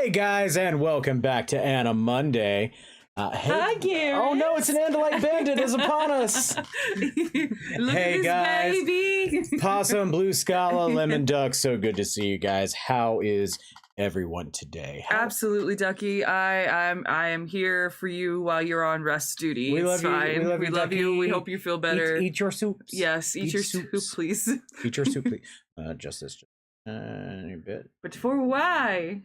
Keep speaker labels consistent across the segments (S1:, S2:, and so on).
S1: Hey guys, and welcome back to Anna Monday.
S2: Hi, Garrett.
S1: Oh no, it's an Andalite bandit is upon us.
S2: Look
S1: Hey
S2: at this
S1: guys,
S2: baby.
S1: Possum, Blue Scala, Lemon Duck. So good to see you guys. How is everyone today?
S2: Absolutely, Ducky. I am here for you while you're on rest duty.
S1: We
S2: It's
S1: love you.
S2: fine.
S1: We love you,
S2: We
S1: Ducky.
S2: hope you feel better.
S1: Eat your soups.
S2: Yes, eat your soup, please.
S1: Eat your soup, please. Just this tiny bit
S2: But for why?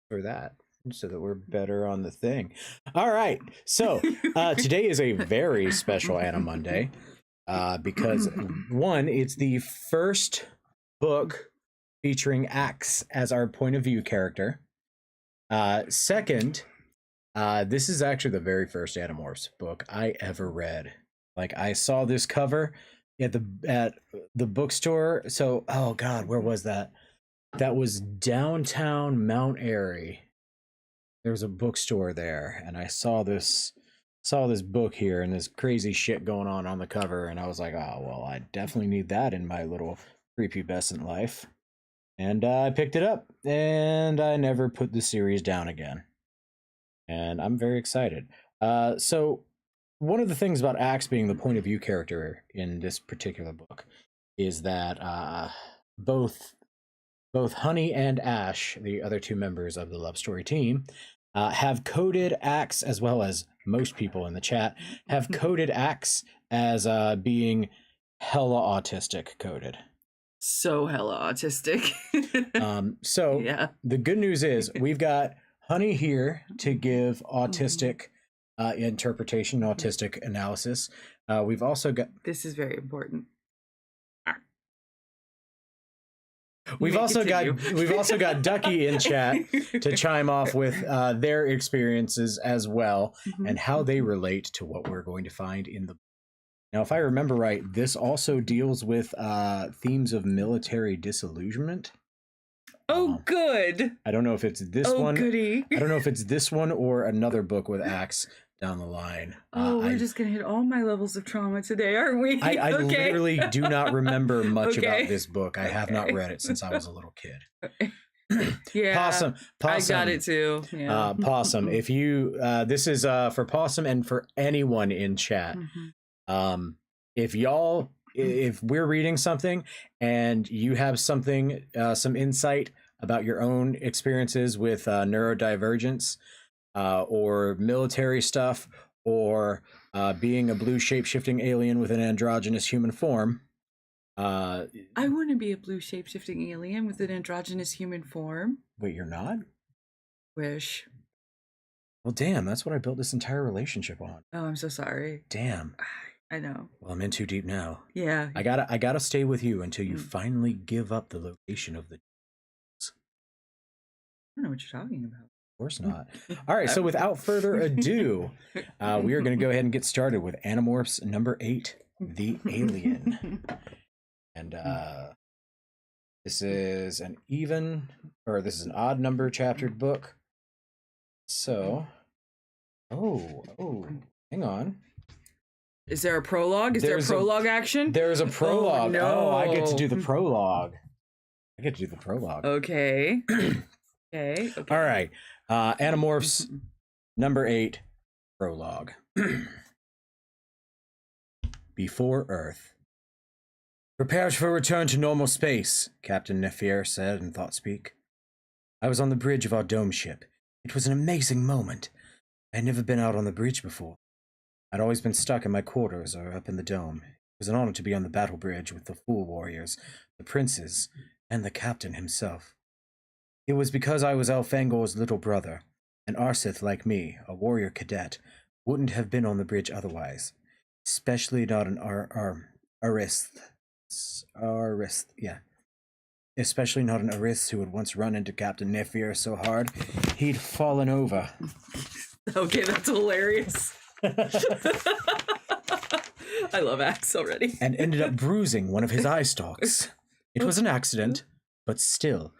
S1: for that, so that we're better on the thing. All right. So today is a very special Anna Monday because one, it's the first book featuring Axe as our point of view character. Second, this is actually the very first Animorphs book I ever read. Like, I saw this cover at the bookstore. So, oh God, where was that? That was downtown Mount Airy. There was a bookstore there, and I saw this book here and this crazy shit going on the cover, and I was like, oh well, I definitely need that in my little prepubescent life. And I picked it up, and I never put the series down again. And I'm very excited. So one of the things about Axe being the point of view character in this particular book is that both Honey and Ash, the other two members of the Love Story team, have coded Axe, as well as most people in the chat, have coded Axe as being hella autistic coded.
S2: So hella autistic.
S1: So
S2: yeah.
S1: The good news is we've got Honey here to give autistic interpretation, autistic analysis. We've also got...
S2: This is very important.
S1: We've also got Ducky in chat to chime off with their experiences as well, and how they relate to what we're going to find in the... Now, if I remember right, this also deals with themes of military disillusionment.
S2: Oh, good.
S1: I don't know if it's this one.
S2: Goody.
S1: I don't know if it's this one or another book with Axe down the line.
S2: We're just gonna hit all my levels of trauma today, aren't we?
S1: I
S2: Okay.
S1: literally do not remember much about this book. I have not read it since I was a little kid.
S2: Yeah,
S1: Possum.
S2: I got it too. Yeah.
S1: Possum. If you, this is for Possum and for anyone in chat. If we're reading something and you have something, some insight about your own experiences with neurodivergence, or military stuff, or being a blue shape-shifting alien with an androgynous human form.
S2: I want to be a blue shape-shifting alien with an androgynous human form.
S1: Wait, you're not?
S2: Wish.
S1: Well, damn, that's what I built this entire relationship on.
S2: Oh, I'm so sorry.
S1: Damn.
S2: I know.
S1: Well, I'm in too deep now.
S2: Yeah.
S1: I gotta stay with you until you finally give up the location of the...
S2: I don't know what you're talking about.
S1: Of course not. All right, so without further ado, we are going to go ahead and get started with Animorphs number 8, The Alien. And this is an odd number chaptered book. So, hang on.
S2: Is there a prologue? Is there a prologue action?
S1: There's a prologue.
S2: Oh, no.
S1: I get to do the prologue.
S2: Okay. Okay.
S1: All right. Animorphs number 8, prologue. Before Earth. Prepare for return to normal space, Captain Nefier said in ThoughtSpeak. I was on the bridge of our dome ship. It was an amazing moment. I had never been out on the bridge before. I'd always been stuck in my quarters or up in the dome. It was an honor to be on the battle bridge with the Fool Warriors, the princes, and the captain himself. It was because I was Elfangor's little brother. An Arsith like me, a warrior cadet, wouldn't have been on the bridge otherwise. Especially not an Arith, yeah. Especially not an Arith who had once run into Captain Nefier so hard, he'd fallen over.
S2: Okay, that's hilarious. I love Axe already.
S1: And ended up bruising one of his eye stalks. It was an accident, but still,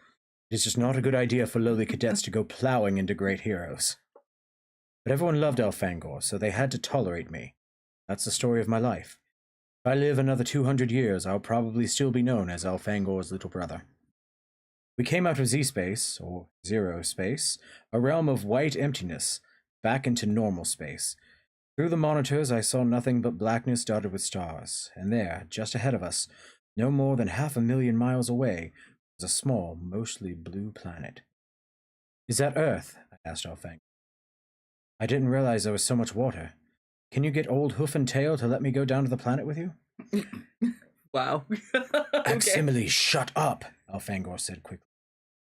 S1: it is just not a good idea for lowly cadets to go plowing into great heroes. But everyone loved Elfangor, so they had to tolerate me. That's the story of my life. If I live another 200 years, I'll probably still be known as Elfangor's little brother. We came out of Z-space, or zero space, a realm of white emptiness, back into normal space. Through the monitors, I saw nothing but blackness dotted with stars, and there, just ahead of us, no more than 500,000 miles away, was a small, mostly blue planet. Is that Earth? I asked Alfang. I didn't realize there was so much water. Can you get old Hoof and Tail to let me go down to the planet with you?
S2: Wow. Okay.
S1: Aximile, shut up, Alfangor said quickly.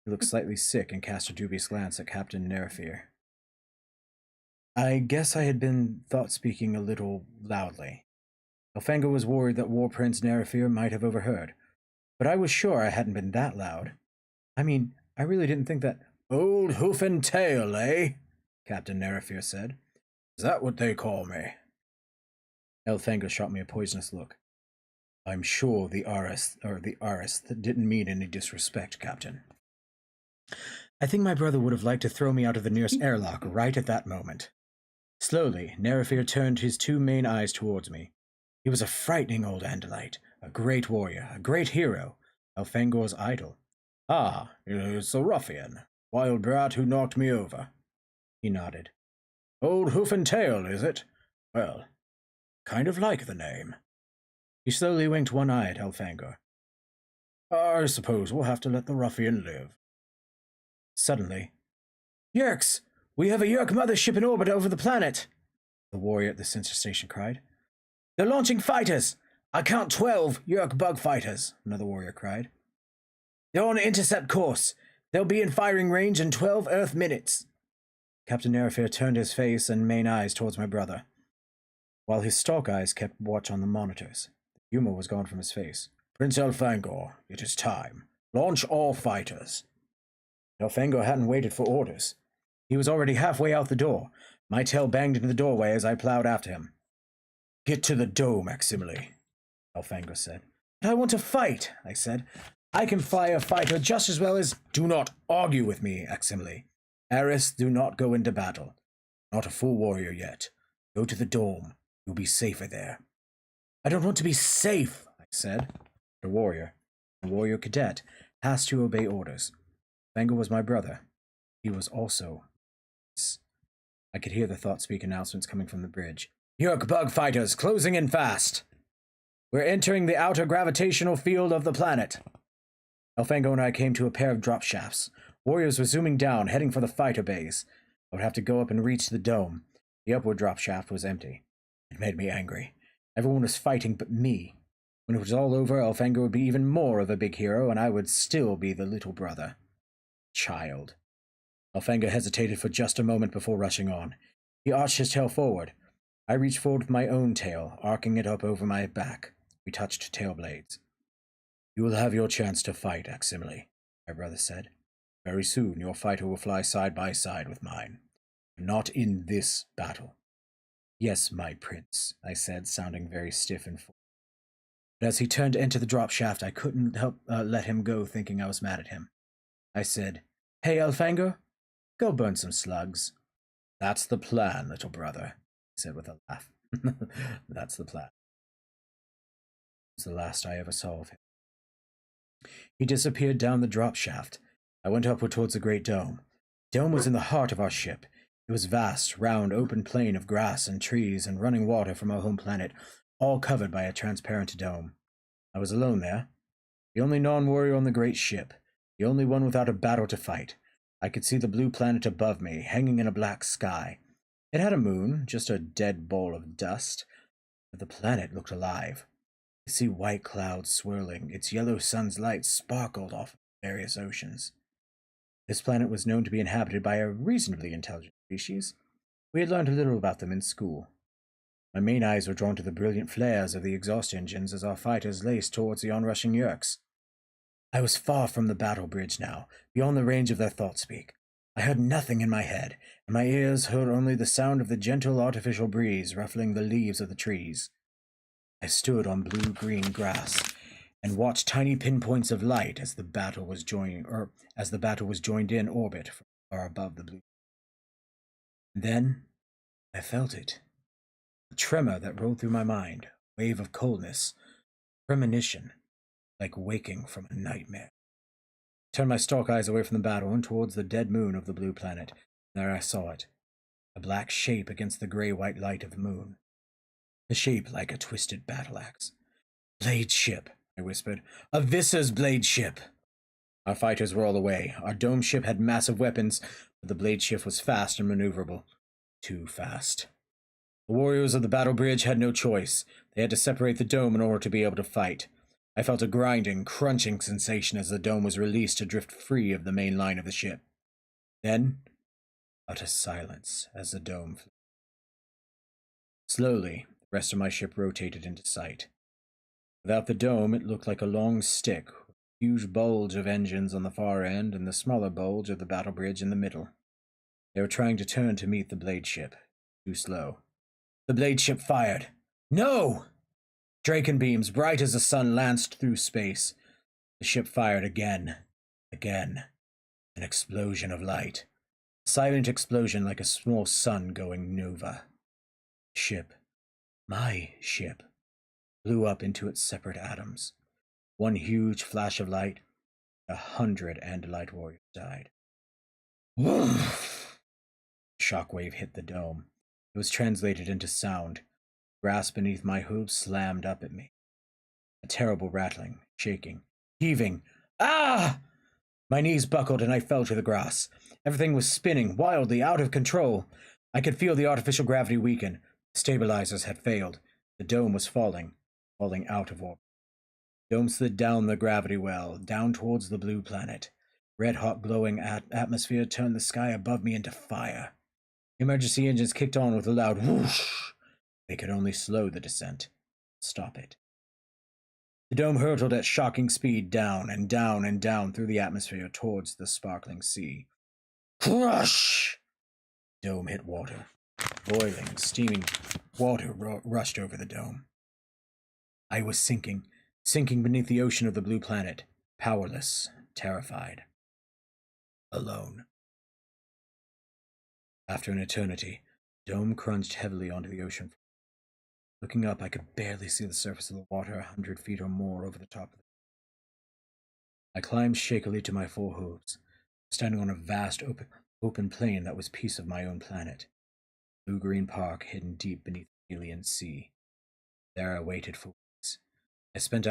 S1: He looked slightly sick and cast a dubious glance at Captain Nerefir. I guess I had been thought-speaking a little loudly. Alfangor was worried that War Prince Nerefir might have overheard, but I was sure I hadn't been that loud. I mean, I really didn't think that— Old Hoof and Tail, eh? Captain Nerefir said. Is that what they call me? Elfangor shot me a poisonous look. I'm sure the Arist didn't mean any disrespect, Captain. I think my brother would have liked to throw me out of the nearest airlock right at that moment. Slowly, Nerefir turned his two main eyes towards me. He was a frightening old Andalite, a great warrior, a great hero, Elfangor's idol. Ah, it's the ruffian, wild brat who knocked me over. He nodded. Old Hoof and Tail, is it? Well, kind of like the name. He slowly winked one eye at Elfangor. I suppose we'll have to let the ruffian live. Suddenly, Yerks! We have a Yerk mothership in orbit over the planet! The warrior at the sensor station cried. They're launching fighters! I count 12 Yerk bug fighters, another warrior cried. They're on an intercept course. They'll be in firing range in 12 Earth minutes. Captain Nerefir turned his face and main eyes towards my brother, while his stalk eyes kept watch on the monitors. The humor was gone from his face. Prince Elfangor, it is time. Launch all fighters. Elfangor hadn't waited for orders. He was already halfway out the door. My tail banged into the doorway as I plowed after him. Get to the dome, Aximile, Elfangor said. But I want to fight, I said. I can fly a fighter just as well as— Do not argue with me, Aximile. Aris, do not go into battle. Not a full warrior yet. Go to the dome. You'll be safer there. I don't want to be safe, I said. The warrior cadet, has to obey orders. Fangor was my brother. He was also— I could hear the thought-speak announcements coming from the bridge. Yerk bug fighters, closing in fast. We're entering the outer gravitational field of the planet. Elfangor and I came to a pair of drop shafts. Warriors were zooming down, heading for the fighter bays. I would have to go up and reach the dome. The upward drop shaft was empty. It made me angry. Everyone was fighting but me. When it was all over, Elfangor would be even more of a big hero, and I would still be the little brother. Child. Elfangor hesitated for just a moment before rushing on. He arched his tail forward. I reached forward with my own tail, arcing it up over my back. We touched tail blades. You will have your chance to fight, Aximile, my brother said. Very soon your fighter will fly side by side with mine. Not in this battle. Yes, my prince, I said, sounding very stiff and full. But as he turned to enter the drop shaft, I couldn't help let him go, thinking I was mad at him. I said, Hey, Elfangor, go burn some slugs. That's the plan, little brother, he said with a laugh. That's the plan. It was the last I ever saw of him. He disappeared down the drop shaft. I went upward towards the great dome. The dome was in the heart of our ship. It was vast, round, open plain of grass and trees and running water from our home planet, all covered by a transparent dome. I was alone there, the only non-warrior on the great ship, the only one without a battle to fight. I could see the blue planet above me, hanging in a black sky. It had a moon, just a dead ball of dust, but the planet looked alive. I could see white clouds swirling, its yellow sun's light sparkled off various oceans. This planet was known to be inhabited by a reasonably intelligent species. We had learned a little about them in school. My main eyes were drawn to the brilliant flares of the exhaust engines as our fighters laced towards the onrushing Yerks. I was far from the battle bridge now, beyond the range of their thought-speak. I heard nothing in my head, and my ears heard only the sound of the gentle artificial breeze ruffling the leaves of the trees. I stood on blue-green grass and watched tiny pinpoints of light as the battle was joined in orbit far above the blue. And then I felt it. A tremor that rolled through my mind, a wave of coldness, premonition, like waking from a nightmare. Turned my stalk eyes away from the battle and towards the dead moon of the blue planet. There I saw it, a black shape against the gray-white light of the moon. A shape like a twisted battle axe. Blade ship, I whispered. A Visser's blade ship. Our fighters were all away. Our dome ship had massive weapons, but the blade ship was fast and maneuverable. Too fast. The warriors of the battle bridge had no choice. They had to separate the dome in order to be able to fight. I felt a grinding, crunching sensation as the dome was released to drift free of the main line of the ship. Then, utter silence as the dome flew. Slowly, the rest of my ship rotated into sight. Without the dome, it looked like a long stick, with a huge bulge of engines on the far end and the smaller bulge of the battle bridge in the middle. They were trying to turn to meet the blade ship. Too slow. The blade ship fired. No! Draken beams, bright as the sun, lanced through space. The ship fired again. Again. An explosion of light. A silent explosion like a small sun going nova. The ship, my ship, blew up into its separate atoms. One huge flash of light. 100 Andalite warriors died. Woof! Shockwave hit the dome. It was translated into sound. Grass beneath my hooves slammed up at me. A terrible rattling, shaking, heaving. Ah! My knees buckled and I fell to the grass. Everything was spinning, wildly, out of control. I could feel the artificial gravity weaken. The stabilizers had failed. The dome was falling out of orbit. The dome slid down the gravity well, down towards the blue planet. Red-hot glowing atmosphere turned the sky above me into fire. Emergency engines kicked on with a loud whoosh. They could only slow the descent, stop it. The dome hurtled at shocking speed down and down and down through the atmosphere towards the sparkling sea. Crush! The dome hit water. Boiling, steaming water rushed over the dome. I was sinking beneath the ocean of the blue planet, powerless, terrified, alone. After an eternity, the dome crunched heavily onto the ocean. Looking up, I could barely see the surface of the water 100 feet or more over the top of it. I climbed shakily to my full hooves, standing on a vast open plain that was piece of my own planet. Blue-green park hidden deep beneath the alien sea. There I waited for weeks. I sent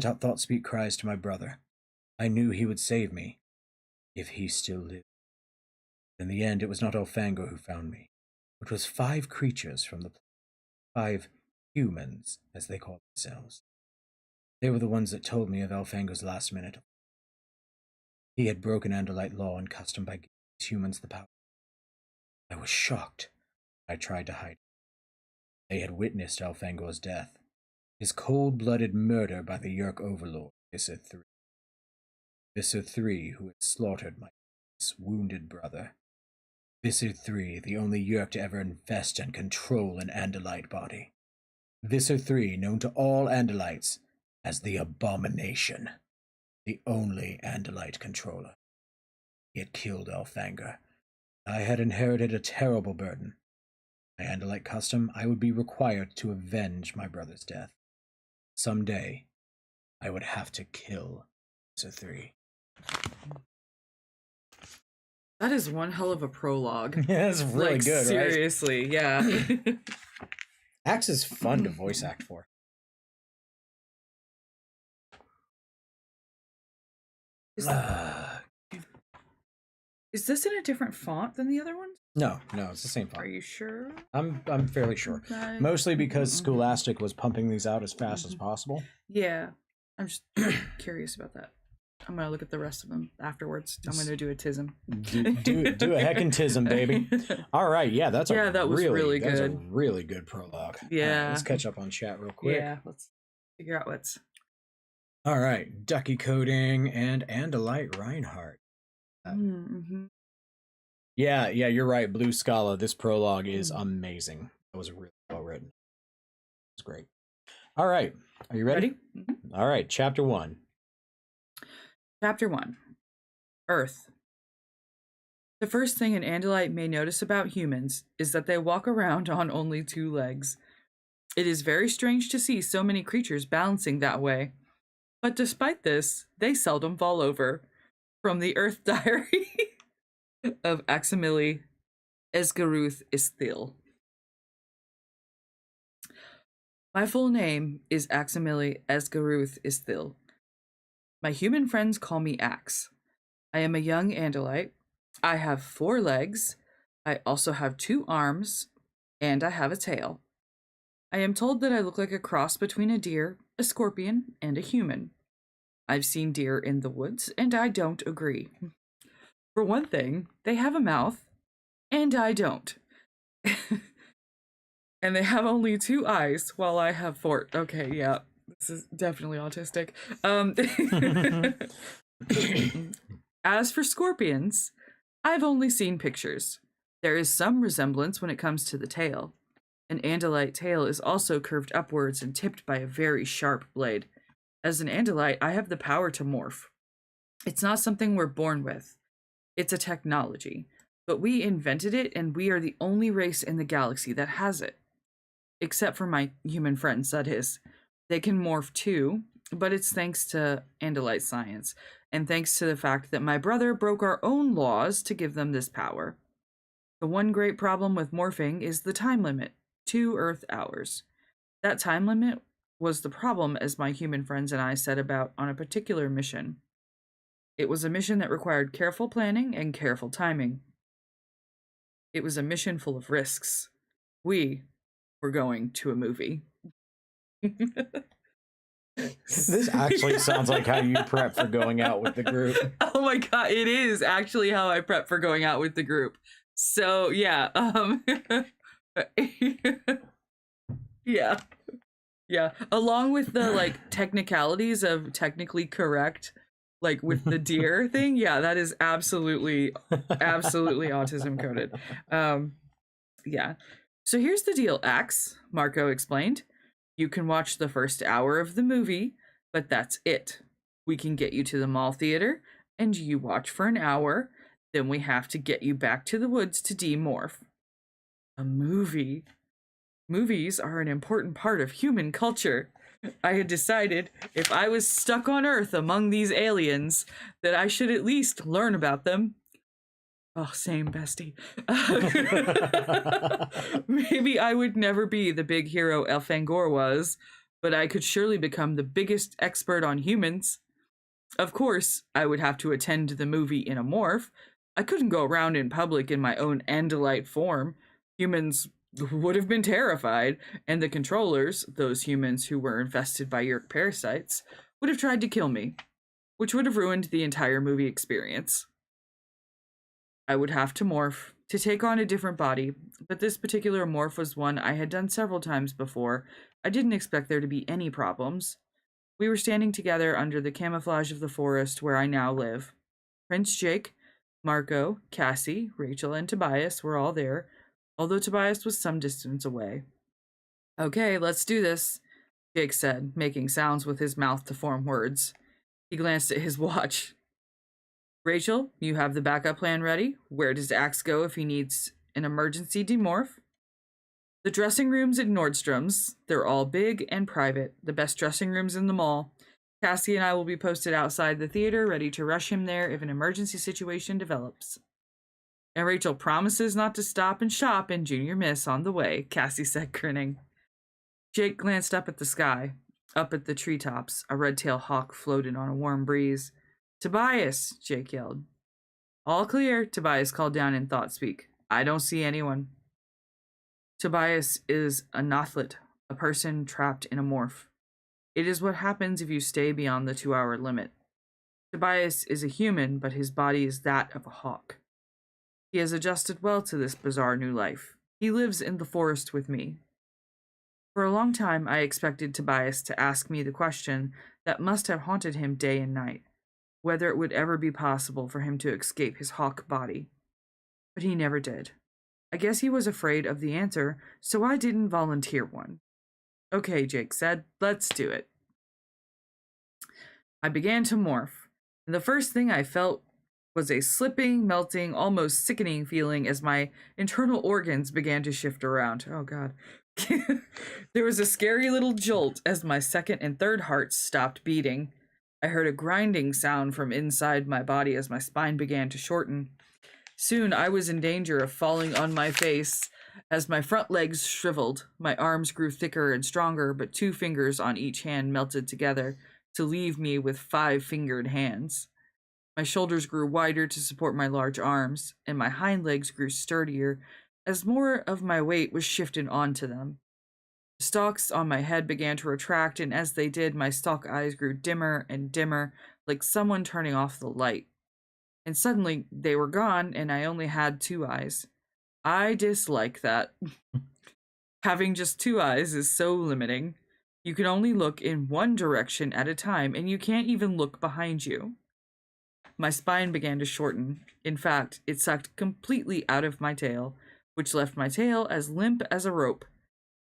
S1: out thought-speak cries to my brother. I knew he would save me, if he still lived. In the end, it was not Elfango who found me. It was 5 creatures from the planet. 5 humans, as they call themselves. They were the ones that told me of Elfango's last minute. He had broken Andalite law and custom by giving humans the power. I was shocked. I tried to hide it. They had witnessed Elfango's death, his cold-blooded murder by the Yeerk overlord, Visser III. Visser III, who had slaughtered my wounded brother. Visser III, the only Yeerk to ever infest and control an Andalite body. Visser III, known to all Andalites as the Abomination, the only Andalite controller. He had killed Elfangor. I had inherited a terrible burden. By Andalite custom, I would be required to avenge my brother's death. Someday, I would have to kill Visser III.
S2: That is one hell of a prologue.
S1: Yeah, it's really
S2: like,
S1: good,
S2: seriously,
S1: right?
S2: yeah.
S1: Axe is fun to voice act for.
S2: Is this in a different font than the other ones?
S1: No, it's the same font.
S2: Are you sure?
S1: I'm fairly sure.
S2: Okay.
S1: Mostly because Scholastic was pumping these out as fast as possible.
S2: Yeah, I'm just curious about that. I'm gonna look at the rest of them afterwards. I'm gonna do a tism.
S1: Do a heckin' tism, baby. All right, yeah, that was really good. That's a really good prologue.
S2: Yeah.
S1: Let's catch up on chat real quick.
S2: Yeah, let's figure out what's.
S1: All right, Ducky Coding and Andalite Reinhardt. Yeah, you're right. Blue Scala. This prologue is amazing. It was really well written. It's great. All right, are you ready? All right, chapter 1.
S2: Chapter 1. Earth. The first thing an Andalite may notice about humans is that they walk around on only 2 legs. It is very strange to see so many creatures balancing that way. But despite this, they seldom fall over. From the Earth Diary of Aximili Esgaruth Isthil. My full name is Aximili Esgaruth Isthil. My human friends call me Axe. I am a young Andalite. I have 4 legs. I also have 2 arms, and I have a tail. I am told that I look like a cross between a deer, a scorpion, and a human. I've seen deer in the woods, and I don't agree. For one thing, they have a mouth, and I don't. And they have only 2 eyes, while I have 4. Okay, yeah, this is definitely autistic. As for scorpions, I've only seen pictures. There is some resemblance when it comes to the tail. An Andalite tail is also curved upwards and tipped by a very sharp blade. As an Andalite, I have the power to morph. It's not something we're born with. It's a technology. But we invented it, and we are the only race in the galaxy that has it. Except for my human friends, that is. They can morph too, but it's thanks to Andalite science, and thanks to the fact that my brother broke our own laws to give them this power. The one great problem with morphing is the time limit, 2 Earth hours. That time limit was the problem as my human friends and I set about on a particular mission. It was a mission that required careful planning and careful timing. It was a mission full of risks. We were going to a movie.
S1: This actually sounds like how you prep for going out with the group.
S2: Oh my god, it is actually how I prep for going out with the group. So yeah, yeah. Yeah, along with the like technicalities of technically correct, like with the deer thing. Yeah, that is absolutely autism coded. Yeah. So here's the deal, Axe, Marco explained. You can watch the first hour of the movie, but that's it. We can get you to the mall theater, and you watch for an hour. Then we have to get you back to the woods to demorph. A movie. Movies are an important part of human culture. I had decided if I was stuck on Earth among these aliens, that I should at least learn about them. Oh, same, bestie. Maybe I would never be the big hero Elfangor was, but I could surely become the biggest expert on humans. Of course, I would have to attend the movie in a morph. I couldn't go around in public in my own Andalite form. Humans would have been terrified, and the controllers, those humans who were infested by Yerk parasites, would have tried to kill me, which would have ruined the entire movie experience. I would have to morph, to take on a different body, but this particular morph was one I had done several times before. I didn't expect there to be any problems. We were standing together under the camouflage of the forest where I now live. Prince Jake, Marco, Cassie, Rachel, and Tobias were all there, although Tobias was some distance away. Okay, let's do this, Jake said, making sounds with his mouth to form words. He glanced at his watch. Rachel, you have the backup plan ready? Where does Axe go if he needs an emergency demorph? The dressing rooms at Nordstrom's. They're all big and private, the best dressing rooms in the mall. Cassie and I will be posted outside the theater, ready to rush him there if an emergency situation develops. And Rachel promises not to stop and shop in Junior Miss on the way, Cassie said, grinning. Jake glanced up at the sky. Up at the treetops, a red-tailed hawk floated on a warm breeze. Tobias, Jake yelled. All clear, Tobias called down in thought speak. I don't see anyone. Tobias is a nothlet, a person trapped in a morph. It is what happens if you stay beyond the 2-hour limit. Tobias is a human, but his body is that of a hawk. He has adjusted well to this bizarre new life. He lives in the forest with me. For a long time, I expected Tobias to ask me the question that must have haunted him day and night, whether it would ever be possible for him to escape his hawk body. But he never did. I guess he was afraid of the answer, so I didn't volunteer one. Okay, Jake said, let's do it. I began to morph, and the first thing I felt was a slipping, melting, almost sickening feeling as my internal organs began to shift around. Oh, God. There was a scary little jolt as my second and third hearts stopped beating. I heard a grinding sound from inside my body as my spine began to shorten. Soon I was in danger of falling on my face as my front legs shriveled. My arms grew thicker and stronger, but 2 fingers on each hand melted together to leave me with 5-fingered hands. My shoulders grew wider to support my large arms, and my hind legs grew sturdier as more of my weight was shifted onto them. The stalks on my head began to retract, and as they did, my stalk eyes grew dimmer and dimmer, like someone turning off the light. And suddenly they were gone, and I only had 2 eyes. I dislike that. Having just 2 eyes is so limiting. You can only look in one direction at a time, and you can't even look behind you. My spine began to shorten. In fact, it sucked completely out of my tail, which left my tail as limp as a rope.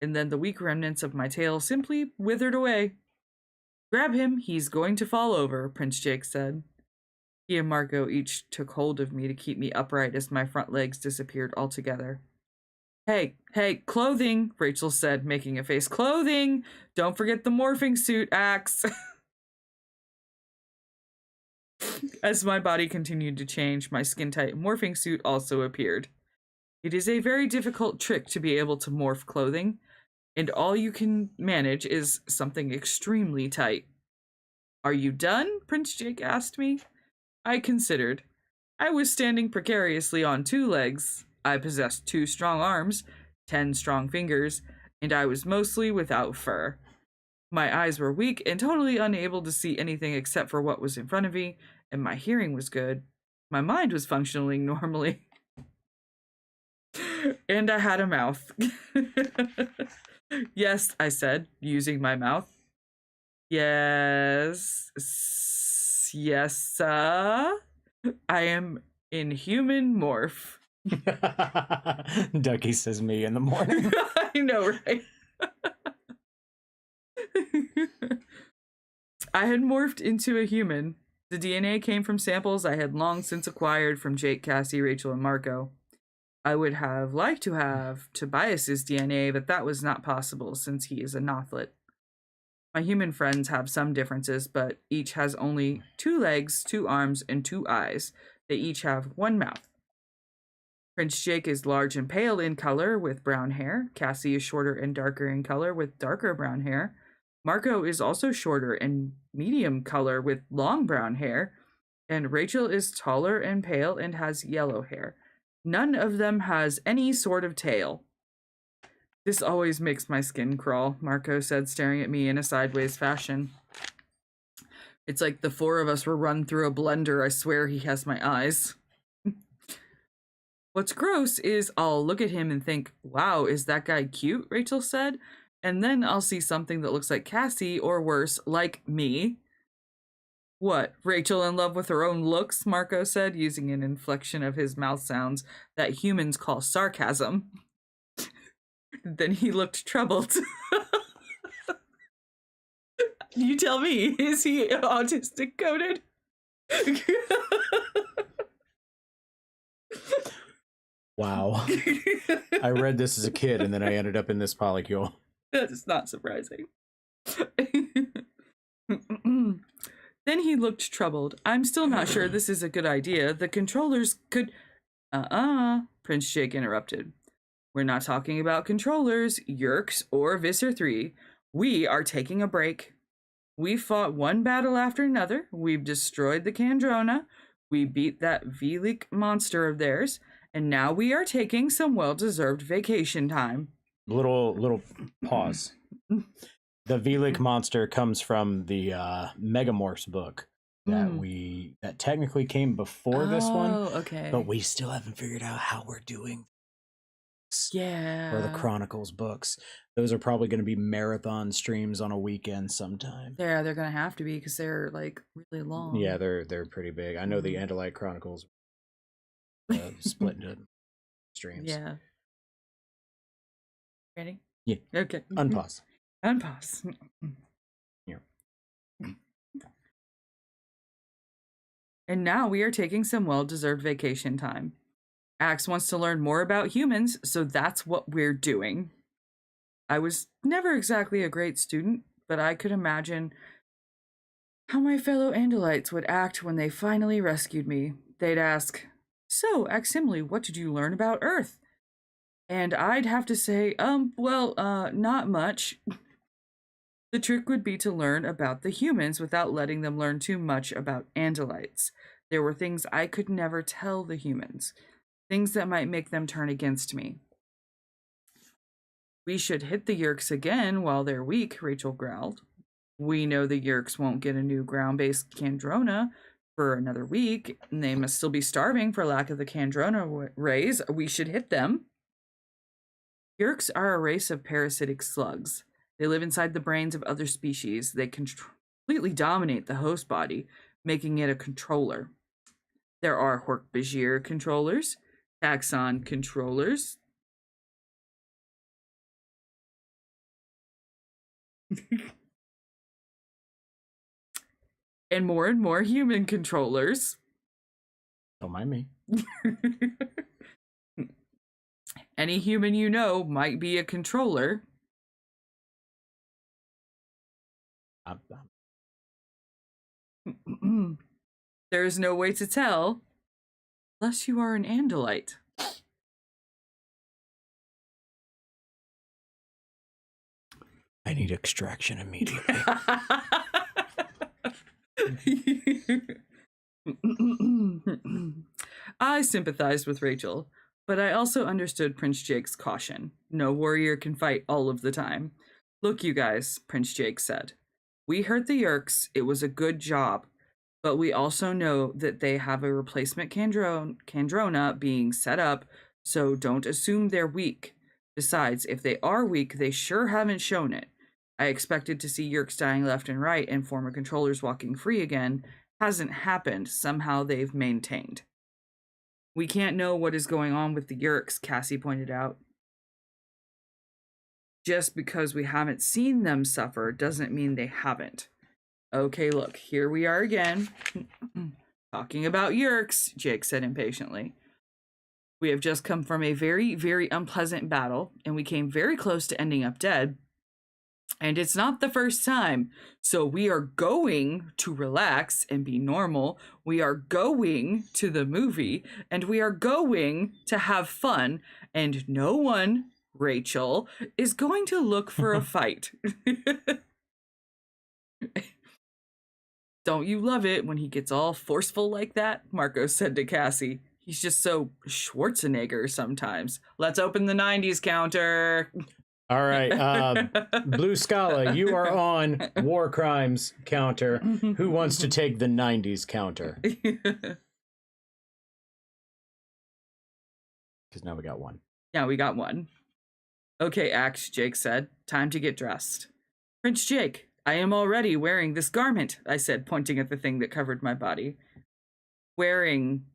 S2: And then the weak remnants of my tail simply withered away. Grab him, he's going to fall over, Prince Jake said. He and Marco each took hold of me to keep me upright as my front legs disappeared altogether. Hey, clothing, Rachel said, making a face. Clothing! Don't forget the morphing suit, Axe! As my body continued to change, my skin-tight morphing suit also appeared. It is a very difficult trick to be able to morph clothing, and all you can manage is something extremely tight. Are you done? Prince Jake asked me. I considered. I was standing precariously on 2 legs. I possessed 2 strong arms, 10 strong fingers, and I was mostly without fur. My eyes were weak and totally unable to see anything except for what was in front of me, and my hearing was good. My mind was functioning normally. And I had a mouth. Yes, I said, using my mouth. Yes, I am in human morph.
S1: Ducky says me in the morning.
S2: I know, right? I had morphed into a human. The DNA came from samples I had long since acquired from Jake, Cassie, Rachel, and Marco. I would have liked to have Tobias's DNA, but that was not possible since he is a Nothlit. My human friends have some differences, but each has only 2 legs, 2 arms, and 2 eyes. They each have 1 mouth. Prince Jake is large and pale in color with brown hair. Cassie is shorter and darker in color with darker brown hair. Marco is also shorter and medium color with long brown hair. And Rachel is taller and pale and has yellow hair. None of them has any sort of tail. This always makes my skin crawl, Marco said, staring at me in a sideways fashion. It's like the 4 of us were run through a blender. I swear he has my eyes. What's gross is I'll look at him and think, wow, is that guy cute? Rachel said. And then I'll see something that looks like Cassie, or worse, like me. What, Rachel in love with her own looks? Marco said, using an inflection of his mouth sounds that humans call sarcasm. Then he looked troubled. You tell me, is he autistic coded?
S1: Wow. I read this as a kid and then I ended up in this polycule.
S2: That is not surprising. Then he looked troubled. I'm still not sure this is a good idea. The controllers could... Prince Jake interrupted. We're not talking about controllers, Yerks, or Visser 3. We are taking a break. We fought one battle after another. We've destroyed the Kandrona. We beat that Velik monster of theirs. And now we are taking some well-deserved vacation time.
S1: Little pause. The Velik monster comes from the Megamorphs book that technically came before this one.
S2: Okay.
S1: But we still haven't figured out how we're doing.
S2: Yeah.
S1: Or the Chronicles books. Those are probably going to be marathon streams on a weekend sometime.
S2: Yeah, they're going to have to be because they're like really long.
S1: Yeah, they're pretty big. I know the Andalite Chronicles split into streams.
S2: Yeah. Ready?
S1: Yeah.
S2: Okay.
S1: Unpause.
S2: Unpause.
S1: Yeah.
S2: And now we are taking some well-deserved vacation time. Axe wants to learn more about humans, so that's what we're doing. I was never exactly a great student, but I could imagine how my fellow Andalites would act when they finally rescued me. They'd ask, "So, Aximili, what did you learn about Earth?" And I'd have to say, not much. The trick would be to learn about the humans without letting them learn too much about Andalites. There were things I could never tell the humans, things that might make them turn against me. We should hit the Yeerks again while they're weak, Rachel growled. We know the Yeerks won't get a new ground-based Kandrona for another week, and they must still be starving for lack of the Kandrona rays. We should hit them. Yeerks are a race of parasitic slugs. They live inside the brains of other species. They completely dominate the host body, making it a controller. There are Hork-Bajir controllers, taxon controllers, and more human controllers.
S1: Don't mind me.
S2: Any human you know might be a controller. There is no way to tell unless you are an Andalite.
S1: I need extraction immediately.
S2: I sympathized with Rachel, but I also understood Prince Jake's caution. No warrior can fight all of the time. Look, you guys, Prince Jake said. We hurt the Yeerks. It was a good job. But we also know that they have a replacement Kandrona being set up, so don't assume they're weak. Besides, if they are weak, they sure haven't shown it. I expected to see Yeerks dying left and right and former controllers walking free again. Hasn't happened. Somehow they've maintained. We can't know what is going on with the Yeerks, Cassie pointed out. Just because we haven't seen them suffer doesn't mean they haven't. Okay, look, here we are again. Talking about Yeerks, Jake said impatiently. We have just come from a very, very unpleasant battle, and we came very close to ending up dead. And it's not the first time. So we are going to relax and be normal. We are going to the movie, and we are going to have fun. And no one, Rachel, is going to look for a fight. Don't you love it when he gets all forceful like that? Marco said to Cassie. He's just so Schwarzenegger sometimes. Let's open the 90s counter.
S1: All right. Blue Scala, you are on war crimes counter. Who wants to take the 90s counter? Because now we got one.
S2: Yeah, we got one. Okay, Axe, Jake said. Time to get dressed. Prince Jake, I am already wearing this garment, I said, pointing at the thing that covered my body. Wearing...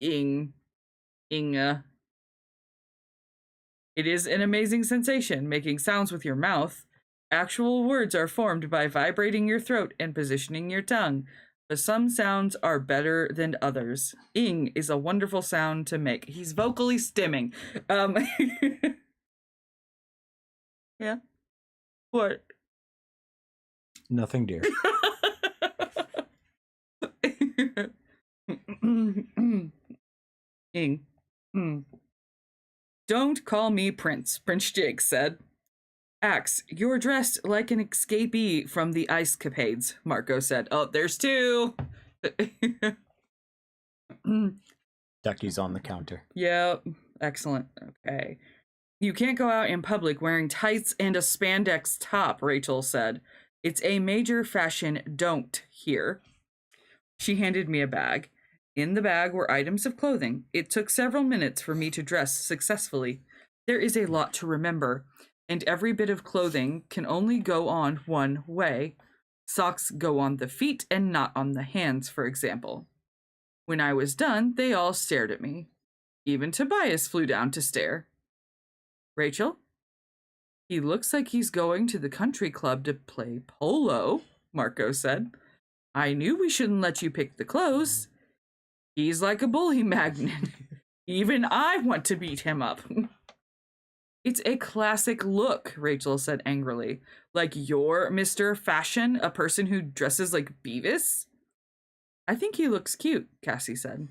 S2: Inga. It is an amazing sensation, making sounds with your mouth. Actual words are formed by vibrating your throat and positioning your tongue, but some sounds are better than others. Ing is a wonderful sound to make. He's vocally stimming. Yeah. What?
S1: Nothing, dear.
S2: Ing. Don't call me Prince, Prince Jake said. Axe, you're dressed like an escapee from the Ice Capades, Marco said. Oh, there's two.
S1: Ducky's on the counter.
S2: Yep. Excellent. Okay. You can't go out in public wearing tights and a spandex top, Rachel said. It's a major fashion don't here. She handed me a bag. In the bag were items of clothing. It took several minutes for me to dress successfully. There is a lot to remember, and every bit of clothing can only go on one way. Socks go on the feet and not on the hands, for example. When I was done, they all stared at me. Even Tobias flew down to stare. Rachel? He looks like he's going to the country club to play polo, Marco said. I knew we shouldn't let you pick the clothes. He's like a bully magnet. Even I want to beat him up. It's a classic look, Rachel said angrily. Like you're Mr. Fashion, a person who dresses like Beavis? I think he looks cute, Cassie said.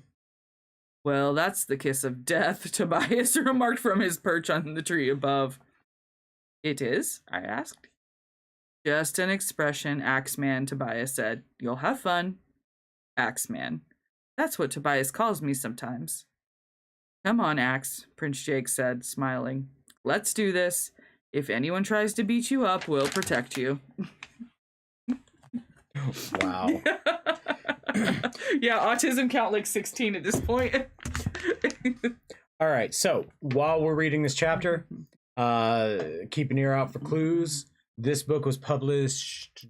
S2: Well, that's the kiss of death, Tobias remarked from his perch on the tree above. It is? I asked. Just an expression, Axeman, Tobias said. You'll have fun. Axeman. That's what Tobias calls me sometimes. Come on, Axe, Prince Jake said, smiling. Let's do this. If anyone tries to beat you up, we'll protect you.
S1: Wow.
S2: Yeah, autism count like 16 at this point.
S1: All right, so while we're reading this chapter, keep an ear out for clues. This book was published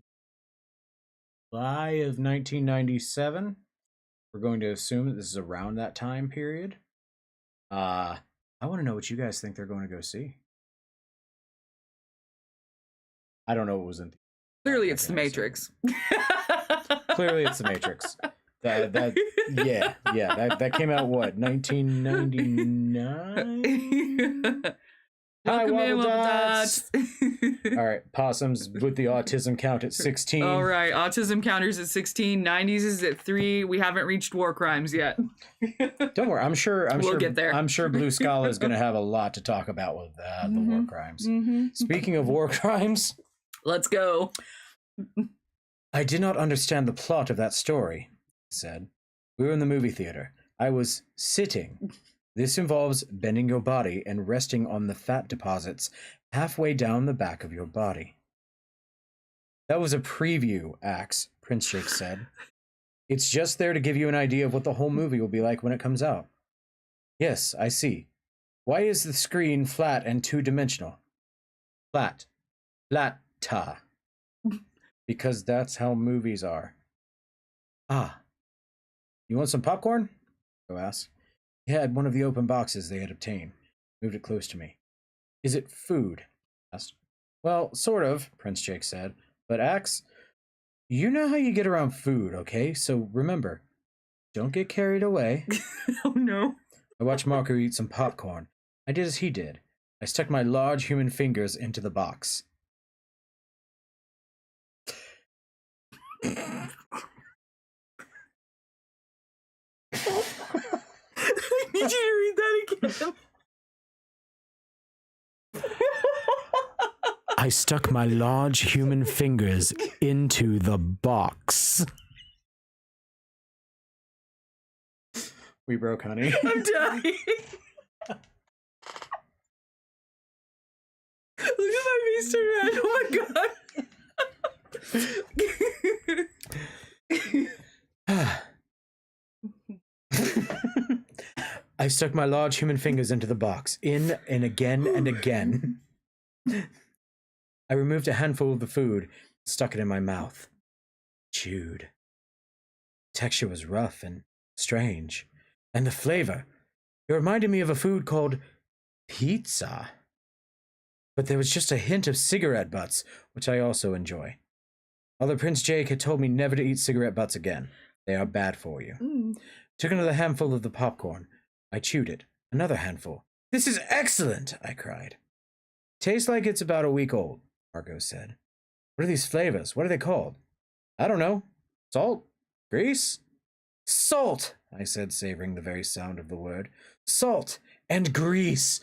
S1: July of 1997. We're going to assume that this is around that time period. I want to know what you guys think they're going to go see. I don't know what was in.
S2: Clearly, it's The Matrix.
S1: Clearly, it's The Matrix. That came out what, 1999? Hi, Wobble Dots. All right, possums with the autism count at 16.
S2: All right, autism counters at 16. 90s is at 3. We haven't reached war crimes yet.
S1: Don't worry, I'm sure
S2: we'll get there.
S1: I'm sure Blue Scala is going to have a lot to talk about with the war crimes. Speaking of war crimes,
S2: let's go.
S1: I did not understand the plot of that story, he said. We were in the movie theater. I was sitting. This involves bending your body and resting on the fat deposits halfway down the back of your body. That was a preview, Axe, Prince Jake said. It's just there to give you an idea of what the whole movie will be like when it comes out. Yes, I see. Why is the screen flat and two-dimensional? Flat. Flat-ta. Because that's how movies are. Ah. You want some popcorn? Go ask. He had one of the open boxes they had obtained. Moved it close to me. Is it food? I asked. Well, sort of, Prince Jake said. But Axe, you know how you get around food, okay? So remember, don't get carried away.
S2: Oh, no.
S1: I watched Marco eat some popcorn. I did as he did. I stuck my large human fingers into the box.
S2: I need you to read that again.
S1: I stuck my large human fingers into the box. We broke, honey.
S2: I'm dying. Look at my face turn red. Oh my god.
S1: I stuck my large human fingers into the box, in and again and again. I removed a handful of the food, stuck it in my mouth. Chewed. The texture was rough and strange. And the flavor, it reminded me of a food called pizza. But there was just a hint of cigarette butts, which I also enjoy. Although Prince Jake had told me never to eat cigarette butts again. They are bad for you. Took another handful of the popcorn. I chewed it. Another handful. This is excellent, I cried. Tastes like it's about a week old, Margot said. What are these flavors? What are they called? I don't know. Salt? Grease? Salt, I said, savoring the very sound of the word. Salt and grease.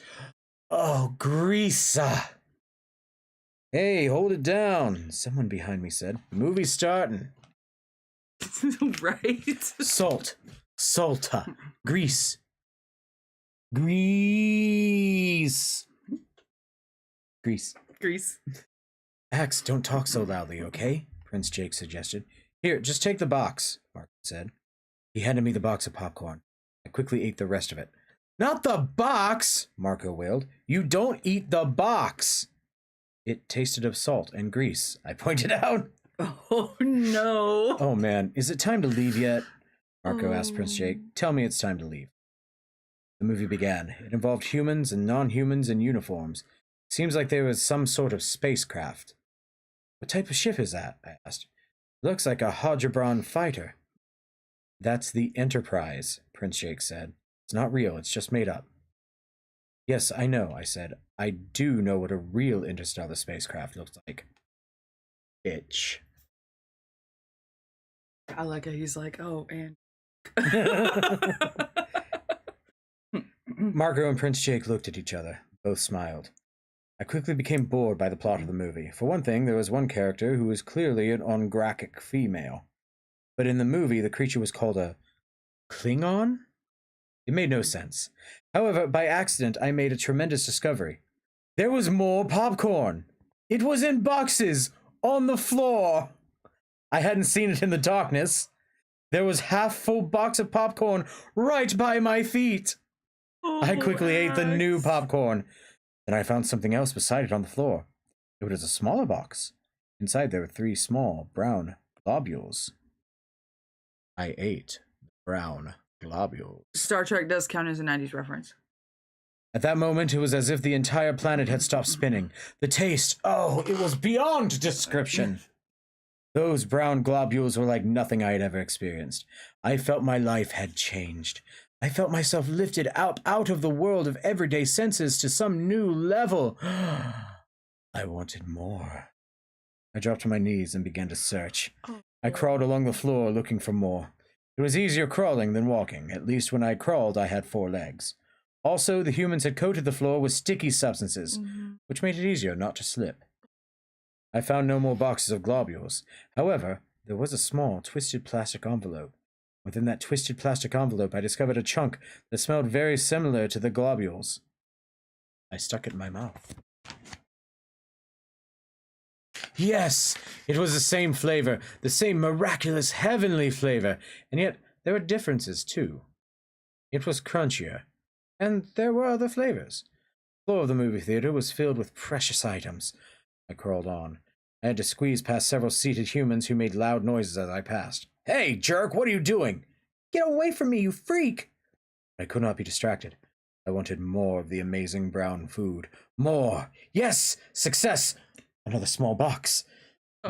S1: Oh, grease. Hey, hold it down, someone behind me said. The movie's starting.
S2: Right?
S1: Salt. Salta. Grease. Grease. Grease.
S2: Grease.
S1: Axe, don't talk so loudly, okay? Prince Jake suggested. Here, just take the box, Mark said. He handed me the box of popcorn. I quickly ate the rest of it. Not the box, Marco wailed. You don't eat the box. It tasted of salt and grease, I pointed out.
S2: Oh, no.
S1: Oh, man, is it time to leave yet? Marco asked Prince Jake. Tell me it's time to leave. The movie began. It involved humans and non-humans in uniforms. Seems like there was some sort of spacecraft. What type of ship is that? I asked. Looks like a Hodgebron fighter. That's the Enterprise, Prince Jake said. It's not real, it's just made up. Yes, I know, I said. I do know what a real interstellar spacecraft looks like. Bitch.
S2: I like it. He's like, oh, and
S1: Margot and Prince Jake looked at each other. Both smiled. I quickly became bored by the plot of the movie. For one thing, there was one character who was clearly an Ongrakic female. But in the movie, the creature was called a Klingon? It made no sense. However, by accident, I made a tremendous discovery. There was more popcorn. It was in boxes on the floor. I hadn't seen it in the darkness. There was half-full box of popcorn right by my feet. I quickly ate the new popcorn. Then I found something else beside it on the floor. It was a smaller box. Inside there were 3 small, brown globules. I ate the brown globules.
S2: Star Trek does count as a 90s reference.
S1: At that moment, it was as if the entire planet had stopped spinning. The taste, oh, it was beyond description. Those brown globules were like nothing I had ever experienced. I felt my life had changed. I felt myself lifted out of the world of everyday senses to some new level. I wanted more. I dropped to my knees and began to search. I crawled along the floor looking for more. It was easier crawling than walking. At least when I crawled, I had 4 legs. Also, the humans had coated the floor with sticky substances, which made it easier not to slip. I found no more boxes of globules. However, there was a small, twisted plastic envelope. Within that twisted plastic envelope, I discovered a chunk that smelled very similar to the globules. I stuck it in my mouth. Yes, it was the same flavor, the same miraculous, heavenly flavor, and yet there were differences, too. It was crunchier, and there were other flavors. The floor of the movie theater was filled with precious items. I crawled on. I had to squeeze past several seated humans who made loud noises as I passed. Hey, jerk, what are you doing? Get away from me, you freak! I could not be distracted. I wanted more of the amazing brown food. More! Yes! Success! Another small box.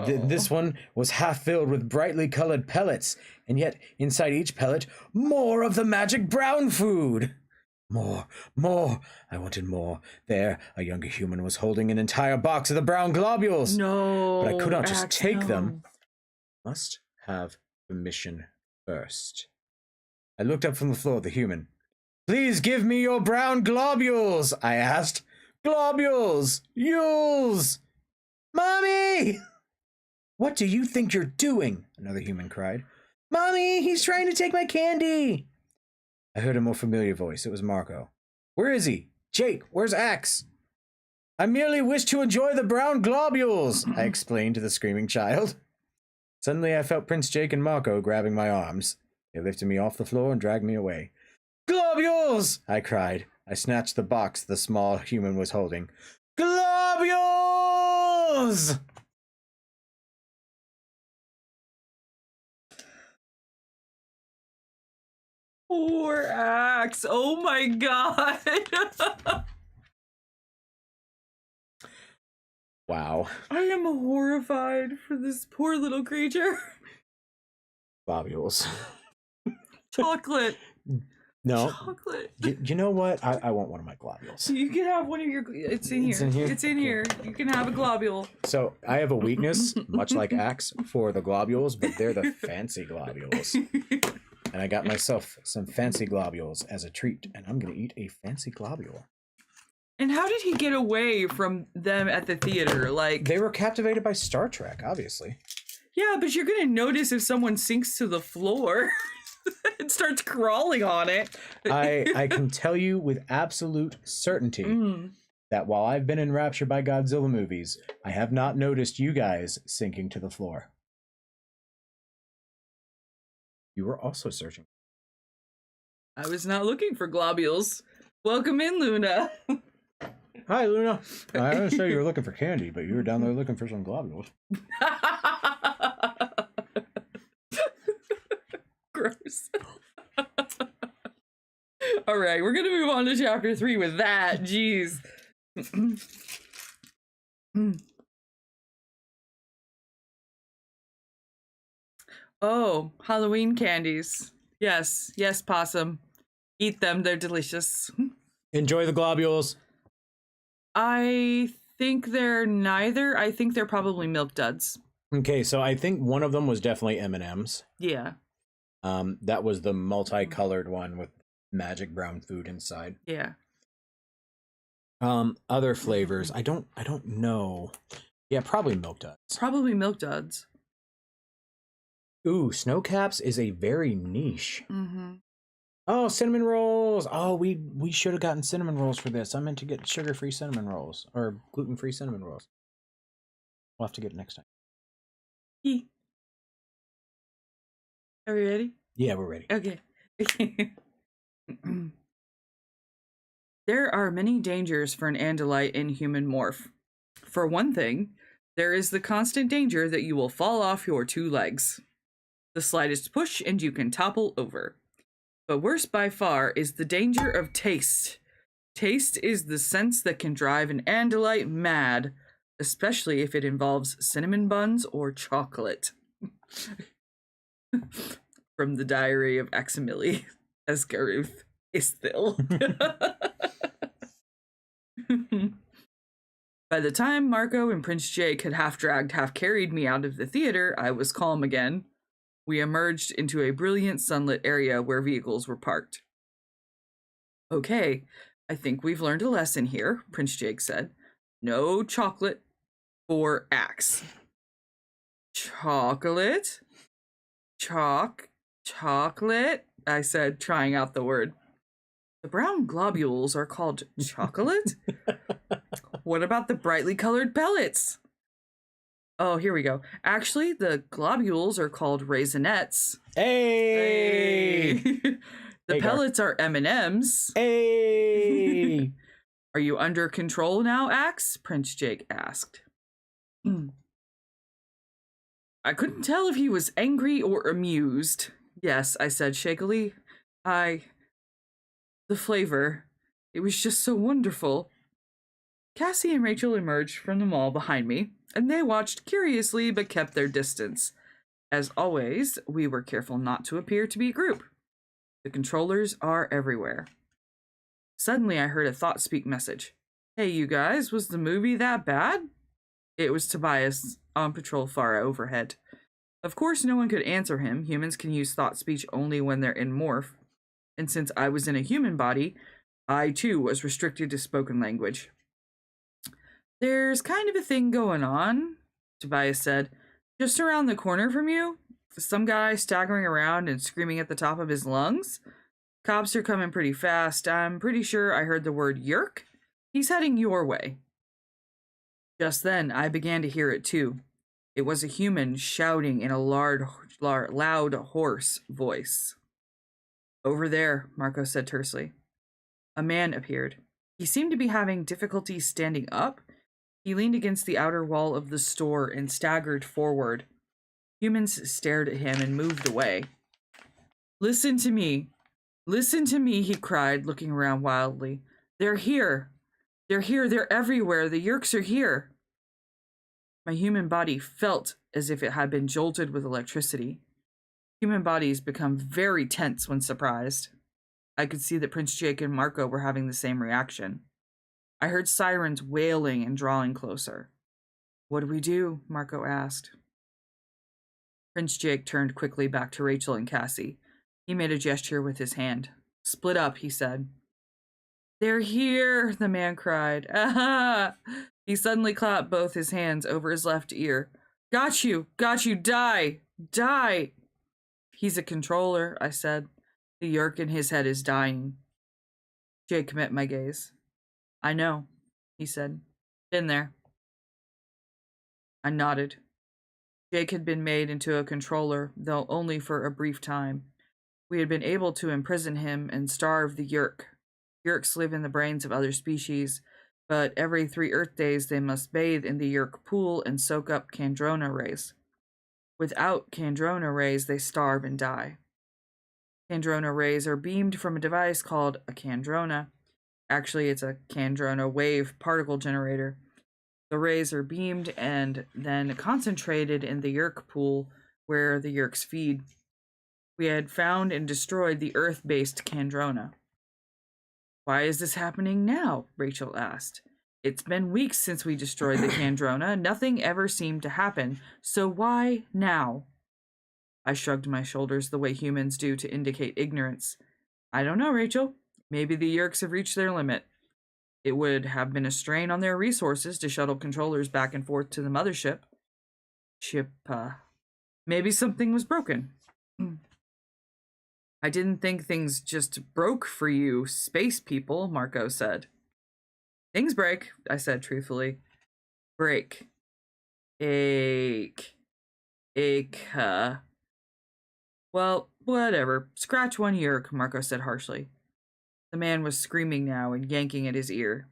S1: This one was half filled with brightly colored pellets, and yet inside each pellet, more of the magic brown food. More, more. I wanted more. There, a younger human was holding an entire box of the brown globules.
S2: No.
S1: But I could not just take them. Must have permission first. I looked up from the floor at the human. Please give me your brown globules, I asked. Globules! Yules! Mommy! What do you think you're doing? Another human cried. Mommy, he's trying to take my candy. I heard a more familiar voice. It was Marco. Where is he? Jake, where's Axe? I merely wish to enjoy the brown globules, I explained to the screaming child. Suddenly I felt Prince Jake and Marco grabbing my arms. They lifted me off the floor and dragged me away. Globules! I cried. I snatched the box the small human was holding. Globules!
S2: Poor Axe. Oh my god.
S1: Wow.
S2: I am horrified for this poor little creature.
S1: Globules.
S2: Chocolate.
S1: No.
S2: Chocolate.
S1: You know what? I want one of my globules.
S2: You can have one of your. It's in here. It's in here. It's in here. You can have a globule.
S1: So I have a weakness, much like Axe, for the globules, but they're the fancy globules. And I got myself some fancy globules as a treat, and I'm going to eat a fancy globule.
S2: And how did he get away from them at the theater? Like,
S1: they were captivated by Star Trek, obviously.
S2: Yeah, but you're going to notice if someone sinks to the floor and starts crawling on it.
S1: I can tell you with absolute certainty that while I've been enraptured by Godzilla movies, I have not noticed you guys sinking to the floor. You were also searching.
S2: I was not looking for globules. Welcome in, Luna.
S1: Hi, Luna. I didn't say you were looking for candy, but you were down there looking for some globules.
S2: Gross. All right, we're gonna move on to chapter 3 with that. Jeez. Oh, Halloween candies. Yes, yes, possum. Eat them, they're delicious.
S1: Enjoy the globules.
S2: I think they're neither. I think they're probably milk duds.
S1: Okay, so I think one of them was definitely M&M's.
S2: Yeah.
S1: That was the multicolored one with magic brown food inside.
S2: Yeah.
S1: Other flavors, I don't know. Yeah, probably milk duds.
S2: Probably milk duds.
S1: Ooh, snow caps is a very niche.
S2: Mm-hmm.
S1: Oh, cinnamon rolls. Oh, we should have gotten cinnamon rolls for this. I meant to get sugar-free cinnamon rolls or gluten-free cinnamon rolls. We'll have to get it next time.
S2: Are we ready?
S1: Yeah, we're ready.
S2: Okay. There are many dangers for an Andalite in human morph. For one thing, there is the constant danger that you will fall off your 2 legs. The slightest push and you can topple over. But worse by far is the danger of taste. Taste is the sense that can drive an Andalite mad, especially if it involves cinnamon buns or chocolate. From the Diary of Aximili, as Garuth Isthil. By the time Marco and Prince Jake had half dragged, half carried me out of the theater, I was calm again. We emerged into a brilliant sunlit area where vehicles were parked. Okay, I think we've learned a lesson here, Prince Jake said. No chocolate for Axe. Chocolate? Chocolate? I said, trying out the word. The brown globules are called chocolate? What about the brightly colored pellets? Oh, here we go. Actually, the globules are called raisinets.
S1: Hey!
S2: The pellets are M&Ms.
S1: Hey!
S2: Are you under control now, Axe? Prince Jake asked. I couldn't tell if he was angry or amused. Yes, I said shakily. The flavor. It was just so wonderful. Cassie and Rachel emerged from the mall behind me, and they watched curiously but kept their distance. As always, we were careful not to appear to be a group. The controllers are everywhere. Suddenly I heard a ThoughtSpeak message. Hey, you guys, was the movie that bad? It was Tobias, on patrol far overhead. Of course, no one could answer him. Humans can use thought speech only when they're in morph. And since I was in a human body, I too was restricted to spoken language. There's kind of a thing going on, Tobias said. Just around the corner from you, some guy staggering around and screaming at the top of his lungs. Cops are coming pretty fast. I'm pretty sure I heard the word yerk. He's heading your way. Just then, I began to hear it too. It was a human shouting in a loud, hoarse voice. Over there, Marco said tersely. A man appeared. He seemed to be having difficulty standing up. He leaned against the outer wall of the store and staggered forward. Humans stared at him and moved away. Listen to me. Listen to me, he cried, looking around wildly. They're here. They're here. They're everywhere. The yerks are here. My human body felt as if it had been jolted with electricity. Human bodies become very tense when surprised. I could see that Prince Jake and Marco were having the same reaction. I heard sirens wailing and drawing closer. What do we do? Marco asked. Prince Jake turned quickly back to Rachel and Cassie. He made a gesture with his hand. Split up, he said. They're here, the man cried. Aha! He suddenly clapped both his hands over his left ear. Got you, die, die. He's a controller, I said. The yerk in his head is dying. Jake met my gaze. I know, he said. Been there. I nodded. Jake had been made into a controller, though only for a brief time. We had been able to imprison him and starve the yerk. Yerks live in the brains of other species, but every 3 Earth days they must bathe in the yerk pool and soak up Kandrona rays. Without Kandrona rays, they starve and die. Kandrona rays are beamed from a device called a Kandrona. Actually, it's a Kandrona wave particle generator. The rays are beamed and then concentrated in the yerk pool where the yerks feed. We had found and destroyed the Earth-based Kandrona. Why is this happening now? Rachel asked. It's been weeks since we destroyed the Kandrona. Nothing ever seemed to happen. So why now? I shrugged my shoulders the way humans do to indicate ignorance. I don't know, Rachel. Maybe the Yeerks have reached their limit. It would have been a strain on their resources to shuttle controllers back and forth to the mothership. Maybe something was broken. I didn't think things just broke for you, space people, Marco said. Things break, I said truthfully. Break. Ache. Well, whatever. Scratch one Yeerk, Marco said harshly. The man was screaming now and yanking at his ear.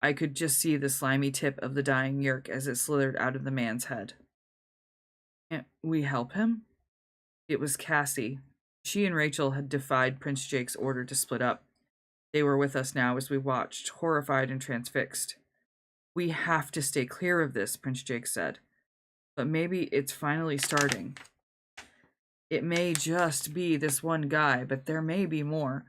S2: I could just see the slimy tip of the dying Yeerk as it slithered out of the man's head. Can't we help him? It was Cassie. She and Rachel had defied Prince Jake's order to split up. They were with us now as we watched, horrified and transfixed. We have to stay clear of this, Prince Jake said. But maybe it's finally starting. It may just be this one guy, but there may be more.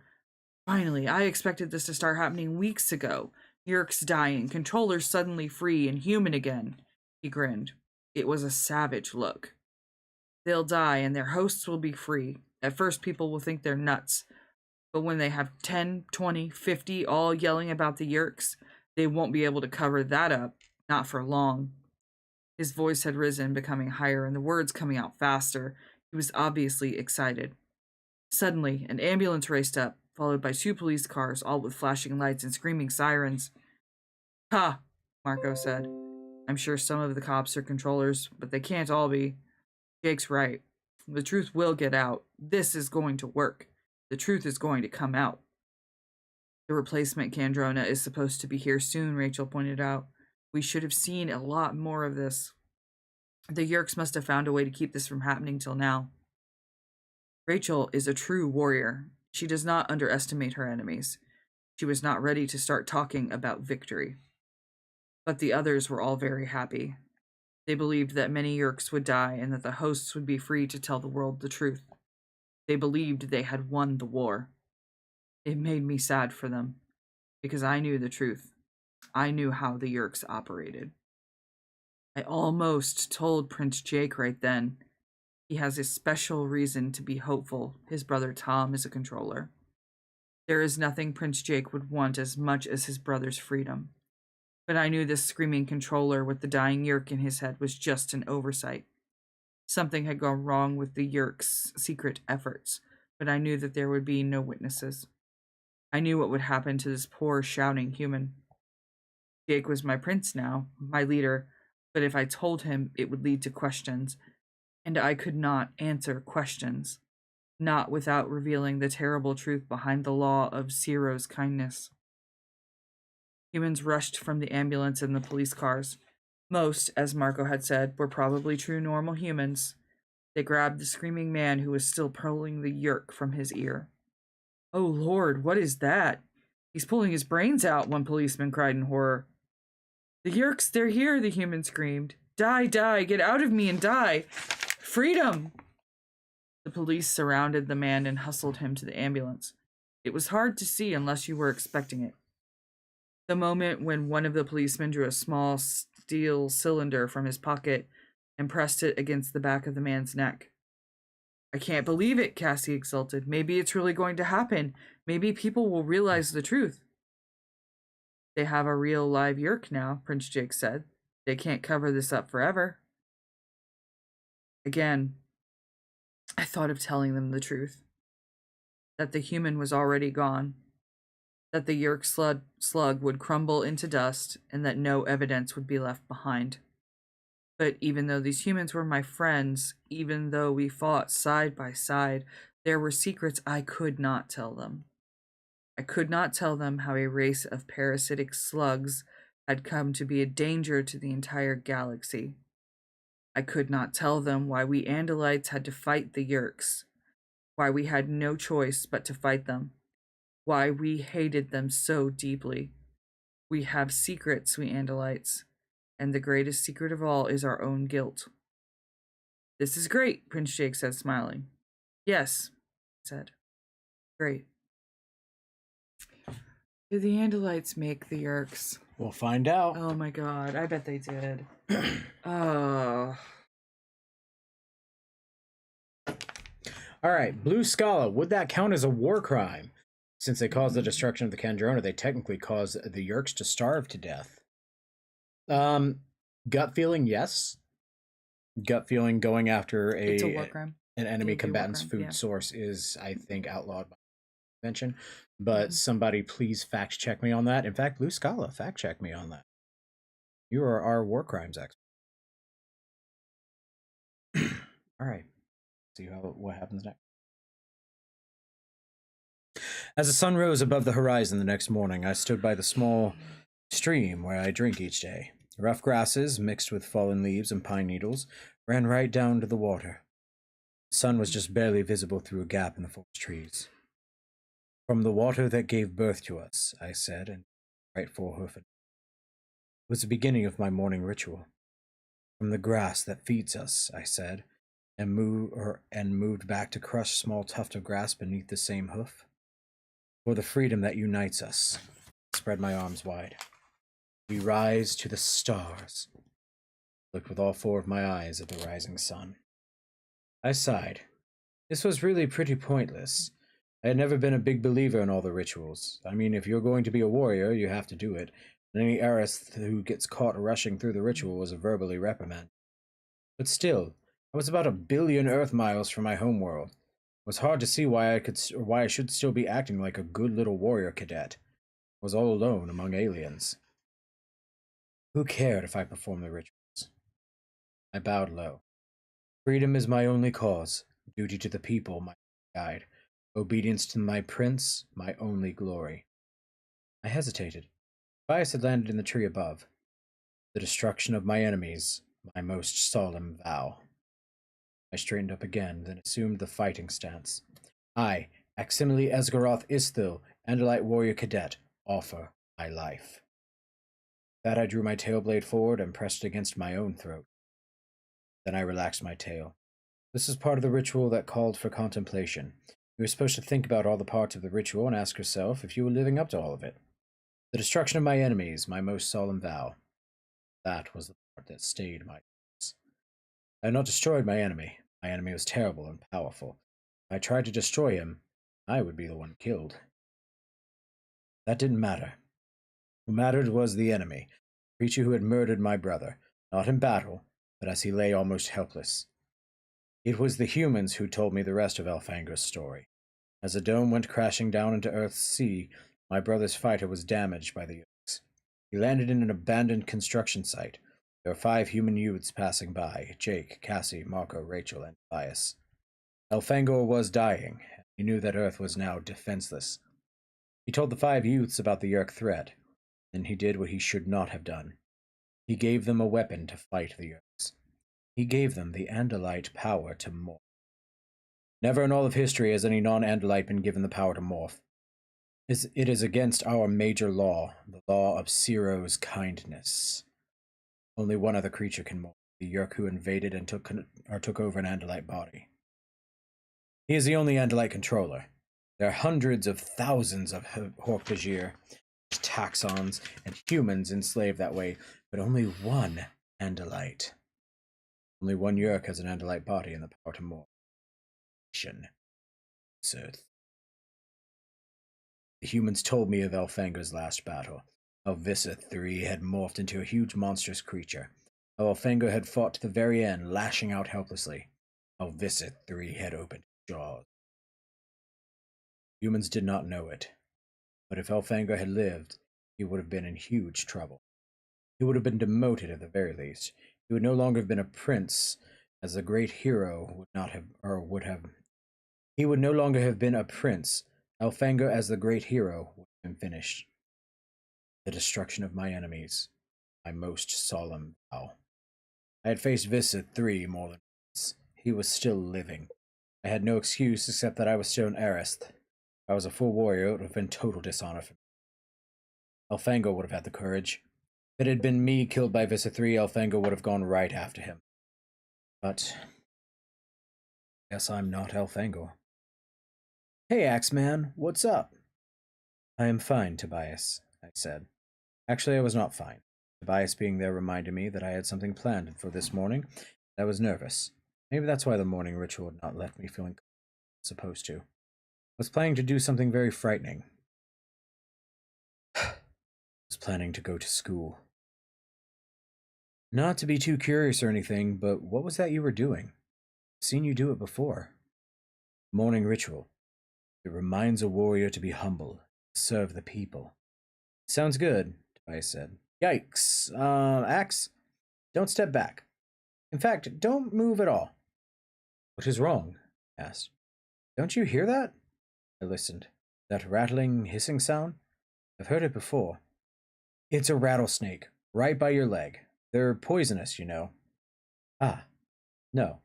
S2: Finally, I expected this to start happening weeks ago. Yeerk's dying, controllers suddenly free and human again. He grinned. It was a savage look. They'll die and their hosts will be free. At first, people will think they're nuts. But when they have 10, 20, 50 all yelling about the Yeerks, they won't be able to cover that up. Not for long. His voice had risen, becoming higher, and the words coming out faster. He was obviously excited. Suddenly, an ambulance raced up, followed by 2 police cars, all with flashing lights and screaming sirens. Ha, Marco said. I'm sure some of the cops are controllers, but they can't all be. Jake's right. The truth will get out. This is going to work. The truth is going to come out. The replacement Kandrona is supposed to be here soon, Rachel pointed out. We should have seen a lot more of this. The Yeerks must have found a way to keep this from happening till now. Rachel is a true warrior. She does not underestimate her enemies. She was not ready to start talking about victory. But the others were all very happy. They believed that many Yeerks would die and that the hosts would be free to tell the world the truth. They believed they had won the war. It made me sad for them, because I knew the truth. I knew how the Yeerks operated. I almost told Prince Jake right then. He has a special reason to be hopeful. His brother Tom is a controller. There is nothing Prince Jake would want as much as his brother's freedom. But I knew this screaming controller with the dying Yeerk in his head was just an oversight. Something had gone wrong with the Yeerk's secret efforts, but I knew that there would be no witnesses. I knew what would happen to this poor, shouting human. Jake was my prince now, my leader, but if I told him, it would lead to questions, and I could not answer questions, not without revealing the terrible truth behind the law of Ciro's kindness. Humans rushed from the ambulance and the police cars. Most, as Marco had said, were probably true normal humans. They grabbed the screaming man who was still pulling the Yeerk from his ear. Oh Lord, what is that? He's pulling his brains out, one policeman cried in horror. The Yeerks, they're here, the human screamed. Die, die, get out of me and die. Freedom! The police surrounded the man and hustled him to the ambulance. It was hard to see unless you were expecting it. The moment when one of the policemen drew a small steel cylinder from his pocket and pressed it against the back of the man's neck. I can't believe it, Cassie exulted. Maybe it's really going to happen. Maybe people will realize the truth. They have a real live Yeerk now, Prince Jake said. They can't cover this up forever. Again, I thought of telling them the truth. That the human was already gone. That the Yeerk slug would crumble into dust, and that no evidence would be left behind. But even though these humans were my friends, even though we fought side by side, there were secrets I could not tell them. I could not tell them how a race of parasitic slugs had come to be a danger to the entire galaxy. I could not tell them why we Andalites had to fight the Yeerks, why we had no choice but to fight them, why we hated them so deeply. We have secrets, we Andalites, and the greatest secret of all is our own guilt. This is great, Prince Jake said, smiling. Yes, I said. Great. Did the Andalites make the Yerks?
S1: We'll find out.
S2: Oh my god, I bet they did. Oh.
S1: All right, Blue Scala. Would that count as a war crime? Since they caused the destruction of the Kandrona, they technically caused the Yerks to starve to death. Gut feeling, yes. Gut feeling going after
S2: It's a war crime.
S1: an enemy
S2: It'd be a war
S1: combatant's
S2: crime,
S1: food
S2: yeah.
S1: source is, I think, outlawed by convention. But somebody please fact check me on that. In fact, Blue Scala, fact check me on that. You are our war crimes expert. All right. See what happens next. As the sun rose above the horizon the next morning, I stood by the small stream where I drink each day. Rough grasses, mixed with fallen leaves and pine needles, ran right down to the water. The sun was just barely visible through a gap in the forest trees. From the water that gave birth to us, I said, and right forehoof it was the beginning of my morning ritual. From the grass that feeds us, I said, and moved back to crush small tuft of grass beneath the same hoof. For the freedom that unites us, I spread my arms wide. We rise to the stars. Looked with all four of my eyes at the rising sun. I sighed. This was really pretty pointless. I had never been a big believer in all the rituals. I mean, if you're going to be a warrior, you have to do it, and any heiress who gets caught rushing through the ritual is verbally reprimanded. But still, I was about 1 billion Earth miles from my homeworld. It was hard to see why I should still be acting like a good little warrior cadet. I was all alone among aliens. Who cared if I performed the rituals? I bowed low. Freedom is my only cause, duty to the people my guide, obedience to my prince my only glory. I hesitated. Bias had landed in the tree above. The destruction of my enemies, my most solemn vow. I straightened up again, then assumed the fighting stance. I, Aximili Esgaroth Isthil, Andalite warrior cadet, offer my life. That I drew my tail blade forward and pressed it against my own throat. Then I relaxed my tail. This is part of the ritual that called for contemplation. You were supposed to think about all the parts of the ritual and ask yourself if you were living up to all of it. The destruction of my enemies, my most solemn vow. That was the part that stayed my voice. I had not destroyed my enemy. My enemy was terrible and powerful. If I tried to destroy him, I would be the one killed. That didn't matter. What mattered was the enemy, the creature who had murdered my brother, not in battle, but as he lay almost helpless. It was the humans who told me the rest of Elfanger's story. As the dome went crashing down into Earth's sea, my brother's fighter was damaged by the Yerks. He landed in an abandoned construction site. There were 5 human youths passing by: Jake, Cassie, Marco, Rachel, and Tobias. Elfangor was dying. He knew that Earth was now defenseless. He told the 5 youths about the Yerk threat. Then he did what he should not have done. He gave them a weapon to fight the Yerks. He gave them the Andalite power to morph. Never in all of history has any non-Andalite been given the power to morph. It is against our major law, the law of Ciro's kindness. Only one other creature can morph, the Yerk who invaded and took over an Andalite body. He is the only Andalite controller. There are hundreds of thousands of Hork-Bajir, taxons, and humans enslaved that way, but only one Andalite. Only one Yerk has an Andalite body and the power to morph. The humans told me of Elfanger's last battle, how Visith III had morphed into a huge monstrous creature, how Elfanger had fought to the very end, lashing out helplessly, how Visith III had opened his jaws. Humans did not know it, but if Elfanger had lived, he would have been in huge trouble. He would have been demoted at the very least. He would no longer have been a prince, as the great hero would have. He would no longer have been a prince. Elfanger as the great hero would have been finished. The destruction of my enemies, my most solemn vow. I had faced Visith III more than once. He was still living. I had no excuse except that I was still an heiress. If I was a full warrior, it would have been total dishonor for me. Elfanger would have had the courage. If it had been me killed by Visith III, Elfanger would have gone right after him. But I guess I'm not Elfanger. Hey, Axeman, what's up? I am fine, Tobias, I said. Actually, I was not fine. Tobias being there reminded me that I had something planned for this morning. I was nervous. Maybe that's why the morning ritual had not left me feeling supposed to. I was planning to do something very frightening. I was planning to go to school. Not to be too curious or anything, but what was that you were doing? I've seen you do it before. Morning ritual. It reminds a warrior to be humble, serve the people. Sounds good, Tobias said. Yikes. Axe, don't step back. In fact, don't move at all. What is wrong? I asked. Don't you hear that? I listened. That rattling, hissing sound? I've heard it before. It's a rattlesnake, right by your leg. They're poisonous, you know. Ah, no.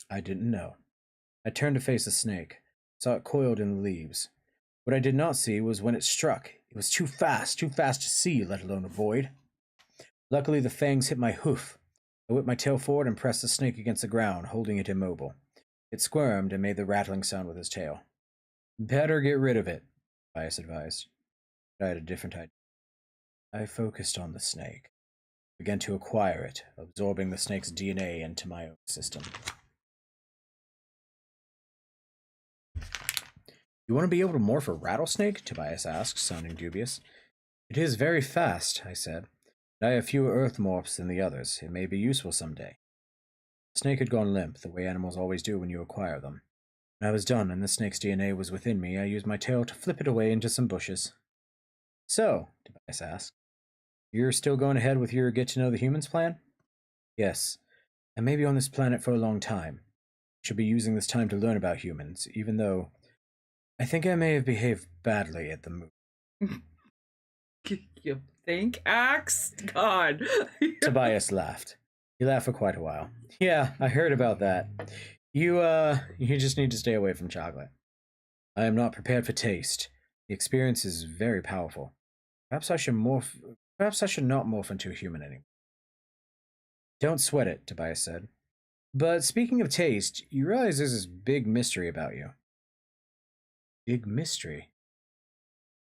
S1: I didn't know. I turned to face the snake, saw it coiled in the leaves. What I did not see was when it struck. It was too fast to see, let alone avoid. Luckily, the fangs hit my hoof. I whipped my tail forward and pressed the snake against the ground, holding it immobile. It squirmed and made the rattling sound with his tail. Better get rid of it, Bias advised. But I had a different idea. I focused on the snake, began to acquire it, absorbing the snake's DNA into my own system. You want to be able to morph a rattlesnake? Tobias asked, sounding dubious. It is very fast, I said. But I have fewer earth morphs than the others. It may be useful someday. The snake had gone limp, the way animals always do when you acquire them. When I was done and the snake's DNA was within me, I used my tail to flip it away into some bushes. So, Tobias asked, you're still going ahead with your get-to-know-the-humans plan? Yes. I may be on this planet for a long time. I should be using this time to learn about humans, even though I think I may have behaved badly at the move.
S2: You think, Axe? God.
S1: Tobias laughed. He laughed for quite a while. Yeah, I heard about that. You just need to stay away from chocolate. I am not prepared for taste. The experience is very powerful. Perhaps I should not morph into a human anymore. Don't sweat it, Tobias said. But speaking of taste, you realize there's this big mystery about you. Big mystery?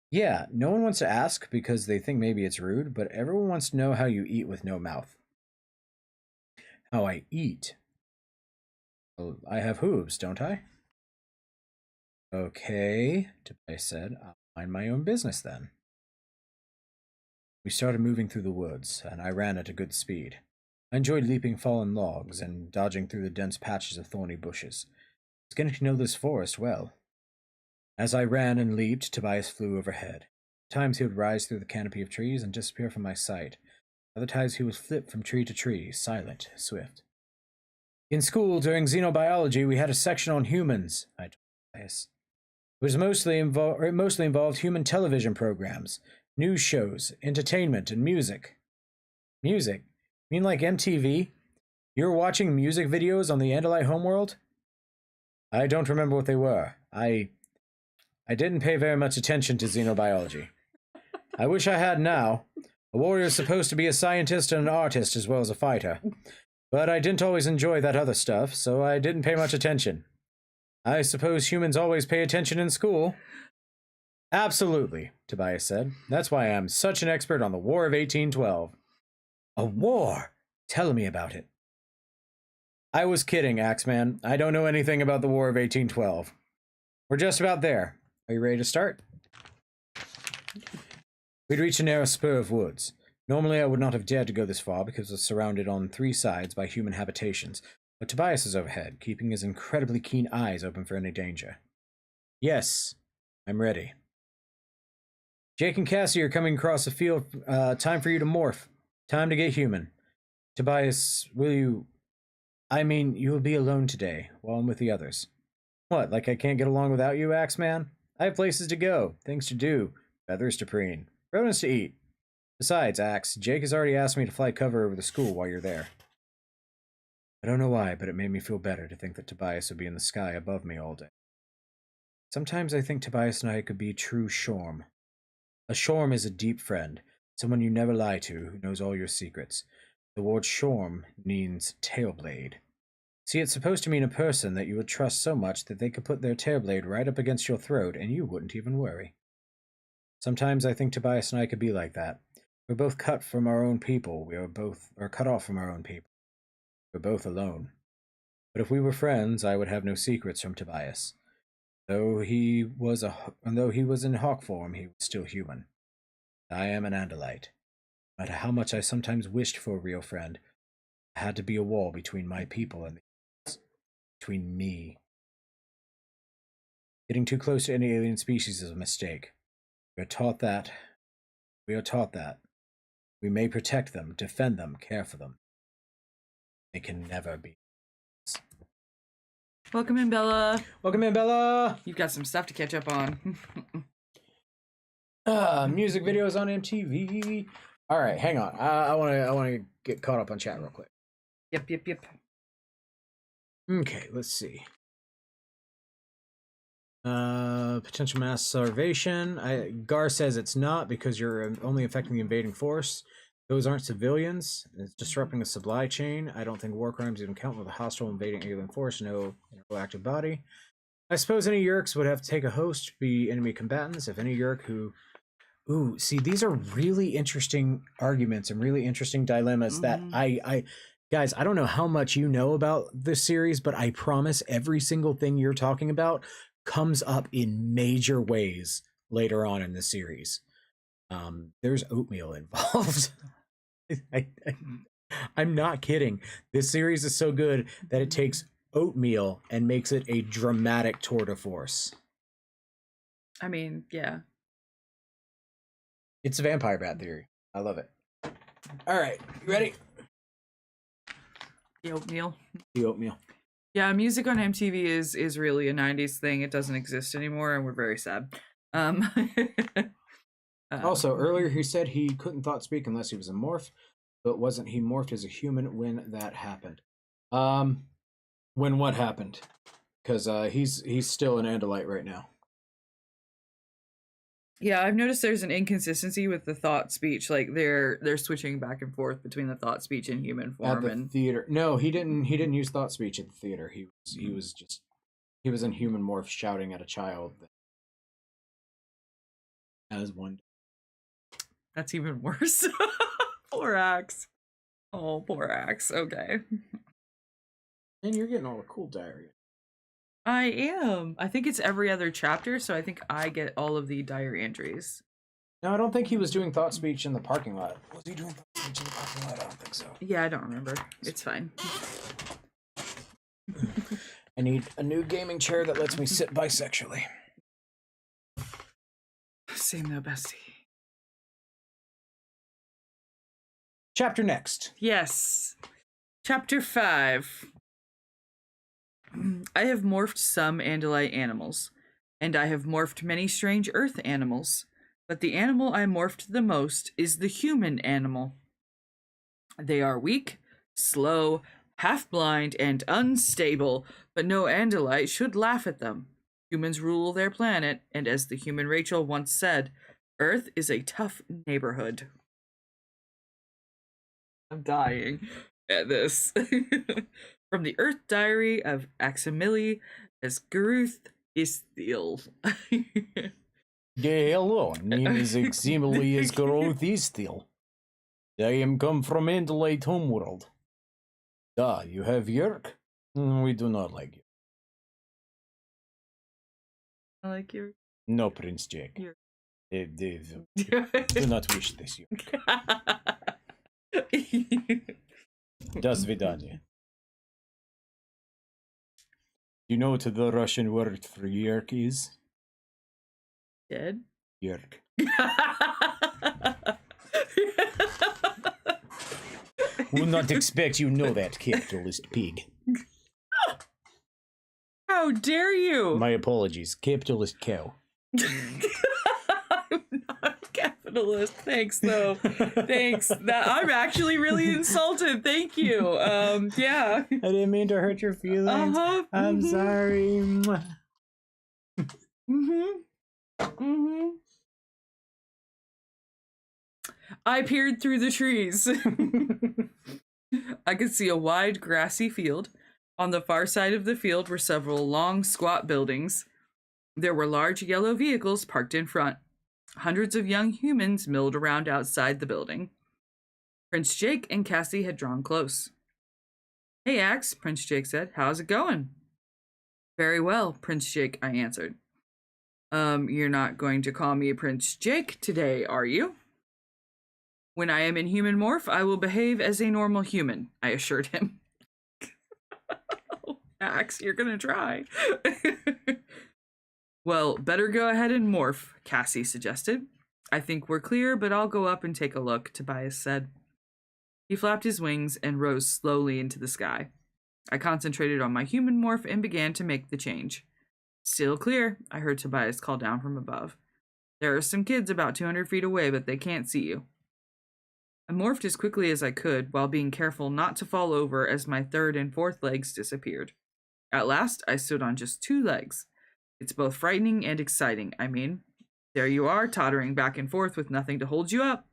S1: Yeah, no one wants to ask because they think maybe it's rude, but everyone wants to know how you eat with no mouth. How I eat? Well, I have hooves, don't I? Okay, Tobias said. I'll mind my own business then. We started moving through the woods, and I ran at a good speed. I enjoyed leaping fallen logs and dodging through the dense patches of thorny bushes. I was getting to know this forest well. As I ran and leaped, Tobias flew overhead. At times he would rise through the canopy of trees and disappear from my sight. Other times he would flip from tree to tree, silent, swift. In school, during xenobiology, we had a section on humans, I told Tobias. It mostly involved human television programs, news shows, entertainment, and music. Music? You mean like MTV? You were watching music videos on the Andalite homeworld? I don't remember what they were. I didn't pay very much attention to xenobiology. I wish I had now. A warrior is supposed to be a scientist and an artist as well as a fighter. But I didn't always enjoy that other stuff, so I didn't pay much attention. I suppose humans always pay attention in school. Absolutely, Tobias said. That's why I'm such an expert on the War of 1812. A war? Tell me about it. I was kidding, Axeman. I don't know anything about the War of 1812. We're just about there. Are you ready to start? We'd reached a narrow spur of woods. Normally I would not have dared to go this far because it was surrounded on three sides by human habitations, but Tobias was overhead, keeping his incredibly keen eyes open for any danger. Yes, I'm ready. Jake and Cassie are coming across the field. Time for you to morph. Time to get human. Tobias, will you... I mean, you will be alone today, while I'm with the others. What, like I can't get along without you, Axeman? I have places to go, things to do, feathers to preen, rodents to eat. Besides, Axe, Jake has already asked me to fly cover over the school while you're there. I don't know why, but it made me feel better to think that Tobias would be in the sky above me all day. Sometimes I think Tobias and I could be true Shorm. A Shorm is a deep friend, someone you never lie to, who knows all your secrets. The word Shorm means tailblade. See, it's supposed to mean a person that you would trust so much that they could put their tailblade right up against your throat and you wouldn't even worry. Sometimes I think Tobias and I could be like that. We're both cut from our own people. We are cut off from our own people. We're both alone. But if we were friends, I would have no secrets from Tobias. Though he was in hawk form, he was still human. I am an Andalite. No matter how much I sometimes wished for a real friend, there had to be a wall between my people and between me. Getting too close to any alien species is a mistake. We are taught that. We may protect them, defend them, care for them. They can never be.
S2: Welcome in, Bella.
S1: Welcome in, Bella.
S2: You've got some stuff to catch up on.
S1: Music videos on MTV. All right, hang on. I want to get caught up on chat real quick.
S2: Yep.
S1: Okay, let's see. Potential mass starvation. Gar says it's not because you're only affecting the invading force. Those aren't civilians. It's disrupting the supply chain. I don't think war crimes even count with a hostile invading alien force. No active body. I suppose any Yeerks would have to take a host, be enemy combatants. If any Yeerk who... Ooh, see, these are really interesting arguments and really interesting dilemmas that I guys, I don't know how much you know about this series, but I promise every single thing you're talking about comes up in major ways later on in the series. There's oatmeal involved. I'm not kidding. This series is so good that it takes oatmeal and makes it a dramatic tour de force.
S2: I mean, yeah.
S1: It's a vampire bat theory. I love it. All right, you ready?
S2: The oatmeal.
S1: The oatmeal.
S2: Yeah, music on MTV is really a 90s thing. It doesn't exist anymore, and we're very sad.
S1: Also, earlier he said he couldn't thought speak unless he was a morph, but wasn't he morphed as a human when that happened? When what happened? Because he's still an Andalite right now.
S2: Yeah, I've noticed there's an inconsistency with the thought speech. Like they're switching back and forth between the thought speech and human form.
S1: At the theater, no, he didn't use thought speech at the theater. He was in human morph shouting at a child. As one.
S2: That's even worse. Poor Axe. Oh, poor Axe. Okay.
S1: And you're getting all the cool diarrhea.
S2: I am. I think it's every other chapter, so I think I get all of the diary entries.
S1: No, I don't think he was doing thought speech in the parking lot. Was he doing thought speech in the parking lot? I don't think so.
S2: Yeah, I don't remember. It's fine.
S1: I need a new gaming chair that lets me sit bisexually.
S2: Same though, bestie.
S1: Chapter next.
S2: Yes. Chapter 5. I have morphed some Andalite animals, and I have morphed many strange earth animals, but the animal I morphed the most is the human animal. They are weak, slow, half-blind, and unstable, but no Andalite should laugh at them. Humans rule their planet, and as the human Rachel once said, Earth is a tough neighborhood. I'm dying at this. From the Earth Diary of Aximili as Garuth Isthiel.
S1: Yeah, hello. Name is Aximili as Garuth Isthiel. I am come from Andalite homeworld. You have Yerk? We do not like you.
S2: I like your...
S1: No, Prince Jack. They do not wish this Yerk. До свидания. Do you know what the Russian word for Yerk is?
S2: Dead?
S1: Yerk. Would not expect you know that, capitalist pig.
S2: How dare you?
S1: My apologies, capitalist cow.
S2: I'm not a capitalist. Thanks, though. Thanks. I'm actually really insulted. Thank you. Yeah.
S1: I didn't mean to hurt your feelings. I'm sorry.
S2: I peered through the trees. I could see a wide grassy field. On the far side of the field were several long, squat buildings. There were large yellow vehicles parked in front. Hundreds of young humans milled around outside the building. Prince Jake and Cassie had drawn close. Hey, Axe, Prince Jake said. How's it going? Very well, Prince Jake, I answered. You're not going to call me Prince Jake today, are you? When I am in human morph, I will behave as a normal human, I assured him. Axe, you're gonna try. Well, better go ahead and morph, Cassie suggested. I think we're clear, but I'll go up and take a look, Tobias said. He flapped his wings and rose slowly into the sky. I concentrated on my human morph and began to make the change. Still clear, I heard Tobias call down from above. There are some kids about 200 feet away, but they can't see you. I morphed as quickly as I could, while being careful not to fall over as my third and fourth legs disappeared. At last, I stood on just 2 legs. It's both frightening and exciting, I mean. There you are, tottering back and forth with nothing to hold you up.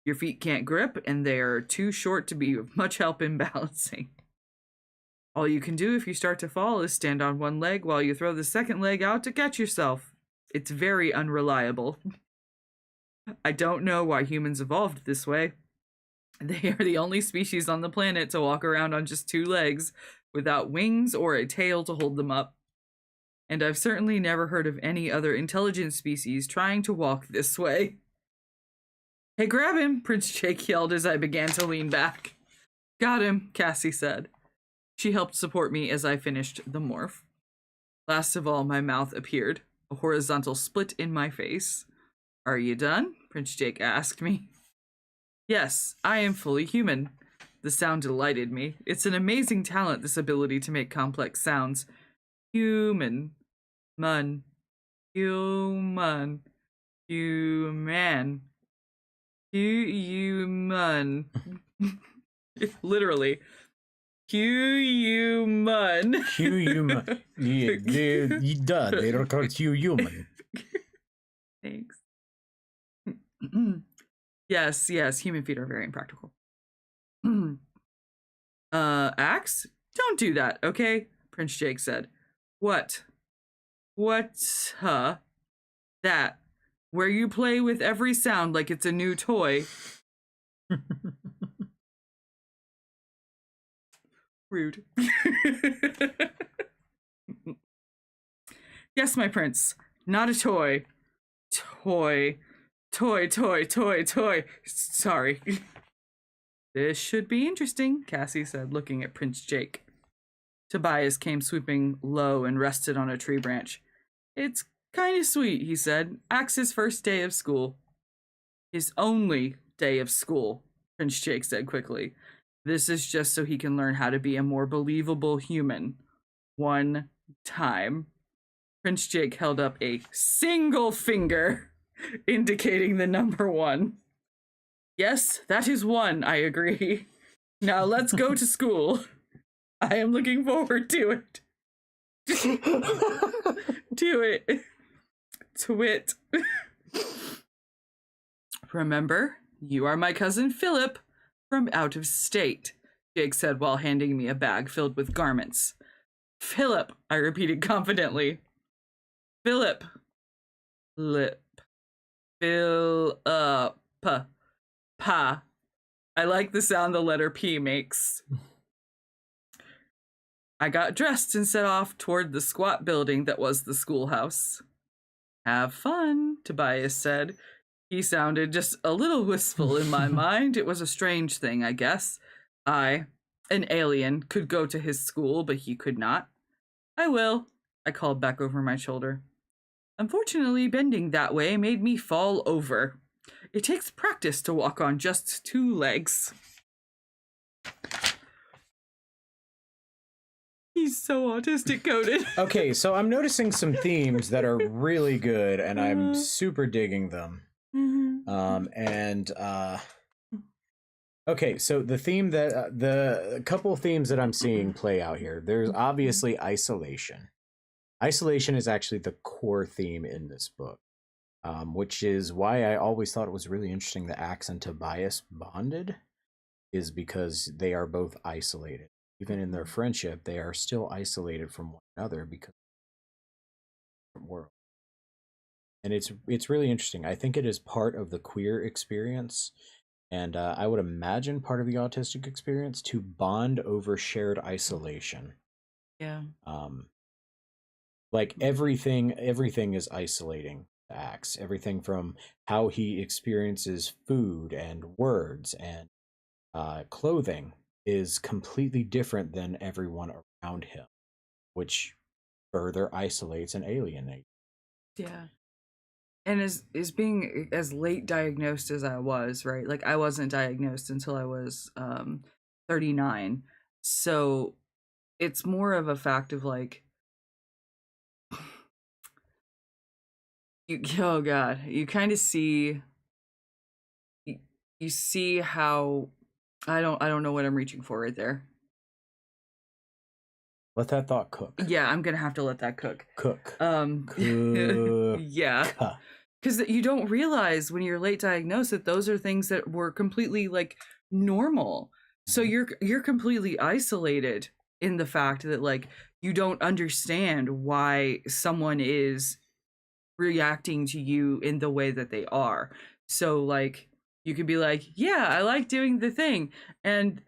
S2: Your feet can't grip, and they are too short to be of much help in balancing. All you can do if you start to fall is stand on one leg while you throw the second leg out to catch yourself. It's very unreliable. I don't know why humans evolved this way. They are the only species on the planet to walk around on just 2 legs, without wings or a tail to hold them up. And I've certainly never heard of any other intelligent species trying to walk this way. Hey, grab him, Prince Jake yelled as I began to lean back. Got him, Cassie said. She helped support me as I finished the morph. Last of all, my mouth appeared, a horizontal split in my face. Are you done? Prince Jake asked me. Yes, I am fully human. The sound delighted me. It's an amazing talent, this ability to make complex sounds. Human. Human. Human. Human. Human. Literally. Human.
S1: Human. Duh, they don't call it human.
S2: Thanks. Yes, human feet are very impractical. Axe? Don't do that, okay? Prince Jake said. What? What, that. Where you play with every sound like it's a new toy. Rude. Yes, my prince. Not a toy. Toy. Sorry. This should be interesting, Cassie said, looking at Prince Jake. Tobias came swooping low and rested on a tree branch. It's kind of sweet, he said. Axe's first day of school. His only day of school, Prince Jake said quickly. This is just so he can learn how to be a more believable human. One time. Prince Jake held up a single finger, indicating the number 1. Yes, that is 1, I agree. Now let's go to school. I am looking forward to it. To it. To it. Remember, you are my cousin Philip from out of state, Jake said while handing me a bag filled with garments. Philip, I repeated confidently. Philip. Lip. Fill up. Pa. I like the sound the letter P makes. I got dressed and set off toward the squat building that was the schoolhouse. Have fun, Tobias said. He sounded just a little wistful in my mind. It was a strange thing, I guess. I, an alien, could go to his school, but he could not. I will, I called back over my shoulder. Unfortunately, bending that way made me fall over. It takes practice to walk on just 2 legs. He's so autistic coded.
S1: Okay, so I'm noticing some themes that are really good, and I'm super digging them. Okay, so the theme that the couple themes that I'm seeing play out here, there's obviously isolation. Isolation is actually the core theme in this book, which is why I always thought it was really interesting that Axe and Tobias bonded, is because they are both isolated. Even in their friendship, they are still isolated from one another because of the world. and it's really interesting. I think it is part of the queer experience, and I would imagine part of the autistic experience to bond over shared isolation.
S2: Yeah.
S1: Um, like everything is isolating to Axe. Everything from how he experiences food and words and clothing is completely different than everyone around him, which further isolates and alienates.
S2: Yeah. And as being as late diagnosed as I was, right? Like I wasn't diagnosed until I was 39. So it's more of a fact of like you oh god, you kind of see you, you see how I don't know what I'm reaching for right there.
S1: Let that thought cook.
S2: Yeah, I'm going to have to let that cook.
S1: Cook.
S2: Yeah.
S1: Cook.
S2: Because you don't realize when you're late diagnosed that those are things that were completely like normal. So you're completely isolated in the fact that like you don't understand why someone is reacting to you in the way that they are. So like you could be like, "Yeah, I like doing the thing." And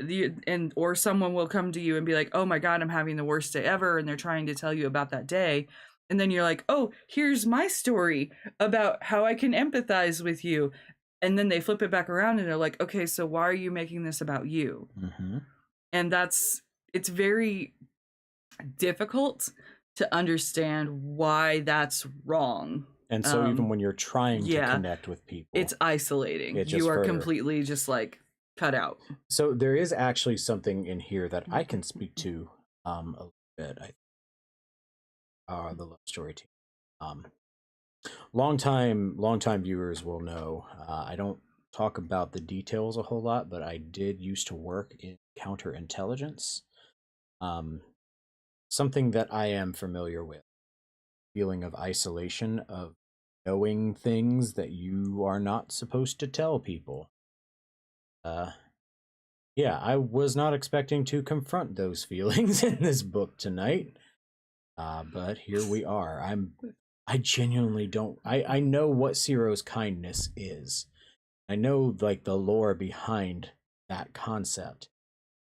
S2: or someone will come to you and be like, "Oh my god, I'm having the worst day ever," and they're trying to tell you about that day. And then you're like, "Oh, here's my story about how I can empathize with you." And then they flip it back around and they're like, "Okay, so why are you making this about you?"
S1: Mm-hmm.
S2: And it's very difficult to understand why that's wrong.
S1: And so even when you're trying to connect with people,
S2: it's isolating. You are completely just like cut out.
S1: So there is actually something in here that I can speak to a little bit. The love story team. Long time viewers will know. I don't talk about the details a whole lot, but I did used to work in counterintelligence. Something that I am familiar with. Feeling of isolation, of knowing things that you are not supposed to tell people. Yeah, I was not expecting to confront those feelings in this book tonight. But here we are. I genuinely don't I know what Ciro's kindness is. I know like the lore behind that concept.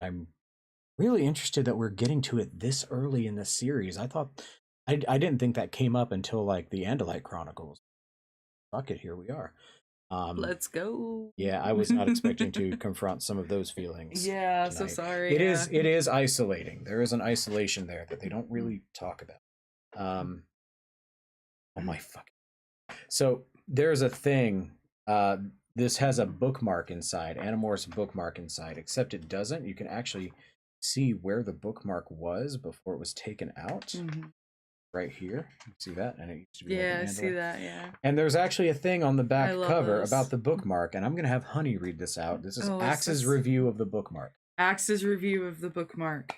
S1: I'm really interested that we're getting to it this early in the series. I didn't think that came up until like the Andalite Chronicles. Fuck it, here we are.
S2: Let's go.
S1: Yeah, I was not expecting to confront some of those feelings.
S2: Yeah,
S1: tonight.
S2: So sorry.
S1: It is isolating. There is an isolation there that they don't really talk about. Oh my fuck. So there's a thing. This has a bookmark inside, Animorphs bookmark inside, except it doesn't. You can actually see where the bookmark was before it was taken out. Mm-hmm. Right here. You see that? And it used to be
S2: like I see that, yeah.
S1: And there's actually a thing on the back cover about the bookmark, and I'm going to have Honey read this out. This is Axe's review of the bookmark.
S2: Axe's review of the bookmark.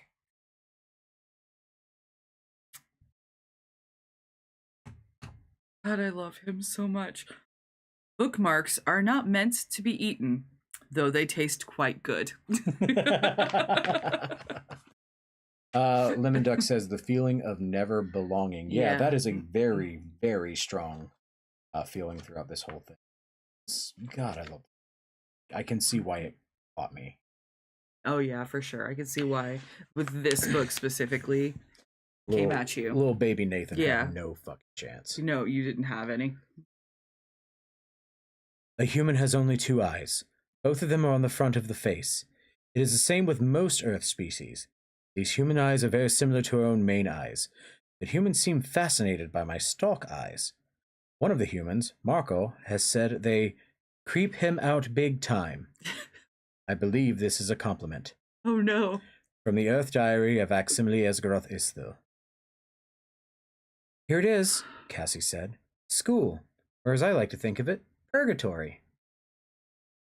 S2: God, I love him so much. Bookmarks are not meant to be eaten, though they taste quite good.
S1: Lemon Duck says the feeling of never belonging. Yeah, that is a very, very strong feeling throughout this whole thing. God, I love it. I can see why it caught me.
S2: Oh yeah, for sure. I can see why with this book specifically came at you.
S1: Little baby Nathan had no fucking chance.
S2: No, you didn't have any.
S1: A human has only two eyes. Both of them are on the front of the face. It is the same with most Earth species. These human eyes are very similar to our own main eyes, but humans seem fascinated by my stalk eyes. One of the humans, Marco, has said they creep him out big time. I believe this is a compliment.
S2: Oh no.
S1: From the Earth Diary of Aximili Esgaroth Isthil. Here it is, Cassie said. School, or as I like to think of it, purgatory.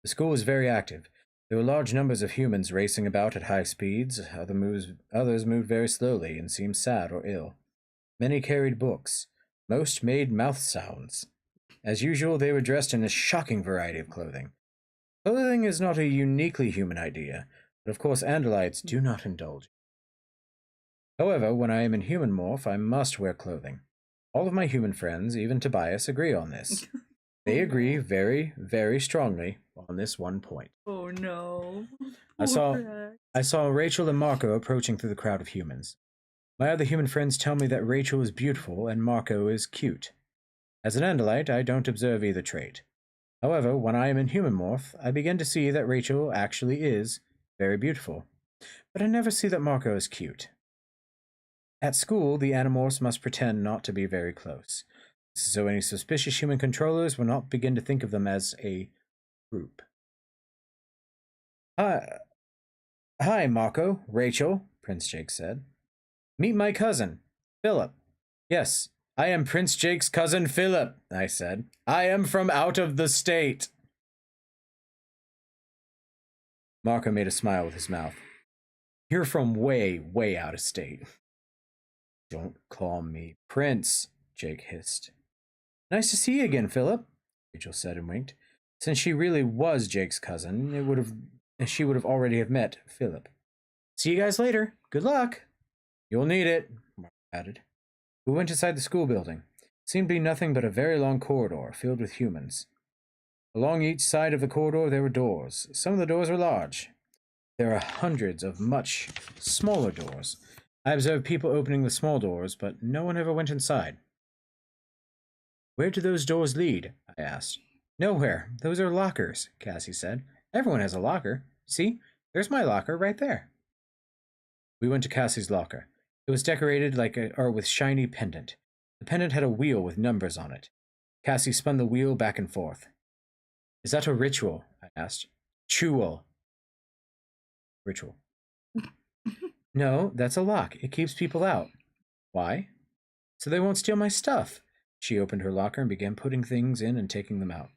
S1: The school was very active. There were large numbers of humans racing about at high speeds. Others moved very slowly and seemed sad or ill. Many carried books. Most made mouth sounds. As usual, they were dressed in a shocking variety of clothing. Clothing is not a uniquely human idea, but of course Andalites do not indulge. However, when I am in human morph, I must wear clothing. All of my human friends, even Tobias, agree on this. They agree very, very strongly on this one point.
S2: Oh no.
S1: I saw
S2: Poor
S1: I saw Rachel and Marco approaching through the crowd of humans. My other human friends tell me that Rachel is beautiful and Marco is cute. As an Andalite, I don't observe either trait. However, when I am in human morph, I begin to see that Rachel actually is very beautiful, but I never see that Marco is cute. At school, the Animorphs must pretend not to be very close, so any suspicious human controllers will not begin to think of them as a group. Hi, Marco, Rachel, Prince Jake said. Meet my cousin, Philip. Yes, I am Prince Jake's cousin Philip, I said. I am from out of the state. Marco made a smile with his mouth. You're from way, way out of state. Don't call me Prince, Jake hissed. Nice to see you again, Philip, Rachel said and winked. Since she really was Jake's cousin, she would have already have met Philip. See you guys later. Good luck. You'll need it, Marco added. We went inside the school building. It seemed to be nothing but a very long corridor filled with humans. Along each side of the corridor there were doors. Some of the doors were large. There are hundreds of much smaller doors. I observed people opening the small doors, but no one ever went inside. Where do those doors lead? I asked. Nowhere. Those are lockers, Cassie said. Everyone has a locker. See? There's my locker right there. We went to Cassie's locker. It was decorated with shiny pendant. The pendant had a wheel with numbers on it. Cassie spun the wheel back and forth. Is that a ritual? I asked. Ritual. No, that's a lock. It keeps people out. Why? So they won't steal my stuff. She opened her locker and began putting things in and taking them out.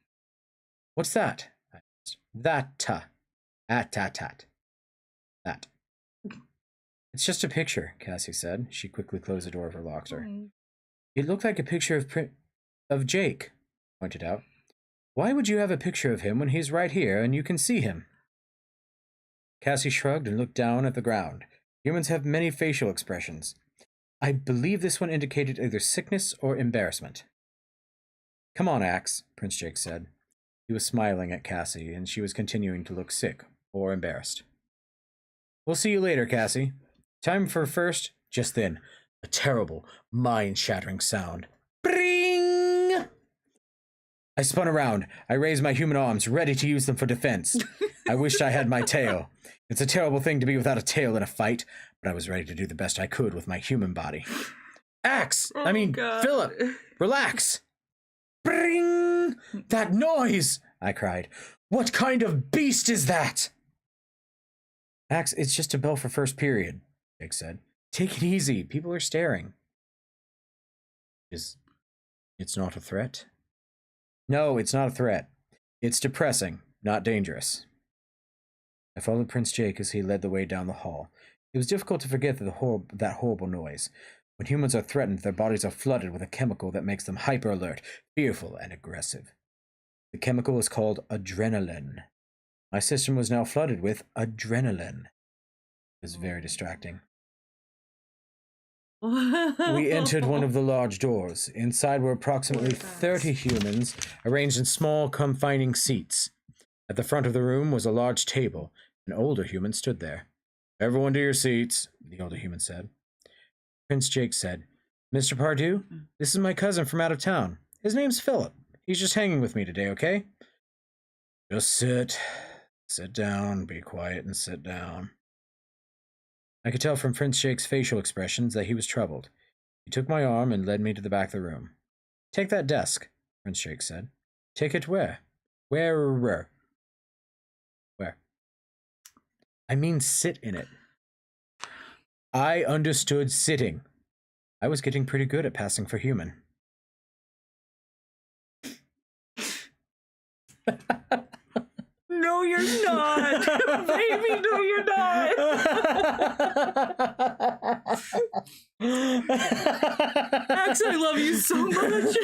S1: What's that? I asked. That. It's just a picture, Cassie said. She quickly closed the door of her locker. It looked like a picture of Jake, I pointed out. Why would you have a picture of him when he's right here and you can see him? Cassie shrugged and looked down at the ground. Humans have many facial expressions. I believe this one indicated either sickness or embarrassment. Come on, Axe, Prince Jake said. He was smiling at Cassie, and she was continuing to look sick or embarrassed. We'll see you later, Cassie. Time for first. Just then, a terrible, mind-shattering sound. Bring! I spun around. I raised my human arms, ready to use them for defense. I wished I had my tail. It's a terrible thing to be without a tail in a fight, but I was ready to do the best I could with my human body. Axe!
S2: God.
S1: Philip! Relax! Bring! That noise! I cried. What kind of beast is that? Axe, it's just a bell for first period, Jake said. Take it easy. People are staring. It's not a threat? No, it's not a threat. It's depressing, not dangerous. I followed Prince Jake as he led the way down the hall. It was difficult to forget that horrible noise. When humans are threatened, their bodies are flooded with a chemical that makes them hyper-alert, fearful, and aggressive. The chemical is called adrenaline. My system was now flooded with adrenaline. It was very distracting. We entered one of the large doors. Inside were approximately 30 humans, arranged in small, confining seats. At the front of the room was a large table. An older human stood there. Everyone to your seats, the older human said. Prince Jake said, Mr. Pardue, this is my cousin from out of town. His name's Philip. He's just hanging with me today, okay? Just sit. Sit down, be quiet, and sit down. I could tell from Prince Jake's facial expressions that he was troubled. He took my arm and led me to the back of the room. Take that desk, Prince Jake said. Take it where? Where? I mean sit in it. I understood sitting. I was getting pretty good at passing for human.
S2: No, you're not. Baby, no, you're not. Max, I love you so much.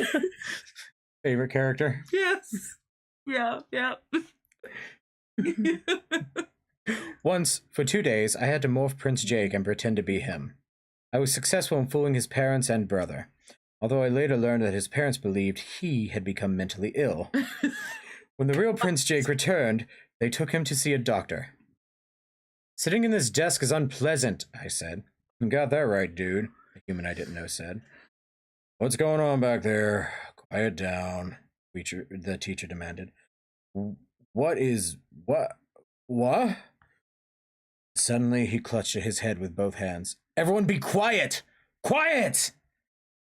S1: Favorite character?
S2: Yes. Yeah.
S1: Once, for 2 days, I had to morph Prince Jake and pretend to be him. I was successful in fooling his parents and brother. although I later learned that his parents believed he had become mentally ill. When the real Prince Jake returned, they took him to see a doctor. Sitting in this desk is unpleasant, I said. You got that right, dude, the human I didn't know said. What's going on back there? Quiet down, the teacher demanded. What? Suddenly, he clutched at his head with both hands. Everyone be quiet! Quiet!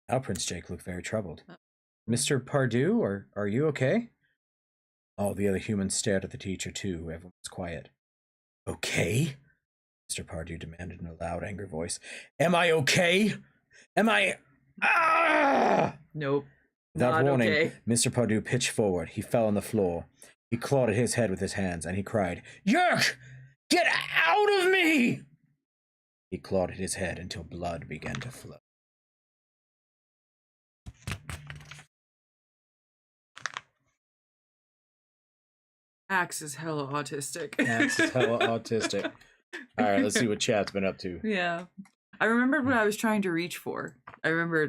S1: Now Prince Jake looked very troubled. Mr. Pardue, are you okay? All the other humans stared at the teacher, too. Everyone was quiet. Okay? Mr. Pardue demanded in a loud, angry voice. Am I okay? Am I... Ah!
S2: Nope.
S1: Without warning,
S2: okay.
S1: Mr. Pardue pitched forward. He fell on the floor. He clawed at his head with his hands, and he cried, Yerk! Get out of me! He clawed at his head until blood began to flow.
S2: Axe is hella autistic.
S1: Axe is hella autistic. All right, let's see what chat's been up to.
S2: Yeah. I remembered what I was trying to reach for. I remember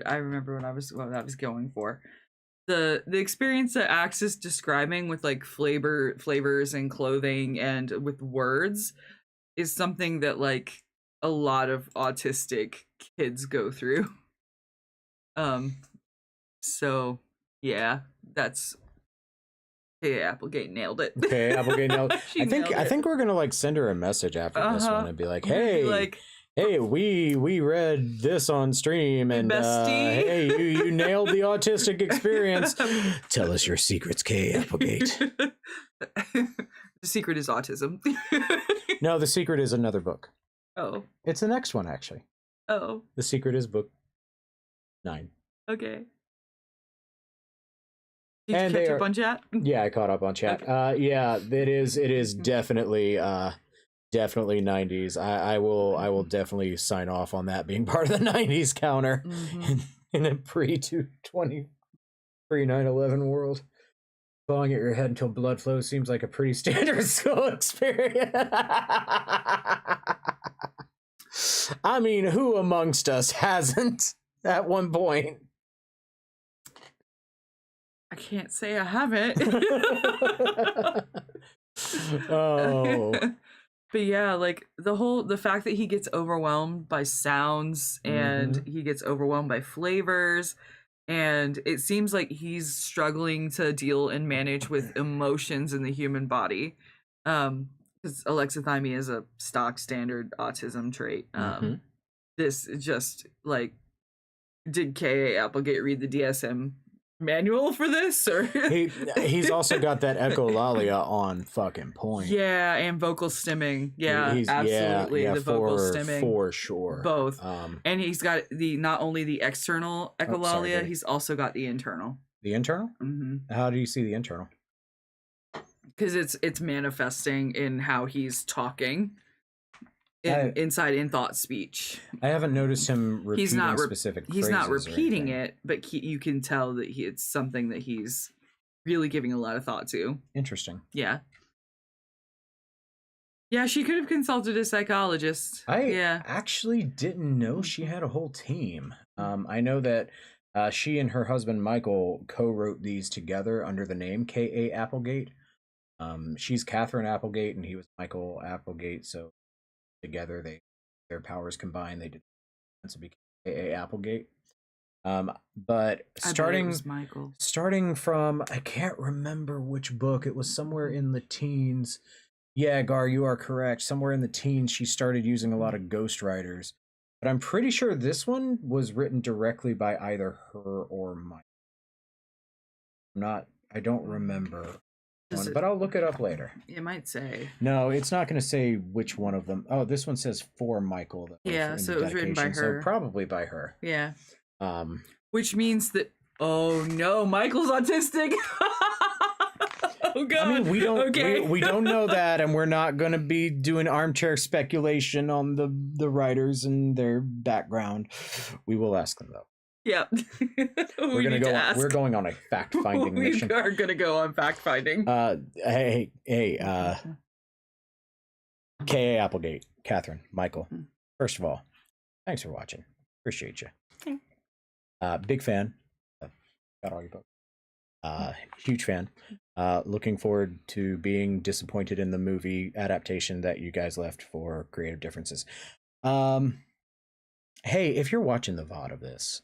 S2: what I was going for. The experience that Axe is describing with like flavors and clothing and with words is something that like a lot of autistic kids go through. So yeah, that's Applegate nailed it.
S1: Okay, Applegate nailed
S2: it.
S1: I think we're gonna like send her a message after this one and be like, hey, we read this on stream and hey, you nailed the autistic experience. Tell us your secrets, K. Applegate.
S2: The secret is autism.
S1: No, the secret is another book.
S2: Oh.
S1: It's the next one, actually.
S2: Oh.
S1: The secret is book 9.
S2: Okay. Did you catch up on chat?
S1: Yeah, I caught up on chat. Okay. Yeah, it is definitely 90s. I will definitely sign off on that being part of the 90s counter in a pre 9/11 world. Clawing at your head until blood flows seems like a pretty standard school experience. I mean, who amongst us hasn't at one point?
S2: I can't say I haven't.
S1: Oh.
S2: But yeah, like the fact that he gets overwhelmed by sounds and he gets overwhelmed by flavors, and it seems like he's struggling to deal and manage with emotions in the human body. Because alexithymia is a stock standard autism trait. This just like, did K.A. Applegate read the DSM manual for this, or
S1: he's also got that echolalia on fucking point.
S2: Yeah, and vocal stimming. Yeah, absolutely. The vocal stimming
S1: for sure.
S2: Both. And he's got not only the external echolalia, he's also got the internal.
S1: The internal? How do you see the internal?
S2: Because it's manifesting in how he's talking. Inside in thought speech.
S1: I haven't noticed him repeating specific phrases.
S2: He's not repeating it, but you can tell that it's something that he's really giving a lot of thought to.
S1: Interesting.
S2: Yeah. Yeah, she could have consulted a psychologist.
S1: I actually didn't know she had a whole team. I know that she and her husband Michael co-wrote these together under the name K.A. Applegate. She's Catherine Applegate and he was Michael Applegate, so together their powers combined, they did to become K.A. Applegate. But starting from, I can't remember which book, it was somewhere in the teens. Yeah, Gar, you are correct. Somewhere in the teens she started using a lot of ghostwriters, but I'm pretty sure this one was written directly by either her or Mike. I don't remember. But I'll look it up later.
S2: It might say.
S1: No, it's not going to say which one of them. Oh, this one says for Michael.
S2: Yeah, so it was written by her.
S1: So probably by her.
S2: Yeah. Which means that, oh no, Michael's autistic. Oh god.
S1: I mean, we don't know that, and we're not going to be doing armchair speculation on the writers and their background. We will ask them though.
S2: Yeah.
S1: We're going on a fact-finding mission.
S2: We are gonna go on fact-finding.
S1: Hey, K.A. Applegate, Catherine, Michael. First of all, thanks for watching. Appreciate you. Big fan. Got all your books. Huge fan. Looking forward to being disappointed in the movie adaptation that you guys left for creative differences. Hey, if you're watching the VOD of this,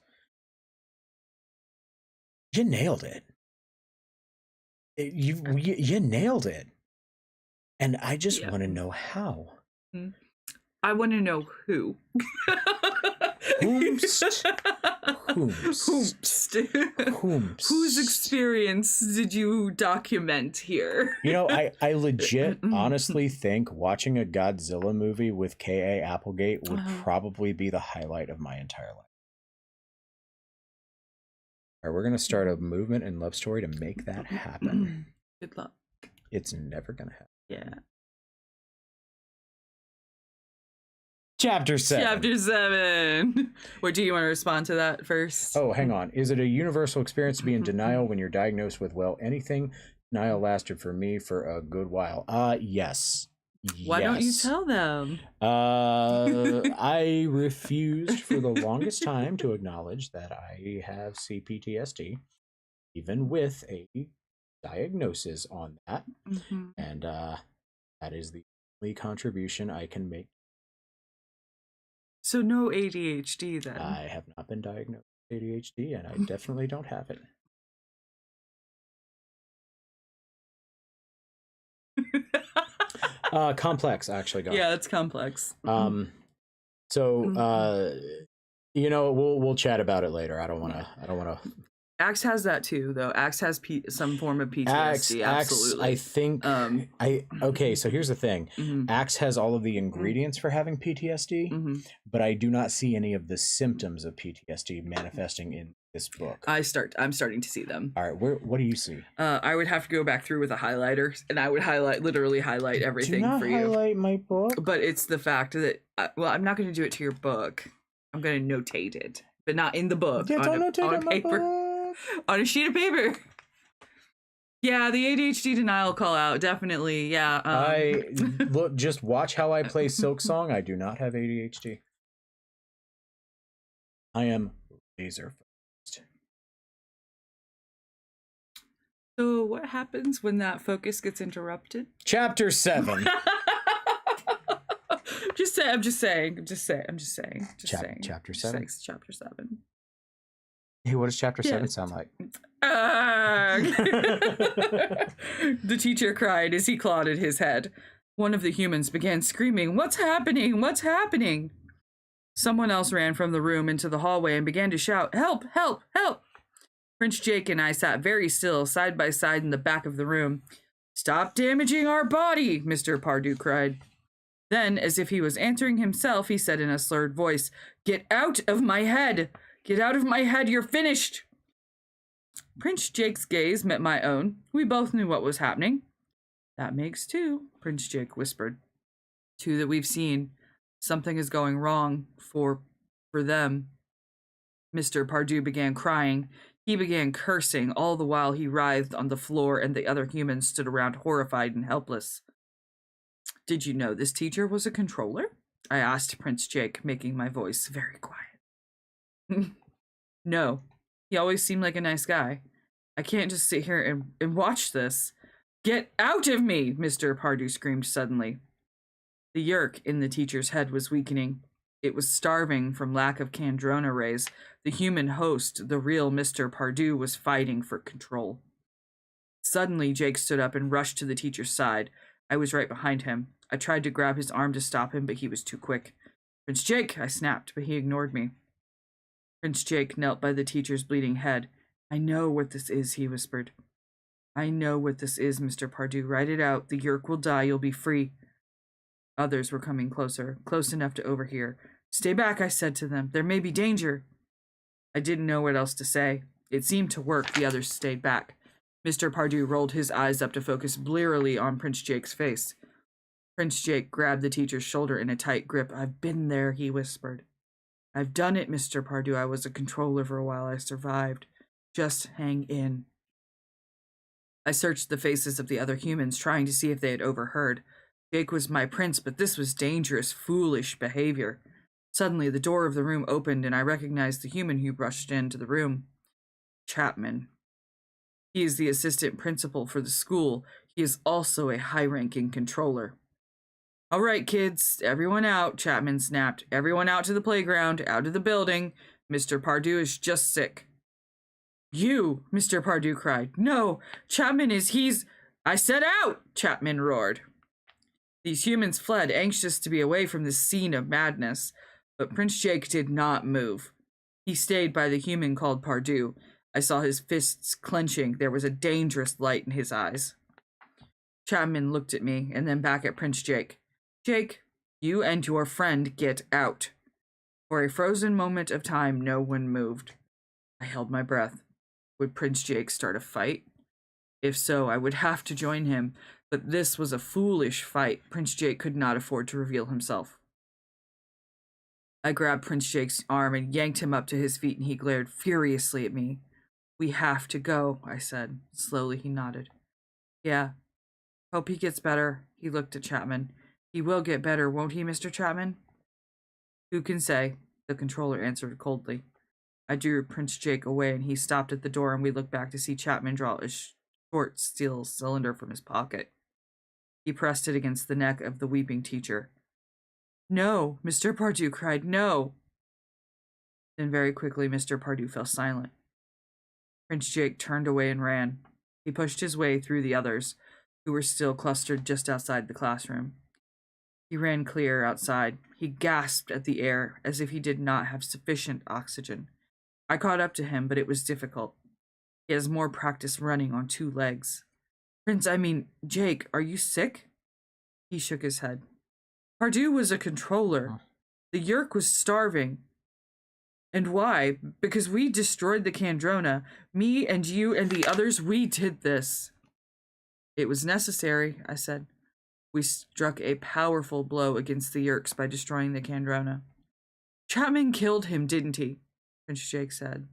S1: you nailed it. You nailed it, and I just want to know how.
S2: I want to know who.
S1: Whomst.
S2: Whose experience did you document here?
S1: You know, I legit honestly think watching a Godzilla movie with K.A. Applegate would probably be the highlight of my entire life. All right, we're going to start a movement and love story to make that happen.
S2: Good luck.
S1: It's never going to happen.
S2: Yeah.
S1: Chapter 7.
S2: Chapter 7. What, do you want to respond to that first?
S1: Oh, hang on. Is it a universal experience to be in denial when you're diagnosed with, well, anything? Denial lasted for me for a good while. Yes.
S2: Why don't you tell them?
S1: I refused for the longest time to acknowledge that I have CPTSD, even with a diagnosis on that. And that is the only contribution I can make.
S2: So no ADHD then?
S1: I have not been diagnosed with ADHD, and I definitely don't have it. Complex, actually.
S2: Yeah, it's complex.
S1: So you know, we'll chat about it later. I don't want to.
S2: Axe has that too, though. Axe has some form of PTSD. Absolutely.
S1: I think. Okay. So here's the thing. Axe has all of the ingredients for having PTSD, but I do not see any of the symptoms of PTSD manifesting in this book.
S2: I'm starting to see them.
S1: All right. What do you see?
S2: I would have to go back through with a highlighter, and I would literally highlight everything
S1: do not
S2: for you.
S1: Highlight my book.
S2: But it's the fact that I'm not going to do it to your book. I'm going to notate it, but not in the book.
S1: Yeah, don't notate on paper. My book.
S2: On a sheet of paper. Yeah, the ADHD denial call out, definitely. Yeah.
S1: I look, just watch how I play Silk Song. I do not have ADHD. I am laser focused.
S2: So what happens when that focus gets interrupted?
S1: Chapter 7.
S2: I'm just saying.
S1: Chapter 7.
S2: Chapter 7.
S1: Hey, what does chapter 7 sound like?
S2: The teacher cried as he clawed at his head. One of the humans began screaming, "What's happening? What's happening?" Someone else ran from the room into the hallway and began to shout, "Help! Help! Help!" Prince Jake and I sat very still, side by side in the back of the room. "Stop damaging our body!" Mr. Pardue cried. Then, as if he was answering himself, he said in a slurred voice, "Get out of my head! Get out of my head, you're finished!" Prince Jake's gaze met my own. We both knew what was happening. "That makes 2, Prince Jake whispered. 2 that we've seen. Something is going wrong for them." Mr. Pardue began crying. He began cursing, all the while he writhed on the floor and the other humans stood around horrified and helpless. "Did you know this teacher was a controller?" I asked Prince Jake, making my voice very quiet. "No, he always seemed like a nice guy. I can't just sit here and watch this. Get out of me!" Mr. Pardue screamed suddenly. The yerk in the teacher's head was weakening. It was starving from lack of Kandrona rays. The human host, the real Mr. Pardue, was fighting for control. Suddenly, Jake stood up and rushed to the teacher's side. I was right behind him. I tried to grab his arm to stop him, but he was too quick. "Prince Jake," I snapped, but he ignored me. Prince Jake knelt by the teacher's bleeding head. "I know what this is," he whispered. "I know what this is, Mr. Pardue. Write it out. The yerk will die. You'll be free." Others were coming closer, close enough to overhear. "Stay back," I said to them. "There may be danger." I didn't know what else to say. It seemed to work. The others stayed back. Mr. Pardue rolled his eyes up to focus blearily on Prince Jake's face. Prince Jake grabbed the teacher's shoulder in a tight grip. "I've been there," he whispered. "I've done it, Mr. Pardue. I was a controller for a while. I survived. Just hang in." I searched the faces of the other humans, trying to see if they had overheard. Jake was my prince, but this was dangerous, foolish behavior. Suddenly, the door of the room opened, and I recognized the human who rushed into the room. Chapman. He is the assistant principal for the school. He is also a high-ranking controller. All right, kids, everyone out, Chapman snapped. Everyone out to the playground, out of the building. Mr. Pardue is just sick. You, Mr. Pardue cried. No, Chapman he's... I said out, Chapman roared. These humans fled, anxious to be away from this scene of madness. But Prince Jake did not move. He stayed by the human called Pardue. I saw his fists clenching. There was a dangerous light in his eyes. Chapman looked at me and then back at Prince Jake. Jake, you and your friend get out. For a frozen moment of time, no one moved. I held my breath. Would Prince Jake start a fight? If so, I would have to join him, but this was a foolish fight. Prince Jake could not afford to reveal himself. I grabbed Prince Jake's arm and yanked him up to his feet, and he glared furiously at me. We have to go, I said. Slowly he nodded. Yeah. Hope he gets better. He looked at Chapman. He will get better, won't he, Mr. Chapman? Who can say? The controller answered coldly. I drew Prince Jake away, and he stopped at the door, and we looked back to see Chapman draw a short steel cylinder from his pocket. He pressed it against the neck of the weeping teacher. No, Mr. Pardue cried, no. Then very quickly, Mr. Pardue fell silent. Prince Jake turned away and ran. He pushed his way through the others, who were still clustered just outside the classroom. He ran clear outside. He gasped at the air as if he did not have sufficient oxygen. I caught up to him, but it was difficult. He has more practice running on 2 legs. Jake, are you sick? He shook his head. Pardue was a controller. The Yeerk was starving. And why? Because we destroyed the Kandrona. Me and you and the others, we did this. It was necessary, I said. We struck a powerful blow against the Yeerks by destroying the Kandrona. Chapman killed him, didn't he? Prince Jake said.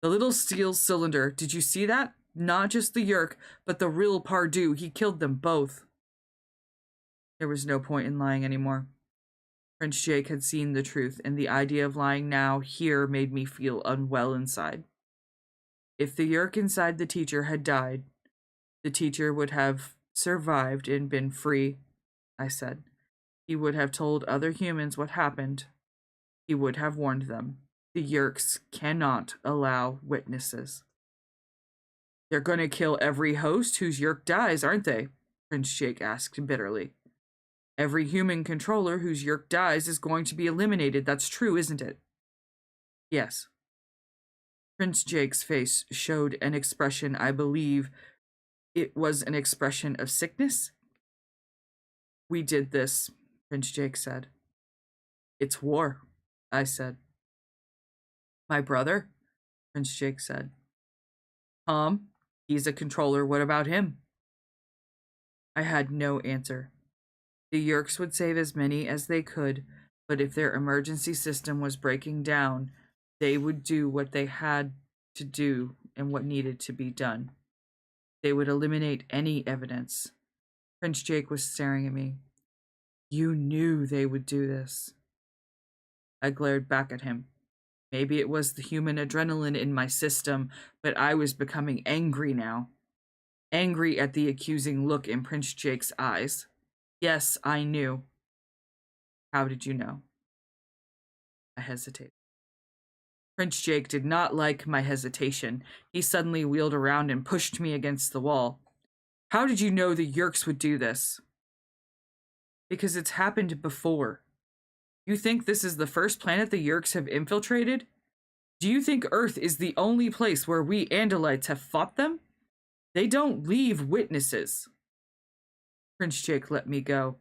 S2: The little steel cylinder, did you see that? Not just the Yeerk, but the real Pardue. He killed them both. There was no point in lying anymore. Prince Jake had seen the truth, and the idea of lying now here made me feel unwell inside. If the Yeerk inside the teacher had died, the teacher would have survived and been free, I said. He would have told other humans what happened. He would have warned them. The Yeerks cannot allow witnesses. They're going to kill every host whose Yeerk dies, aren't they? Prince Jake asked bitterly. Every human controller whose Yeerk dies is going to be eliminated. That's true, isn't it? Yes. Prince Jake's face showed an expression, I believe it was an expression of sickness. We did this, Prince Jake said. It's war, I said. My brother? Prince Jake said. Tom, he's a controller. What about him? I had no answer. The Yeerks would save as many as they could, but if their emergency system was breaking down, they would do what they had to do and what needed to be done. They would eliminate any evidence. Prince Jake was staring at me. You knew they would do this. I glared back at him. Maybe it was the human adrenaline in my system, but I was becoming angry now. Angry at the accusing look in Prince Jake's eyes. Yes, I knew. How did you know? I hesitated. Prince Jake did not like my hesitation. He suddenly wheeled around and pushed me against the wall. How did you know the Yeerks would do this? Because it's happened before. You think this is the first planet the Yeerks have infiltrated? Do you think Earth is the only place where we Andalites have fought them? They don't leave witnesses. Prince Jake let me go,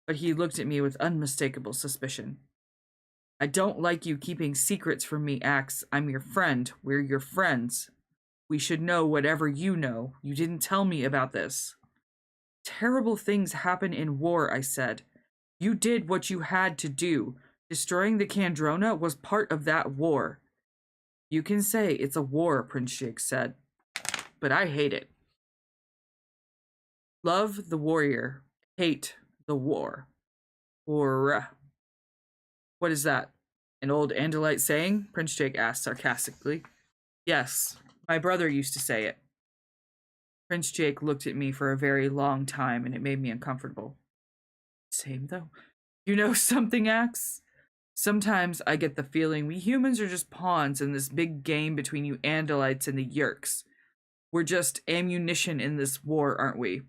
S2: but he looked at me with unmistakable suspicion. I don't like you keeping secrets from me, Axe. I'm your friend. We're your friends. We should know whatever you know. You didn't tell me about this. Terrible things happen in war, I said. You did what you had to do. Destroying the Kandrona was part of that war. You can say it's a war, Prince Jake said, but I hate it. Love the warrior, hate the war. War. What is that? An old Andalite saying? Prince Jake asked sarcastically. Yes, my brother used to say it. Prince Jake looked at me for a very long time, and it made me uncomfortable. Same, though. You know something, Axe? Sometimes I get the feeling we humans are just pawns in this big game between you Andalites and the Yerks. We're just ammunition in this war, aren't we?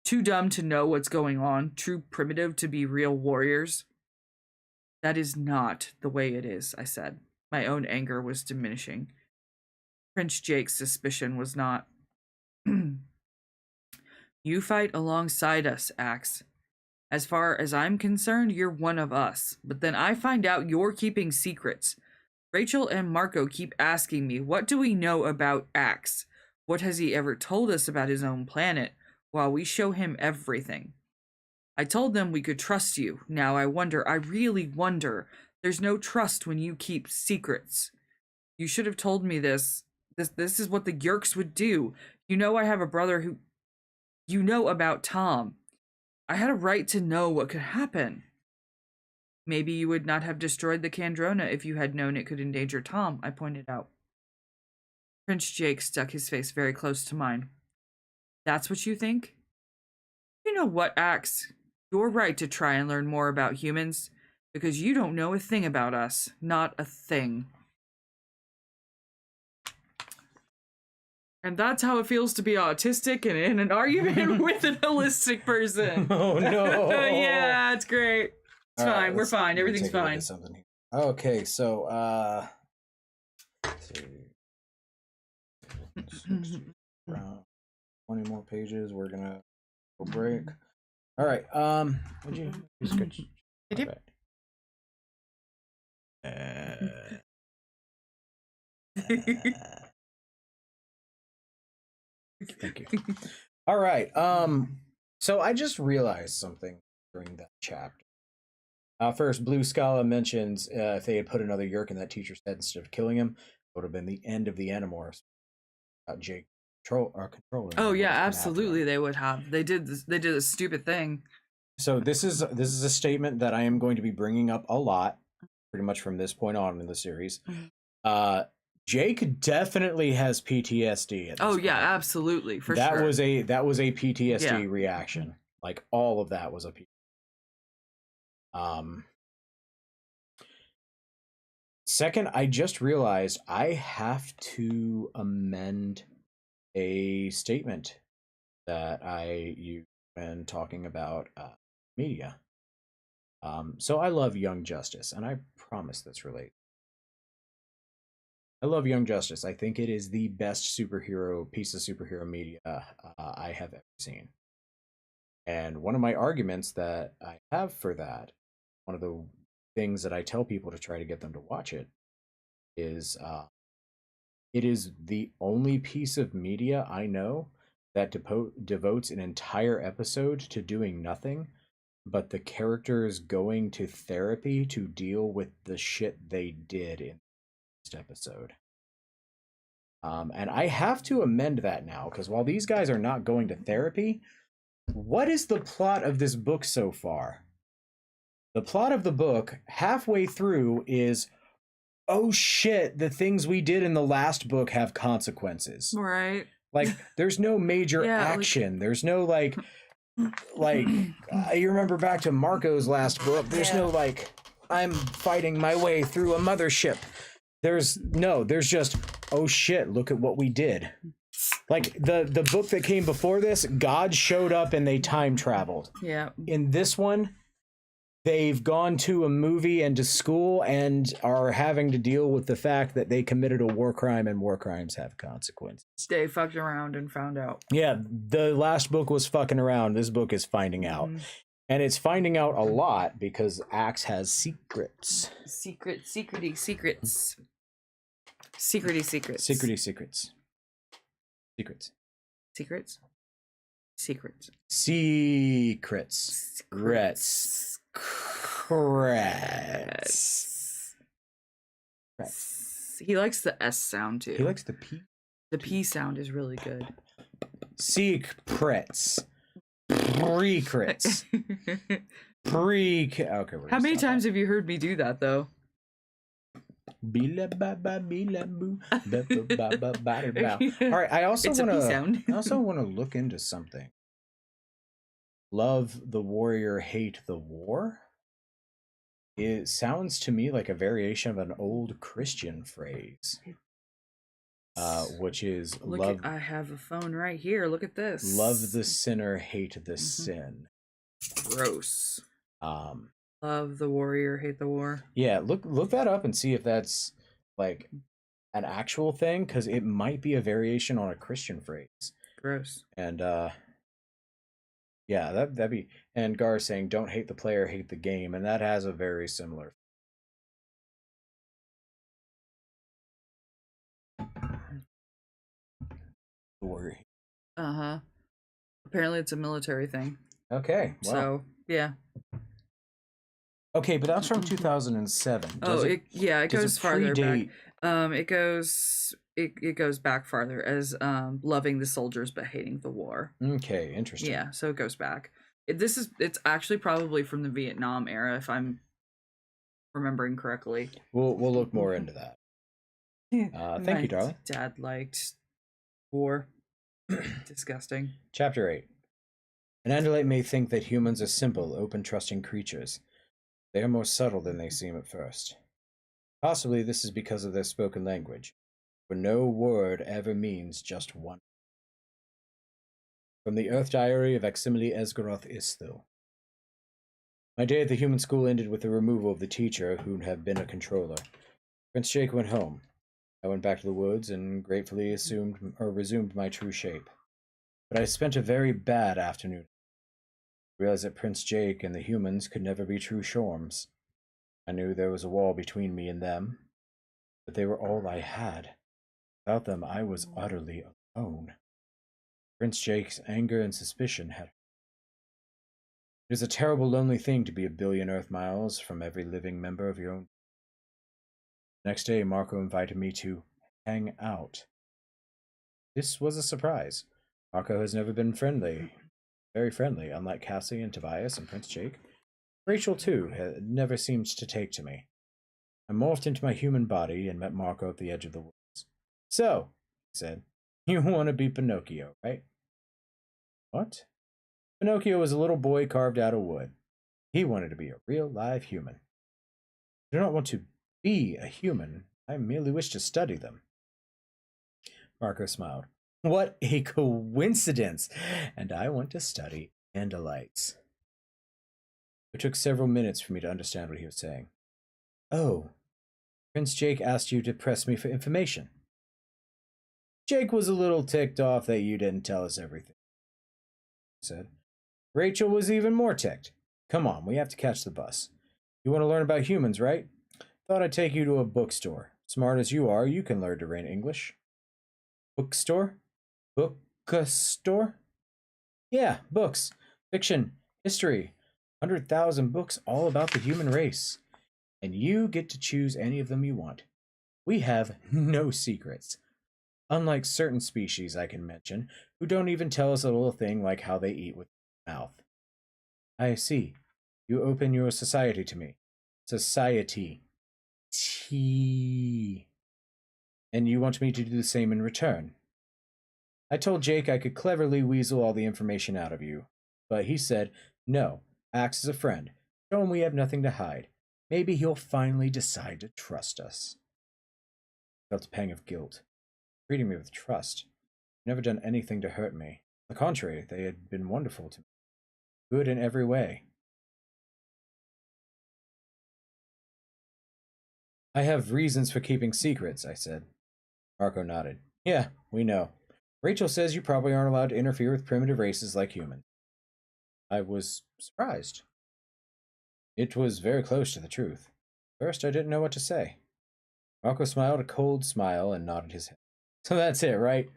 S2: Too dumb to know what's going on, too primitive to be real warriors. That is not the way it is, I said. My own anger was diminishing. Prince Jake's suspicion was not. You fight alongside us, Axe. As far as I'm concerned, you're one of us. But then I find out you're keeping secrets. Rachel and Marco keep asking me, what do we know about Axe? What has he ever told us about his own planet? While we show him everything. I told them we could trust you. Now I really wonder. There's no trust when you keep secrets. You should have told me this. This is what the Yerks would do. You know I have a brother who... You know about Tom. I had a right to know what could happen. Maybe you would not have destroyed the Kandrona if you had known it could endanger Tom, I pointed out. Prince Jake stuck his face very close to mine. That's what you think? You know what, Axe? You're right to try and learn more about humans, because you don't know a thing about us. Not a thing. And that's how it feels to be autistic and in an argument with an holistic person.
S1: Oh no.
S2: Yeah, it's great. It's
S1: All
S2: fine.
S1: right,
S2: We're fine. Everything's
S1: take a look
S2: fine.
S1: at something here. Okay, so around 20 more pages. We're gonna go break. All right. Would you switch?
S2: Yep.
S1: Thank you. All right. So I just realized something during that chapter. First, Blue Scala mentions if they had put another Yerk in that teacher's head instead of killing him, it would have been the end of the Animorphs. Jake controlling.
S2: Oh yeah, absolutely. They would have. They did a stupid thing.
S1: So this is a statement that I am going to be bringing up a lot, pretty much from this point on in the series. Jake definitely has PTSD. At this point.
S2: Yeah, absolutely.
S1: That
S2: sure.
S1: was a PTSD reaction. Like all of that was a Second, I just realized I have to amend a statement that I use when talking about media. So I love Young Justice, and I promise this relates. I love Young Justice. I think it is the best piece of superhero media I have ever seen. And one of my arguments that I have for that, one of the things that I tell people to try to get them to watch it, is it is the only piece of media I know that devotes an entire episode to doing nothing but the characters going to therapy to deal with the shit they did in the episode. And I have to amend that now, because while these guys are not going to therapy, what is the plot of this book so far? The plot of the book, halfway through, is, oh shit, the things we did in the last book have consequences.
S2: Right.
S1: Like, there's no major action. There's no, like, you remember back to Marco's last book, there's no, like, I'm fighting my way through a mothership. There's just, oh shit, look at what we did. Like, the book that came before this, God showed up and they time traveled.
S2: Yeah.
S1: In this one, they've gone to a movie and to school and are having to deal with the fact that they committed a war crime, and war crimes have consequences.
S2: They fucked around and found out.
S1: Yeah, the last book was fucking around. This book is finding out. And it's finding out a lot because Axe has secrets.
S2: Secrety secrets.
S1: Secrety secrets.
S2: Secrets. He likes the S sound too.
S1: He likes the P.
S2: The P sound is really good.
S1: Secrets. Secrets. Okay, we're
S2: How
S1: gonna
S2: many
S1: stop
S2: times have you heard me do that though?
S1: that. All right, I also
S2: It's a
S1: want
S2: P
S1: to.
S2: sound.
S1: I also want to look into something. Love the warrior, hate the war. It sounds to me like a variation of an old Christian phrase, which is
S2: Look, I have a phone right here. Look at this.
S1: love the sinner, hate the
S2: Mhm.
S1: sin.
S2: Gross.
S1: Um,
S2: Love the warrior, hate the war.
S1: yeah, look that up and see if that's like an actual thing, because it might be a variation on a Christian phrase.
S2: Gross.
S1: And yeah, that'd be. And Gar saying, "Don't hate the player, hate the game," and that has a very similar. Story.
S2: Uh-huh. Apparently it's a military thing.
S1: Okay, well,
S2: So, yeah.
S1: okay, but that's from 2007.
S2: Oh, it
S1: does
S2: goes
S1: it
S2: farther back.
S1: predate?
S2: It goes back farther as loving the soldiers but hating the war.
S1: Okay, interesting.
S2: Yeah, so it goes back. It's actually probably from the Vietnam era if I'm remembering correctly.
S1: We'll look more into that. Thank you, darling.
S2: Dad liked war. Disgusting.
S1: Chapter 8. An Andalite may think that humans are simple, open, trusting creatures. They are more subtle than they seem at first. Possibly this is because of their spoken language, for no word ever means just one. From the Earth Diary of Aximili Esgaroth Isthil. My day at the human school ended with the removal of the teacher who had been a controller. Prince Jake went home. I went back to the woods and gratefully resumed my true shape. But I spent a very bad afternoon. I realized that Prince Jake and the humans could never be true Shorms. I knew there was a wall between me and them, but they were all I had. Without them, I was utterly alone. Prince Jake's anger and suspicion had. It is a terrible, lonely thing to be a billion Earth miles from every living member of your own. Next day, Marco invited me to hang out. This was a surprise. Marco has never been very friendly, unlike Cassie and Tobias and Prince Jake. Rachel, too, had never seemed to take to me. I morphed into my human body and met Marco at the edge of the woods. So, he said, you want to be Pinocchio, right? What? Pinocchio was a little boy carved out of wood. He wanted to be a real live human. I do not want to be a human. I merely wish to study them. Marco smiled. What a coincidence! And I want to study Andalites. It took several minutes for me to understand what he was saying. Oh, Prince Jake asked you to press me for information. Jake was a little ticked off that you didn't tell us everything, he said. Rachel was even more ticked. Come on, we have to catch the bus. You want to learn about humans, right? Thought I'd take you to a bookstore. Smart as you are, you can learn to read English. Bookstore? Bookstore? Yeah, books. Fiction. History. 100,000 books all about the human race. And you get to choose any of them you want. We have no secrets. Unlike certain species I can mention, who don't even tell us a little thing like how they eat with their mouth. I see. You open your society to me. Society. T. And you want me to do the same in return. I told Jake I could cleverly weasel all the information out of you, but he said, no, acts as a friend. Show him we have nothing to hide. Maybe he'll finally decide to trust us. I felt a pang of guilt. Treating me with trust. Never done anything to hurt me. On the contrary, they had been wonderful to me. Good in every way. I have reasons for keeping secrets, I said. Marco nodded. Yeah, we know. Rachel says you probably aren't allowed to interfere with primitive races like humans. I was surprised. It was very close to the truth. First, I didn't know what to say. Marco smiled a cold smile and nodded his head. So that's it, right?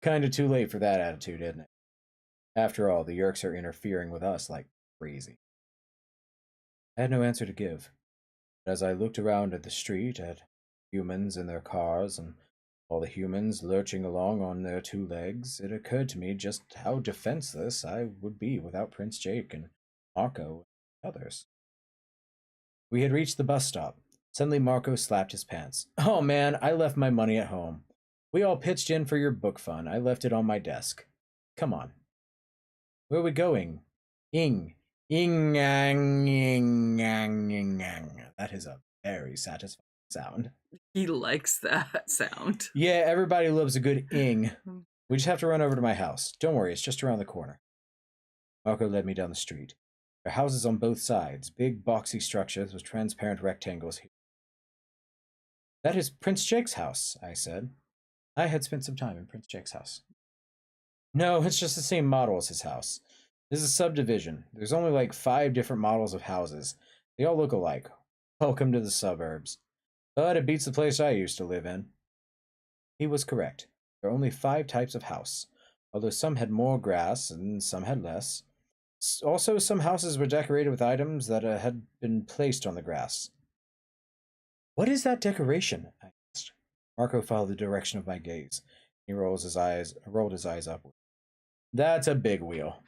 S1: Kinda too late for that attitude, isn't it? After all, the Yerks are interfering with us like crazy. I had no answer to give. But as I looked around at the street, at humans in their cars and all the humans lurching along on their two legs, it occurred to me just how defenseless I would be without Prince Jake and Marco. others. We had reached the bus stop. Suddenly Marco slapped his pants. Oh man, I left my money at home. We all pitched in for your book fund. I left it on my desk. Come on. Where are we going? Ing. Ing, ang, ing, ang, ing, ang. That is a very satisfying sound.
S2: He likes that sound.
S1: Yeah, everybody loves a good ing. We just have to run over to my house. Don't worry, it's just around the corner. Marco led me down the street. There are houses on both sides, big boxy structures with transparent rectangles here. That is Prince Jake's house, I said. I had spent some time in Prince Jake's house. No, it's just the same model as his house. This is a subdivision. There's only like 5 different models of houses. They all look alike. Welcome to the suburbs. But it beats the place I used to live in. He was correct. There are only 5 types of house, although some had more grass and some had less. Also, some houses were decorated with items that had been placed on the grass. What is that decoration? I asked. Marco followed the direction of my gaze. He rolled his eyes upward. That's a big wheel.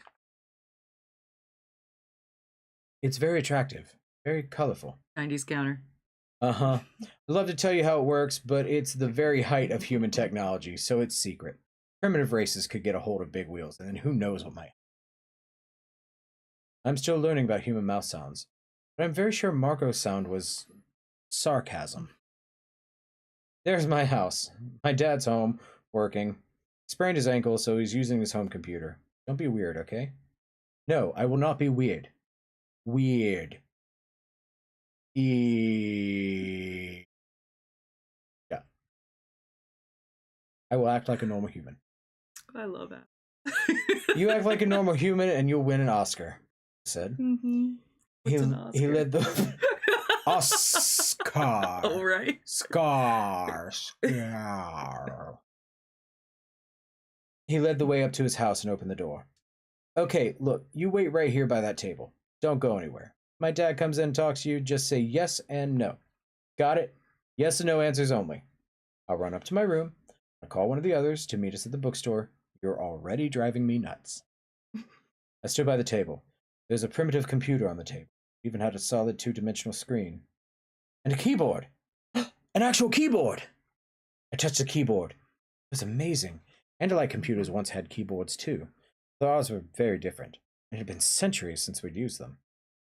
S1: It's very attractive, very colorful.
S2: 90s counter.
S1: Uh-huh. I'd love to tell you how it works, but it's the very height of human technology, so it's secret. Primitive races could get a hold of big wheels, and then who knows what might. I'm still learning about human mouth sounds, but I'm very sure Marco's sound was sarcasm. There's my house. My dad's home, working. He sprained his ankle, so he's using his home computer. Don't be weird, okay? No, I will not be weird. Weird. Yeah. I will act like a normal human.
S2: I love that.
S1: You act like a normal human and you'll win an Oscar, I said.
S2: Mm-hmm.
S1: He led the Oscar.
S2: Oh, right.
S1: Scar. He led the way up to his house and opened the door. Okay, look, you wait right here by that table. Don't go anywhere. My dad comes in and talks to you, just say yes and no. Got it? Yes and no answers only. I'll run up to my room. I'll call one of the others to meet us at the bookstore. You're already driving me nuts. I stood by the table. There's a primitive computer on the table. It even had a solid 2-dimensional screen. And a keyboard! An actual keyboard! I touched the keyboard. It was amazing. Andalite computers once had keyboards too, though ours were very different. It had been centuries since we'd used them.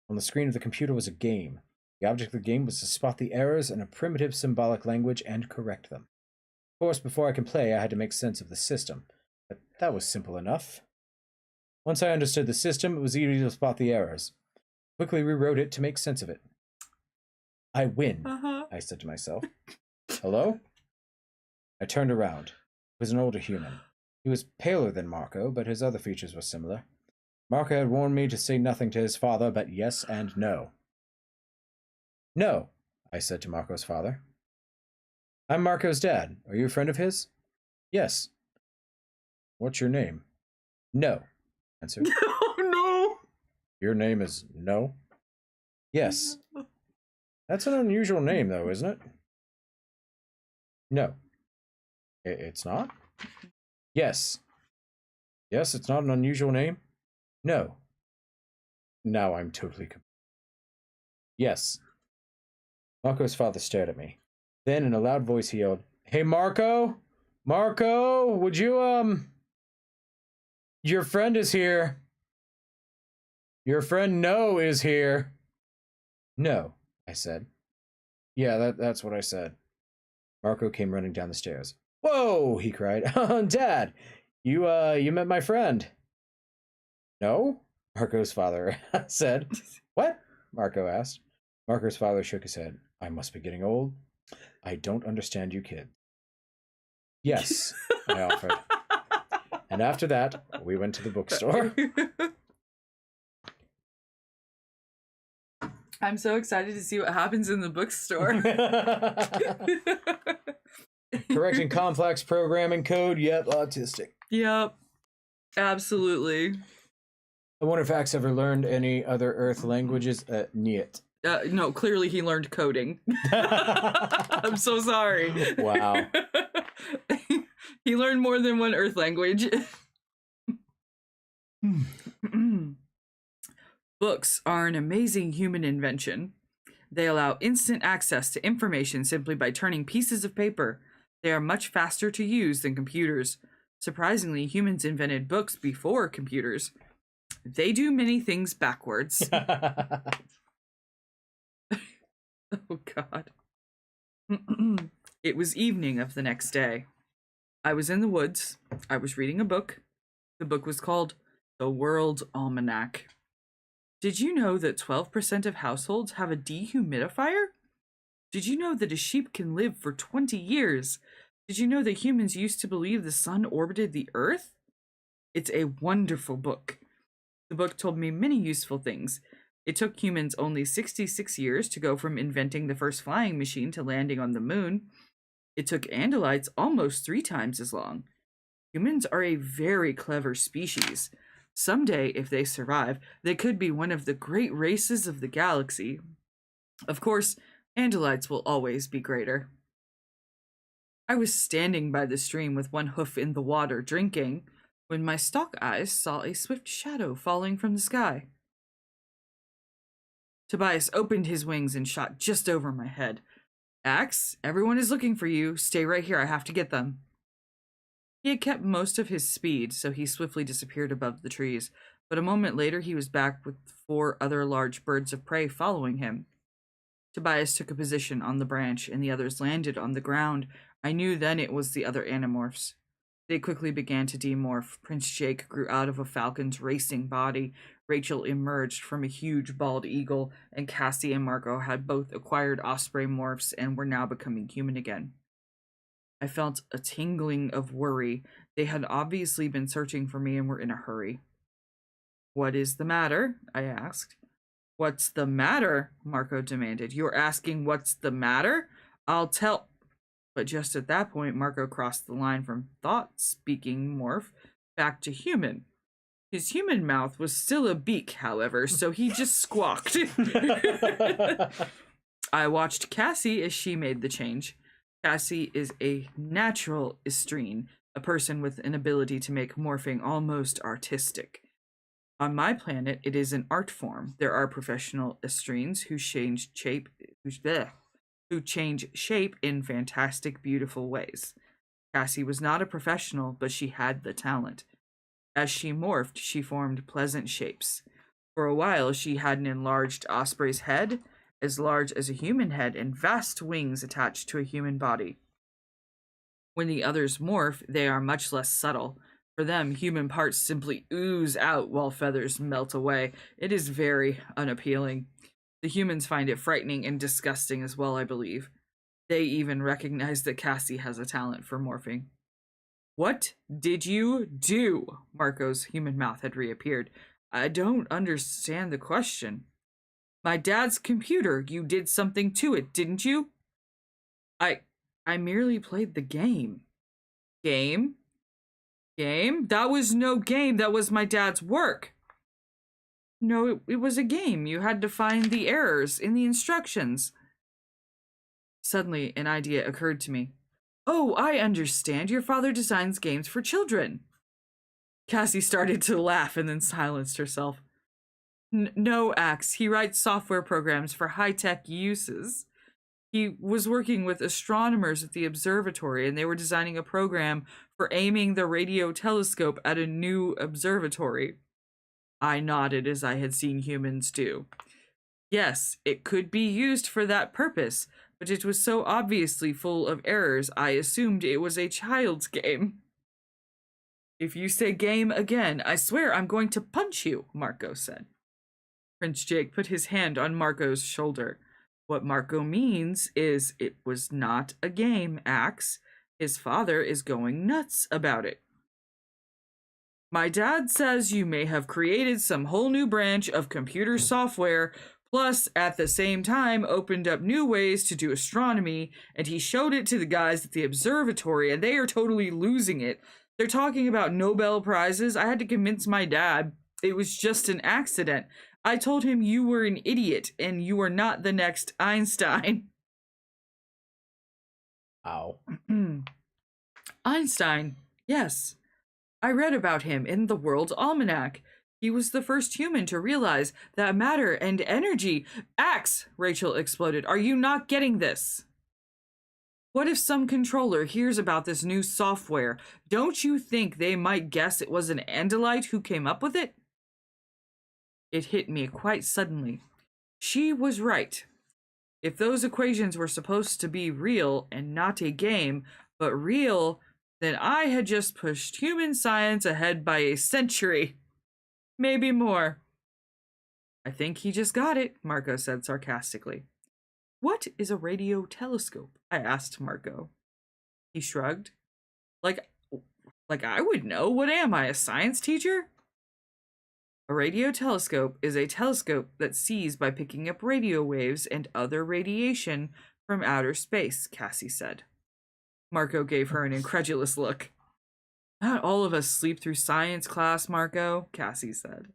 S1: On the screen of the computer was a game. The object of the game was to spot the errors in a primitive symbolic language and correct them. Of course, before I could play, I had to make sense of the system. But that was simple enough. Once I understood the system, it was easy to spot the errors. I quickly rewrote it to make sense of it. I win, I said to myself. Hello? I turned around. It was an older human. He was paler than Marco, but his other features were similar. Marco had warned me to say nothing to his father but yes and no. No, I said to Marco's father. I'm Marco's dad. Are you a friend of his? Yes. What's your name? No, answered.
S2: Oh, no.
S1: Your name is No? Yes. That's an unusual name, though, isn't it? No. It's not? Yes. Yes, it's not an unusual name? No. Now I'm totally confused. Yes. Marco's father stared at me. Then, in a loud voice, he yelled, Hey, Marco? Marco, would you, Your friend is here. Your friend No is here. No, I said. Yeah, that's what I said. Marco came running down the stairs. Whoa, he cried. Dad, you met my friend. No? Marco's father said. What? Marco asked. Marco's father shook his head. I must be getting old. I don't understand you kids. Yes, I offered. And after that, we went to the bookstore.
S2: I'm so excited to see what happens in the bookstore.
S1: Correcting complex programming code. Yep, autistic.
S2: Yep, absolutely.
S1: I wonder if Axe ever learned any other Earth languages. Niet.
S2: No, clearly he learned coding. I'm so sorry.
S1: Wow.
S2: He learned more than one Earth language. Books are an amazing human invention. They allow instant access to information simply by turning pieces of paper. They are much faster to use than computers. Surprisingly, humans invented books before computers. They do many things backwards. Oh, God. It was evening of the next day. I was in the woods. I was reading a book. The book was called The World Almanac. Did you know that 12% of households have a dehumidifier? Did you know that a sheep can live for 20 years? Did you know that humans used to believe the sun orbited the earth? It's a wonderful book. The book told me many useful things. It took humans only 66 years to go from inventing the first flying machine to landing on the moon. It took Andalites almost 3 times as long. Humans are a very clever species. Someday, if they survive, they could be one of the great races of the galaxy. Of course, Andalites will always be greater. I was standing by the stream with one hoof in the water, drinking, when my stalk eyes saw a swift shadow falling from the sky. Tobias opened his wings and shot just over my head. Axe, everyone is looking for you. Stay right here, I have to get them. He had kept most of his speed, so he swiftly disappeared above the trees, but a moment later he was back with 4 other large birds of prey following him. Tobias took a position on the branch, and the others landed on the ground. I knew then it was the other Animorphs. They quickly began to demorph. Prince Jake grew out of a falcon's racing body. Rachel emerged from a huge bald eagle, and Cassie and Marco had both acquired osprey morphs and were now becoming human again. I felt a tingling of worry. They had obviously been searching for me and were in a hurry. What is the matter? I asked. What's the matter? Marco demanded. You're asking what's the matter? I'll tell. But just at that point, Marco crossed the line from thought-speaking morph back to human. His human mouth was still a beak, however, so he just squawked. I watched Cassie as she made the change. Cassie is a natural estrine, a person with an ability to make morphing almost artistic. On my planet, it is an art form. There are professional estrines who change shape in fantastic, beautiful ways. Cassie was not a professional, but she had the talent. As she morphed, she formed pleasant shapes. For a while, she had an enlarged osprey's head, as large as a human head, and vast wings attached to a human body. When the others morph, they are much less subtle. For them, human parts simply ooze out while feathers melt away. It is very unappealing. The humans find it frightening and disgusting as well, I believe. They even recognize that Cassie has a talent for morphing. What did you do? Marco's human mouth had reappeared. I don't understand the question. My dad's computer. You did something to it, didn't you? I merely played the game. Game? Game? That was no game. That was my dad's work. No, it was a game. You had to find the errors in the instructions. Suddenly, an idea occurred to me. Oh, I understand. Your father designs games for children. Cassie started to laugh and then silenced herself. No, Axe. He writes software programs for high-tech uses. He was working with astronomers at the observatory, and they were designing a program for aiming the radio telescope at a new observatory. I nodded as I had seen humans do. Yes, it could be used for that purpose, but it was so obviously full of errors, I assumed it was a child's game. If you say game again, I swear I'm going to punch you, Marco said. Prince Jake put his hand on Marco's shoulder. What Marco means is it was not a game, Axe. His father is going nuts about it. My dad says you may have created some whole new branch of computer software, plus at the same time opened up new ways to do astronomy, and he showed it to the guys at the observatory, and they are totally losing it. They're talking about Nobel Prizes. I had to convince my dad it was just an accident. I told him you were an idiot and you are not the next Einstein.
S1: Ow.
S2: Einstein, yes. I read about him in the World Almanac. He was the first human to realize that matter and energy. Axe, Rachel exploded. Are you not getting this? What if some controller hears about this new software? Don't you think they might guess it was an Andalite who came up with it? It hit me quite suddenly. She was right. If those equations were supposed to be real and not a game, but real, then I had just pushed human science ahead by a century. Maybe more. I think he just got it, Marco said sarcastically. What is a radio telescope? I asked Marco. He shrugged. Like I would know. What am I, a science teacher? A radio telescope is a telescope that sees by picking up radio waves and other radiation from outer space, Cassie said. Marco gave her an incredulous look. Not all of us sleep through science class, Marco, Cassie said.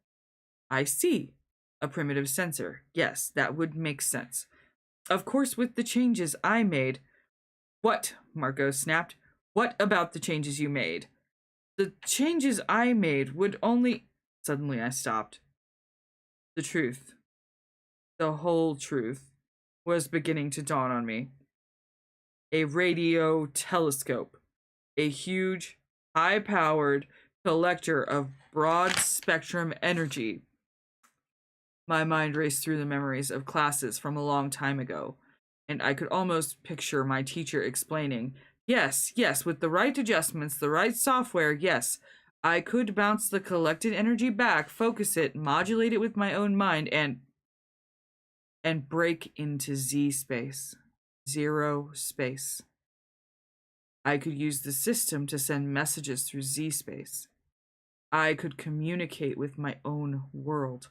S2: I see. A primitive sensor. Yes, that would make sense. Of course, with the changes I made. What? Marco snapped. What about the changes you made? The changes I made would only... Suddenly I stopped. The truth, the whole truth, was beginning to dawn on me. A radio telescope. A huge, high-powered collector of broad-spectrum energy. My mind raced through the memories of classes from a long time ago, and I could almost picture my teacher explaining, yes, with the right adjustments, the right software, yes, I could bounce the collected energy back, focus it, modulate it with my own mind, and break into Z space. Zero space. I could use the system to send messages through Z space. I could communicate with my own world.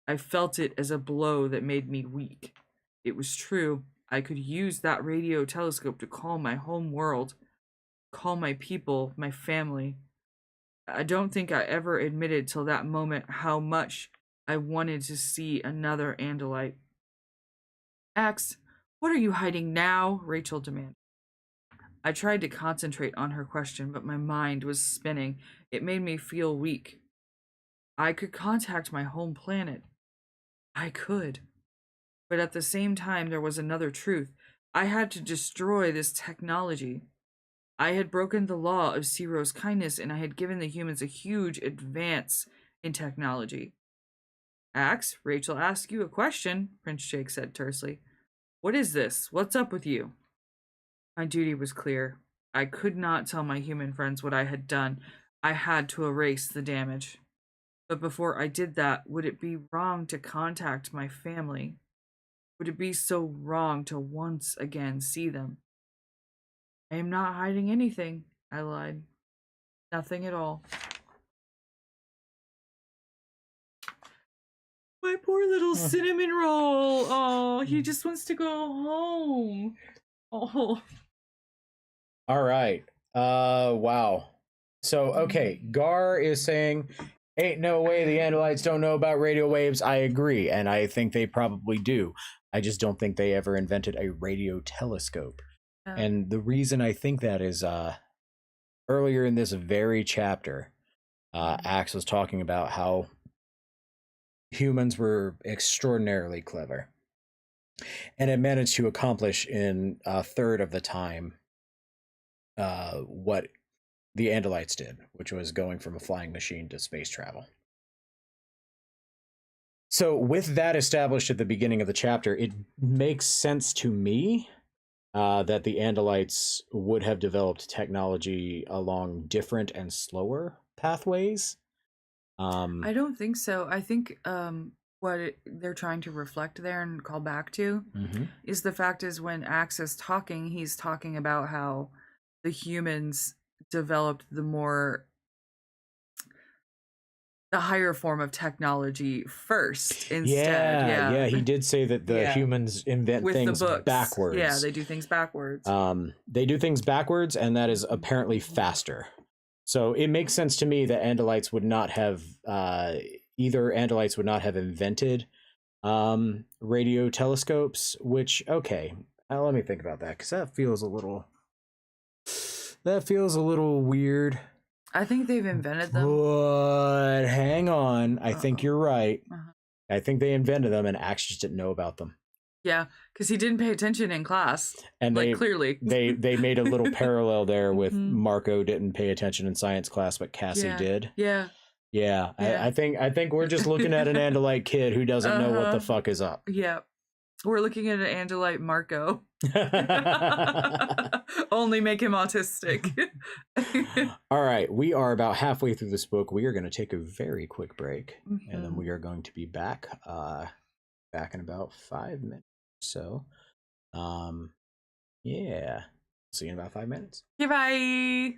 S2: I felt it as a blow that made me weak. It was true. I could use that radio telescope to call my home world, call my people, my family. I don't think I ever admitted till that moment how much I wanted to see another Andalite. Axe, what are you hiding now? Rachel demanded. I tried to concentrate on her question, but my mind was spinning. It made me feel weak. I could contact my home planet. I could. But at the same time, there was another truth. I had to destroy this technology. I had broken the law of Ciro's kindness, and I had given the humans a huge advance in technology. Axe, Rachel asked you a question, Prince Jake said tersely. What is this? What's up with you? My duty was clear. I could not tell my human friends what I had done. I had to erase the damage. But before I did that, would it be wrong to contact my family? Would it be so wrong to once again see them? I am not hiding anything, I lied. Nothing at all. My poor little cinnamon roll. Oh, he just wants to go home. Oh.
S1: All right. Wow. So, okay, Gar is saying, ain't no way the Andalites don't know about radio waves. I agree, and I think they probably do. I just don't think they ever invented a radio telescope. And the reason I think that is earlier in this very chapter, Axe was talking about how humans were extraordinarily clever and had managed to accomplish in a third of the time what the Andalites did, which was going from a flying machine to space travel. So with that established at the beginning of the chapter, it makes sense to me that the Andalites would have developed technology along different and slower pathways.
S2: I don't think so. I think they're trying to reflect there and call back to is the fact is when Axe is talking, he's talking about how the humans developed the higher form of technology first instead.
S1: Yeah, he did say that the humans invent
S2: with
S1: things backwards.
S2: Yeah, they do things backwards.
S1: They do things backwards, and that is apparently faster. So it makes sense to me that Andalites would not have either Andalites would not have invented radio telescopes, which okay, let me think about that, because that feels a little weird.
S2: I think they've invented them.
S1: But hang on. I think you're right.
S2: Uh-huh.
S1: I think they invented them and Axe just didn't know about them.
S2: Yeah, because he didn't pay attention in class.
S1: And
S2: like, clearly.
S1: they made a little parallel there with
S2: Mhm.
S1: Marco didn't pay attention in science class, but Cassie did.
S2: Yeah.
S1: Yeah.
S2: Yeah.
S1: I think we're just looking at an Andalite kid who doesn't know what the fuck is up.
S2: Yeah. We're looking at an Andalite Marco. Only make him autistic.
S1: All right, we are about halfway through this book. We are going to take a very quick break, and then we are going to be back in about 5 minutes. So, yeah, see you in about 5 minutes.
S2: Goodbye.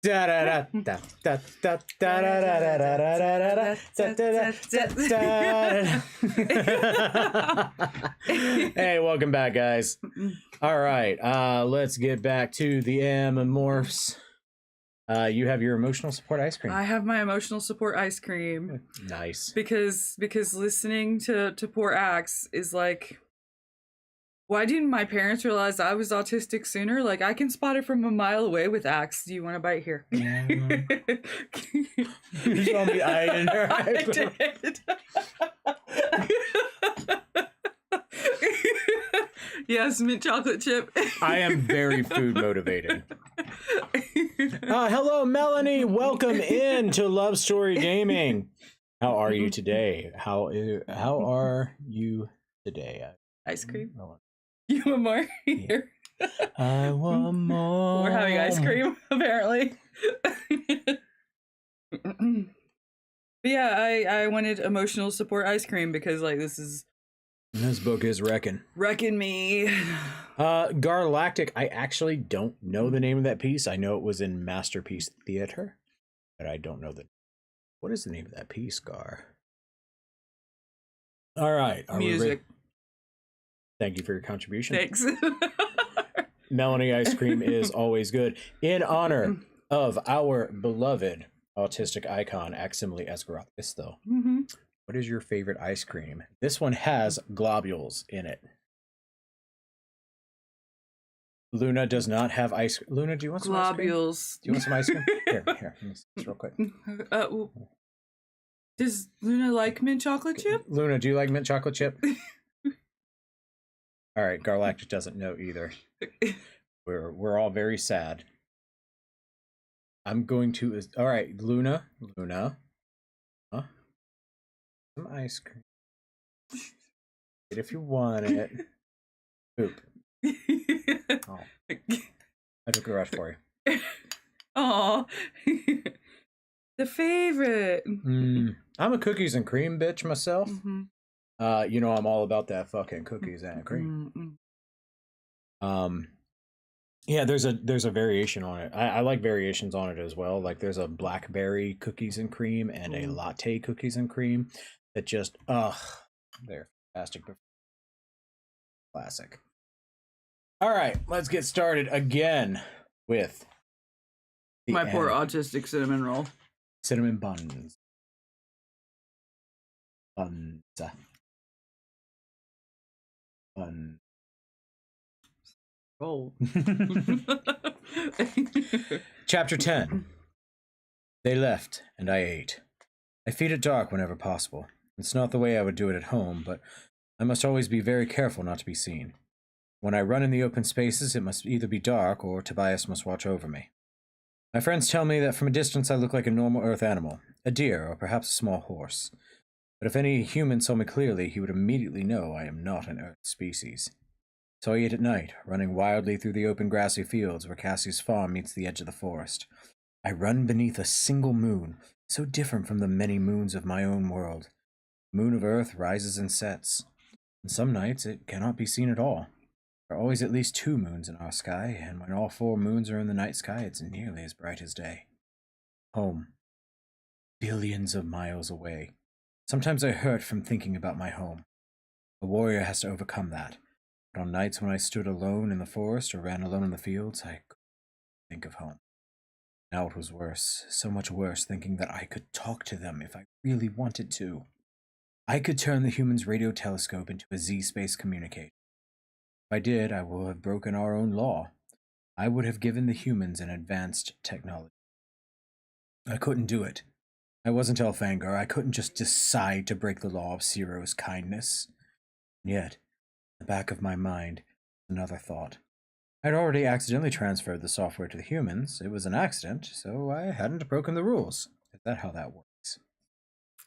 S1: Da da da da da da da da da da da da da. Hey, welcome back, guys. All right, let's get back to the Animorphs. You have your emotional support ice cream.
S2: I have my emotional support ice cream.
S1: Nice.
S2: Because listening to poor Axe is like, why didn't my parents realize I was autistic sooner? Like, I can spot it from a mile away with Axe. Do you want to bite here?
S1: You saw me eyeing her.
S2: I did. Yes, mint chocolate chip.
S1: I am very food motivated. Hello, Melanie. Welcome in to Love Story Gaming. How are you today? How are you today?
S2: Ice cream. You want more? Here.
S1: I want more.
S2: We're having ice cream, apparently. But yeah, I wanted emotional support ice cream because, like, this
S1: book is wrecking
S2: me.
S1: Galactic. I actually don't know the name of that piece. I know it was in Masterpiece Theater, but I don't know what is the name of that piece, Gar? All right,
S2: Music.
S1: Thank you for your contribution.
S2: Thanks.
S1: Melanie ice cream is always good. In honor of our beloved autistic icon, Aximile Esgarothis, though.
S2: Mm-hmm.
S1: What is your favorite ice cream? This one has globules in it. Luna does not have ice cream. Luna, do you want some
S2: globules?
S1: Ice cream? Do you want some ice cream? Here. Just real quick.
S2: Does Luna like mint chocolate chip?
S1: Luna, do you like mint chocolate chip? All right, Galactic doesn't know either. We're all very sad. I'm going to. All right, Luna. Huh? Some ice cream. If you want it. Poop. Oh. I took a rush for you.
S2: Aw. The favorite.
S1: I'm a cookies and cream bitch myself.
S2: Mm-hmm.
S1: You know I'm all about that fucking cookies and cream.
S2: Mm-hmm.
S1: Yeah, there's a variation on it. I like variations on it as well. Like there's a blackberry cookies and cream and a latte cookies and cream that just they're fantastic. Classic. All right, let's get started again with
S2: my poor autistic cinnamon roll.
S1: Cinnamon buns.
S2: Roll.
S1: Chapter 10. They left, and I ate. I feed at dark whenever possible. It's not the way I would do it at home, but I must always be very careful not to be seen. When I run in the open spaces, it must either be dark or Tobias must watch over me. My friends tell me that from a distance I look like a normal Earth animal, a deer or perhaps a small horse. But if any human saw me clearly, he would immediately know I am not an Earth species. So I eat at night, running wildly through the open grassy fields where Cassie's farm meets the edge of the forest. I run beneath a single moon, so different from the many moons of my own world. The moon of Earth rises and sets, and some nights it cannot be seen at all. There are always at least 2 moons in our sky, and when all 4 moons are in the night sky, it's nearly as bright as day. Home. Billions of miles away. Sometimes I hurt from thinking about my home. A warrior has to overcome that. But on nights when I stood alone in the forest or ran alone in the fields, I couldn't think of home. Now it was worse, so much worse, thinking that I could talk to them if I really wanted to. I could turn the human's radio telescope into a Z-space communicator. If I did, I would have broken our own law. I would have given the humans an advanced technology. I couldn't do it. I wasn't Elfangar. I couldn't just decide to break the law of Ciro's kindness. And yet, in the back of my mind, another thought. I'd already accidentally transferred the software to the humans. It was an accident, so I hadn't broken the rules. Is that how that works?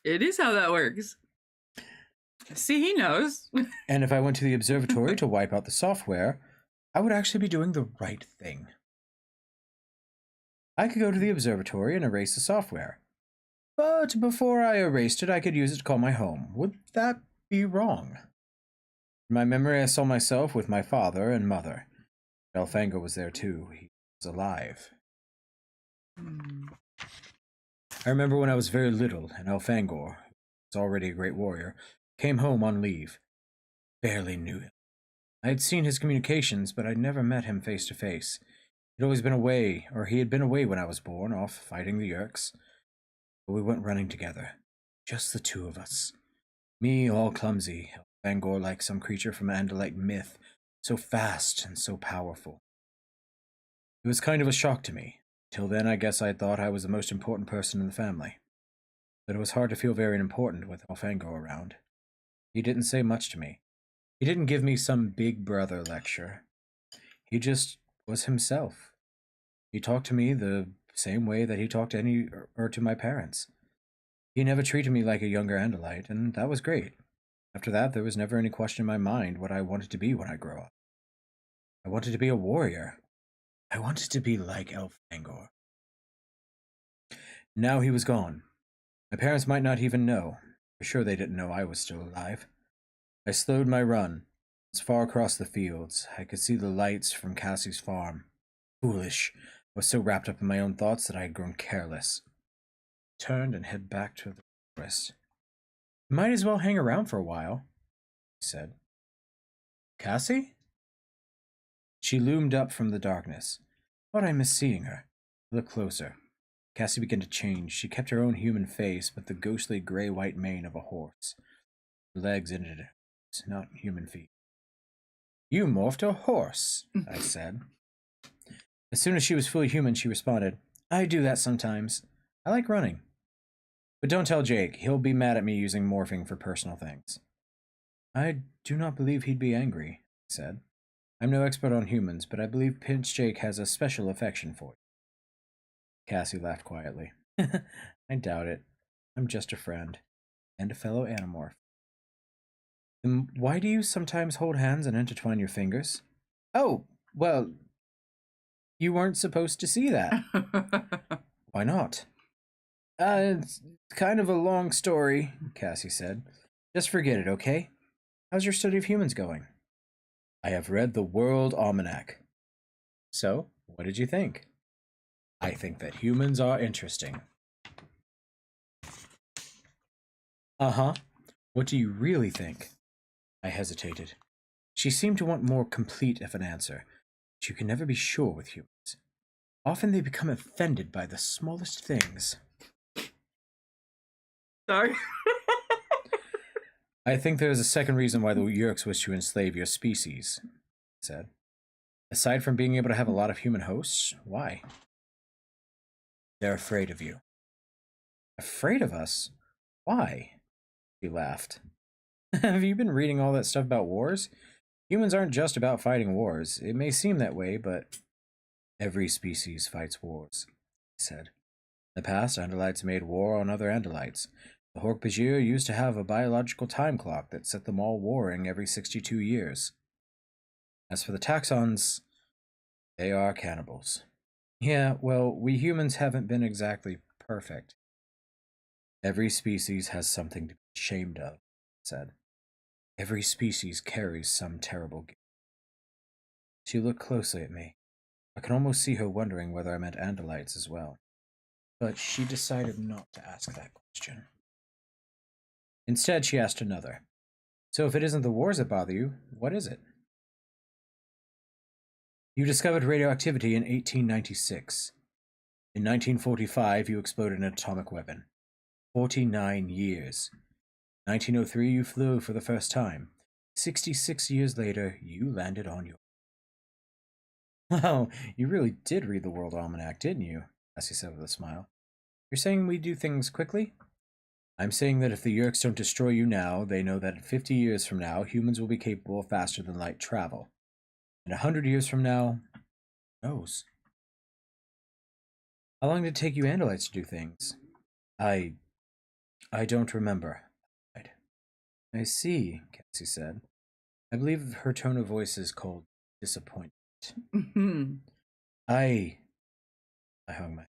S2: It is how that works. See, he knows.
S1: And if I went to the observatory to wipe out the software, I would actually be doing the right thing. I could go to the observatory and erase the software. But before I erased it, I could use it to call my home. Would that be wrong? In my memory, I saw myself with my father and mother. Elfangar was there too. He was alive.
S2: Hmm.
S1: I remember when I was very little, and Elfangor, who was already a great warrior, came home on leave. Barely knew him. I had seen his communications, but I'd never met him face to face. He'd always been away, or he had been away when I was born, off fighting the Yerks. But we went running together. Just the two of us. Me, all clumsy, Elfangor like some creature from Andalite myth, so fast and so powerful. It was kind of a shock to me. Till then, I guess I thought I was the most important person in the family. But it was hard to feel very important with Elfangor around. He didn't say much to me. He didn't give me some big brother lecture. He just was himself. He talked to me the same way that he talked to any or to my parents. He never treated me like a younger Andalite, and that was great. After that, there was never any question in my mind what I wanted to be when I grow up. I wanted to be a warrior. I wanted to be like Elfangor. Now he was gone. My parents might not even know. For sure they didn't know I was still alive. I slowed my run. As far across the fields, I could see the lights from Cassie's farm. Foolish. I was so wrapped up in my own thoughts that I had grown careless. I turned and headed back to the forest. Might as well hang around for a while, he said. Cassie? She loomed up from the darkness. Thought I missed seeing her. I looked closer. Cassie began to change. She kept her own human face, but the ghostly gray-white mane of a horse. Her legs ended in hooves, not human feet. You morphed a horse, I said. As soon as she was fully human, she responded, I do that sometimes. I like running. But don't tell Jake. He'll be mad at me using morphing for personal things. I do not believe he'd be angry, I said. I'm no expert on humans, but I believe Pinch Jake has a special affection for you. Cassie laughed quietly. I doubt it. I'm just a friend. And a fellow Animorph. Then why do you sometimes hold hands and intertwine your fingers? Oh, well, you weren't supposed to see that. Why not? It's kind of a long story, Cassie said. Just forget it, okay? How's your study of humans going? I have read the World Almanac. So, what did you think? I think that humans are interesting. Uh-huh. What do you really think? I hesitated. She seemed to want more complete of an answer, but you can never be sure with humans. Often they become offended by the smallest things.
S2: Sorry.
S1: I think there is a second reason why the Yerks wish to enslave your species, I said. Aside from being able to have a lot of human hosts, why? They're afraid of you. Afraid of us? Why? He laughed. Have you been reading all that stuff about wars? Humans aren't just about fighting wars. It may seem that way, but every species fights wars, he said. In the past, Andalites made war on other Andalites. The Hork-Bajir used to have a biological time clock that set them all warring every 62 years. As for the taxons, they are cannibals. Yeah, well, we humans haven't been exactly perfect. Every species has something to be ashamed of, he said. Every species carries some terrible gift. She looked closely at me. I could almost see her wondering whether I meant Andalites as well. But she decided not to ask that question. Instead, she asked another. So if it isn't the wars that bother you, what is it? You discovered radioactivity in 1896. In 1945, you exploded an atomic weapon. 49 years. 1903, you flew for the first time. 66 years later, you landed on your... Wow, you really did read the World Almanac, didn't you? Cassie said with a smile. You're saying we do things quickly? I'm saying that if the Yerks don't destroy you now, they know that 50 years from now, humans will be capable of faster than light travel. And 100 years from now, who knows? How long did it take you Andalites to do things? I don't remember. I see, Cassie said. I believe her tone of voice is called disappointment. I hung my...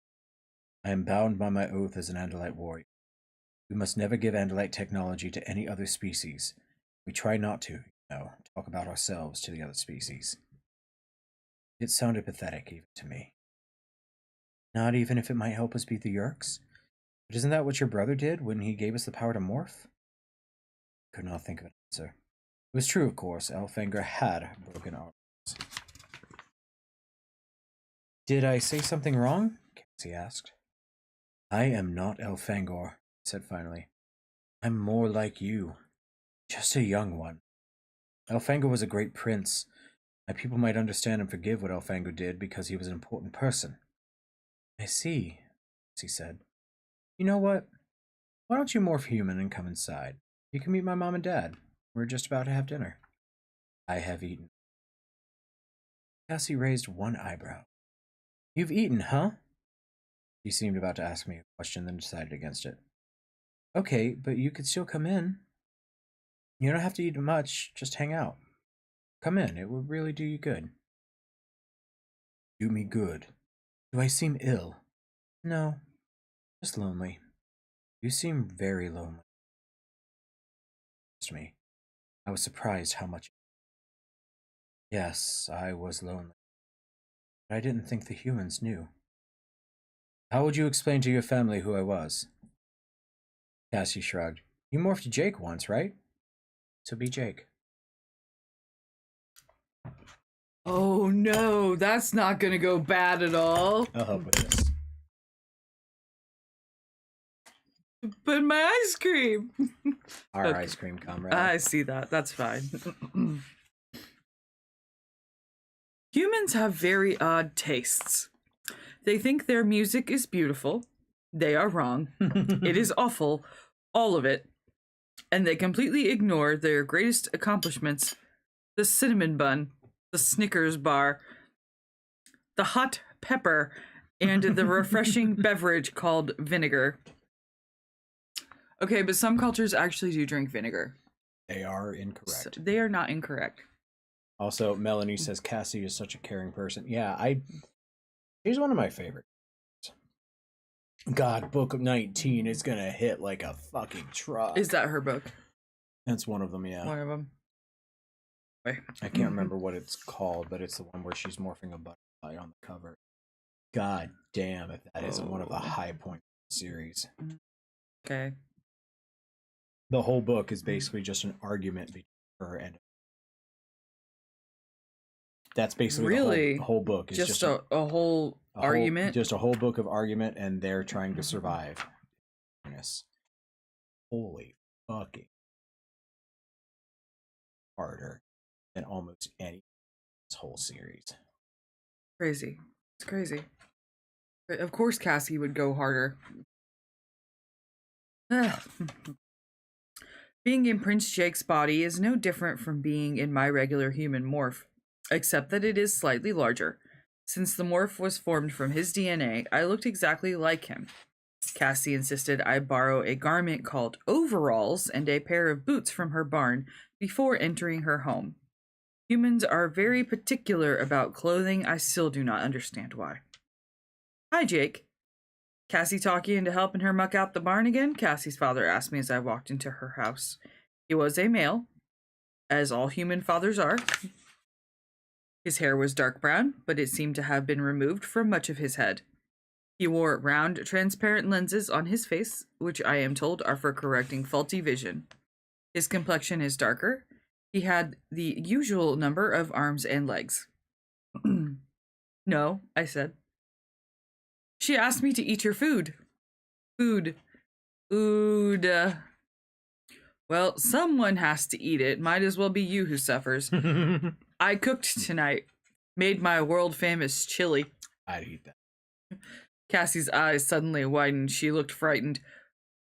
S1: I am bound by my oath as an Andalite warrior. We must never give Andalite technology to any other species. We try not to, talk about ourselves to the other species. It sounded pathetic even to me. Not even if it might help us beat the Yerks? But isn't that what your brother did when he gave us the power to morph? Could not think of an answer. It was true, of course. Elfangor had broken arms. Did I say something wrong? Cassie asked. I am not Elfangor, he said finally. I'm more like you. Just a young one. Elfangor was a great prince. My people might understand and forgive what Elfangor did because he was an important person. I see, he said. You know what? Why don't you morph human and come inside? You can meet my mom and dad. We're just about to have dinner. I have eaten. Cassie raised one eyebrow. You've eaten, huh? She seemed about to ask me a question, then decided against it. Okay, but you could still come in. You don't have to eat much, just hang out. Come in, it will really do you good. Do me good. Do I seem ill? No, just lonely. You seem very lonely. To me, I was surprised how much. Yes, I was lonely. But I didn't think the humans knew. How would you explain to your family who I was? Cassie shrugged. You morphed Jake once, right? So be Jake.
S2: Oh no, that's not gonna go bad at all.
S1: I'll help with this.
S2: But my ice cream.
S1: Our
S2: Okay.
S1: ice cream comrade.
S2: I see that. That's fine. Humans have very odd tastes. They think their music is beautiful. They are wrong. It is awful. All of it. And they completely ignore their greatest accomplishments: the cinnamon bun, the Snickers bar, the hot pepper, and the refreshing beverage called vinegar. Okay, but some cultures actually do drink vinegar.
S1: They are incorrect.
S2: So they are not incorrect.
S1: Also, Melanie says Cassie is such a caring person. Yeah, she's one of my favorites. God, Book of 19 is gonna hit like a fucking truck.
S2: Is that her book?
S1: That's one of them, yeah.
S2: One of them. Wait.
S1: I can't remember what it's called, but it's the one where she's morphing a butterfly on the cover. God damn, if that isn't one of the high points of the series.
S2: Okay.
S1: The whole book is basically just an argument between her and. That's basically
S2: really
S1: the whole book. Is
S2: just a whole argument.
S1: Just a whole book of argument, and they're trying to survive. Holy fucking harder than almost any this whole series.
S2: Crazy. It's crazy. But of course Cassie would go harder. Being in Prince Jake's body is no different from being in my regular human morph, except that it is slightly larger. Since the morph was formed from his DNA, I looked exactly like him. Cassie insisted I borrow a garment called overalls and a pair of boots from her barn before entering her home. Humans are very particular about clothing. I still do not understand why. Hi, Jake. Cassie talking into helping her muck out the barn again? Cassie's father asked me as I walked into her house. He was a male, as all human fathers are. His hair was dark brown, but it seemed to have been removed from much of his head. He wore round, transparent lenses on his face, which I am told are for correcting faulty vision. His complexion is darker. He had the usual number of arms and legs. No, I said. She asked me to eat your food. Food. Well, someone has to eat it. Might as well be you who suffers. I cooked tonight. Made my world-famous chili.
S1: I'd eat that.
S2: Cassie's eyes suddenly widened. She looked frightened.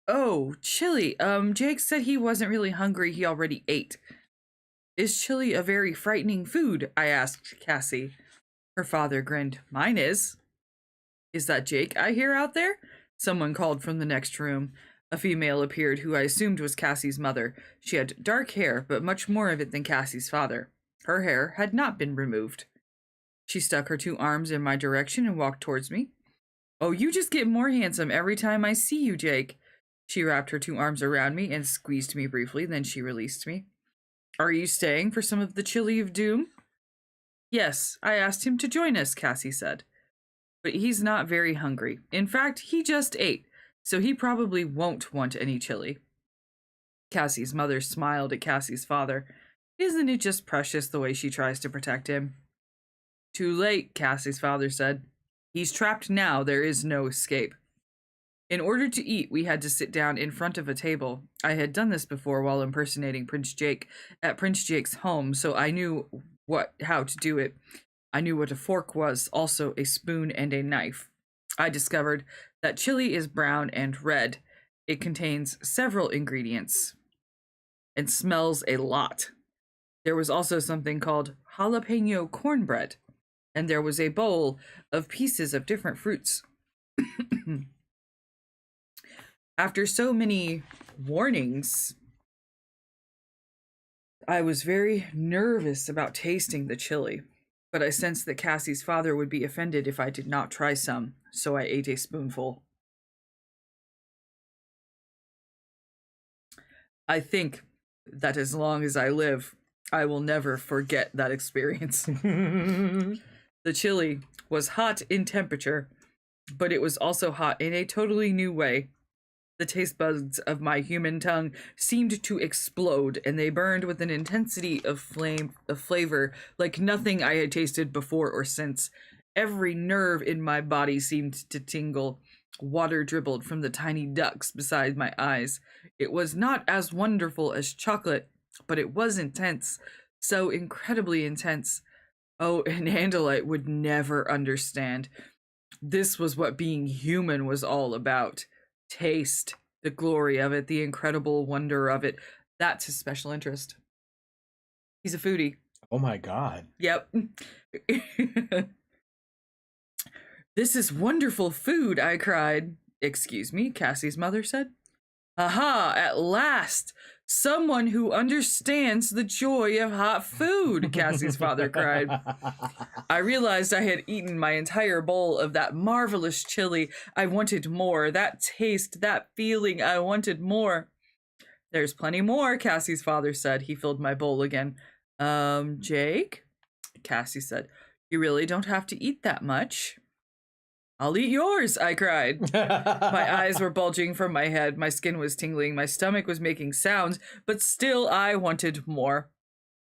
S2: Oh, chili. Jake said he wasn't really hungry. He already ate. Is chili a very frightening food? I asked Cassie. Her father grinned. Mine is. Is that Jake I hear out there? Someone called from the next room. A female appeared who I assumed was Cassie's mother. She had dark hair, but much more of it than Cassie's father. Her hair had not been removed. She stuck her two arms in my direction and walked towards me. Oh, you just get more handsome every time I see you, Jake. She wrapped her two arms around me and squeezed me briefly, then she released me. Are you staying for some of the chili of doom? Yes, I asked him to join us, Cassie said. but he's not very hungry. In fact, he just ate, so he probably won't want any chili. Cassie's mother smiled at Cassie's father. Isn't it just precious the way she tries to protect him? Too late, Cassie's father said. He's trapped now, there is no escape. In order to eat, we had to sit down in front of a table. I had done this before while impersonating Prince Jake at Prince Jake's home, so I knew how to do it. I knew what a fork was, also a spoon and a knife. I discovered that chili is brown and red. It contains several ingredients and smells a lot. There was also something called jalapeno cornbread, and there was a bowl of pieces of different fruits. After so many warnings, I was very nervous about tasting the chili, but I sensed that Cassie's father would be offended if I did not try some, so I ate a spoonful. I think that as long as I live, I will never forget that experience. The chili was hot in temperature, but it was also hot in a totally new way. The taste buds of my human tongue seemed to explode, and they burned with an intensity of flavor like nothing I had tasted before or since. Every nerve in my body seemed to tingle. Water dribbled from the tiny ducts beside my eyes. It was not as wonderful as chocolate, but it was intense, so incredibly intense. Oh, an Andalite would never understand. This was what being human was all about. Taste, the glory of it, the incredible wonder of it. That's his special interest. He's a foodie.
S1: Oh my God.
S2: Yep. This is wonderful food, I cried. Excuse me, Cassie's mother said. Aha, at last! Someone who understands the joy of hot food, Cassie's father cried. I realized I had eaten my entire bowl of that marvelous chili. I wanted more. That taste, that feeling, I wanted more. There's plenty more, Cassie's father said. He filled my bowl again. Jake? Cassie said, you really don't have to eat that much. I'll eat yours, I cried. My eyes were bulging from my head, my skin was tingling, my stomach was making sounds, but still I wanted more.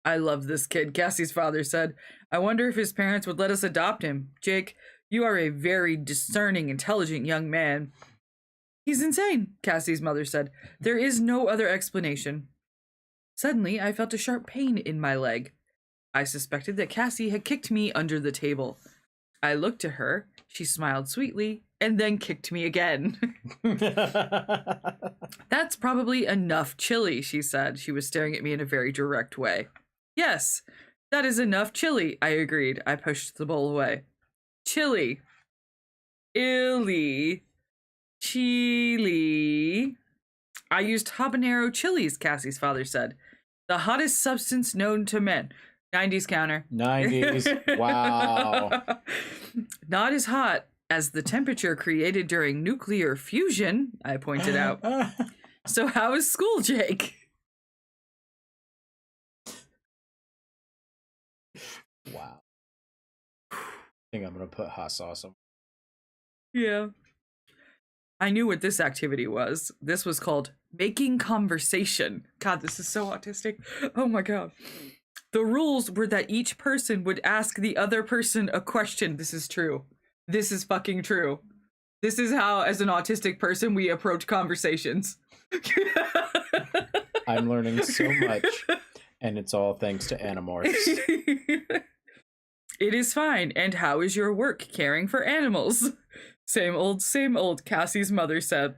S2: I love this kid, Cassie's father said. I wonder if his parents would let us adopt him. Jake, you are a very discerning, intelligent young man. He's insane, Cassie's mother said. There is no other explanation. Suddenly, I felt a sharp pain in my leg. I suspected that Cassie had kicked me under the table. I looked at her. She smiled sweetly and then kicked me again. That's probably enough chili, she said. She was staring at me in a very direct way. Yes, that is enough chili, I agreed. I pushed the bowl away. Chili. Illy. Chili. I used habanero chilies, Cassie's father said. The hottest substance known to men. 90s counter.
S1: 90s. Wow.
S2: Not as hot as the temperature created during nuclear fusion, I pointed out. So how is school, Jake?
S1: Wow. I think I'm going to put hot sauce on.
S2: Yeah. I knew what this activity was. This was called making conversation. God, this is so autistic. Oh my God. The rules were that each person would ask the other person a question. This is true. This is fucking true. This is how, as an autistic person, we approach conversations.
S1: I'm learning so much, and it's all thanks to Animorphs.
S2: It is fine. And how is your work caring for animals? Same old, Cassie's mother said.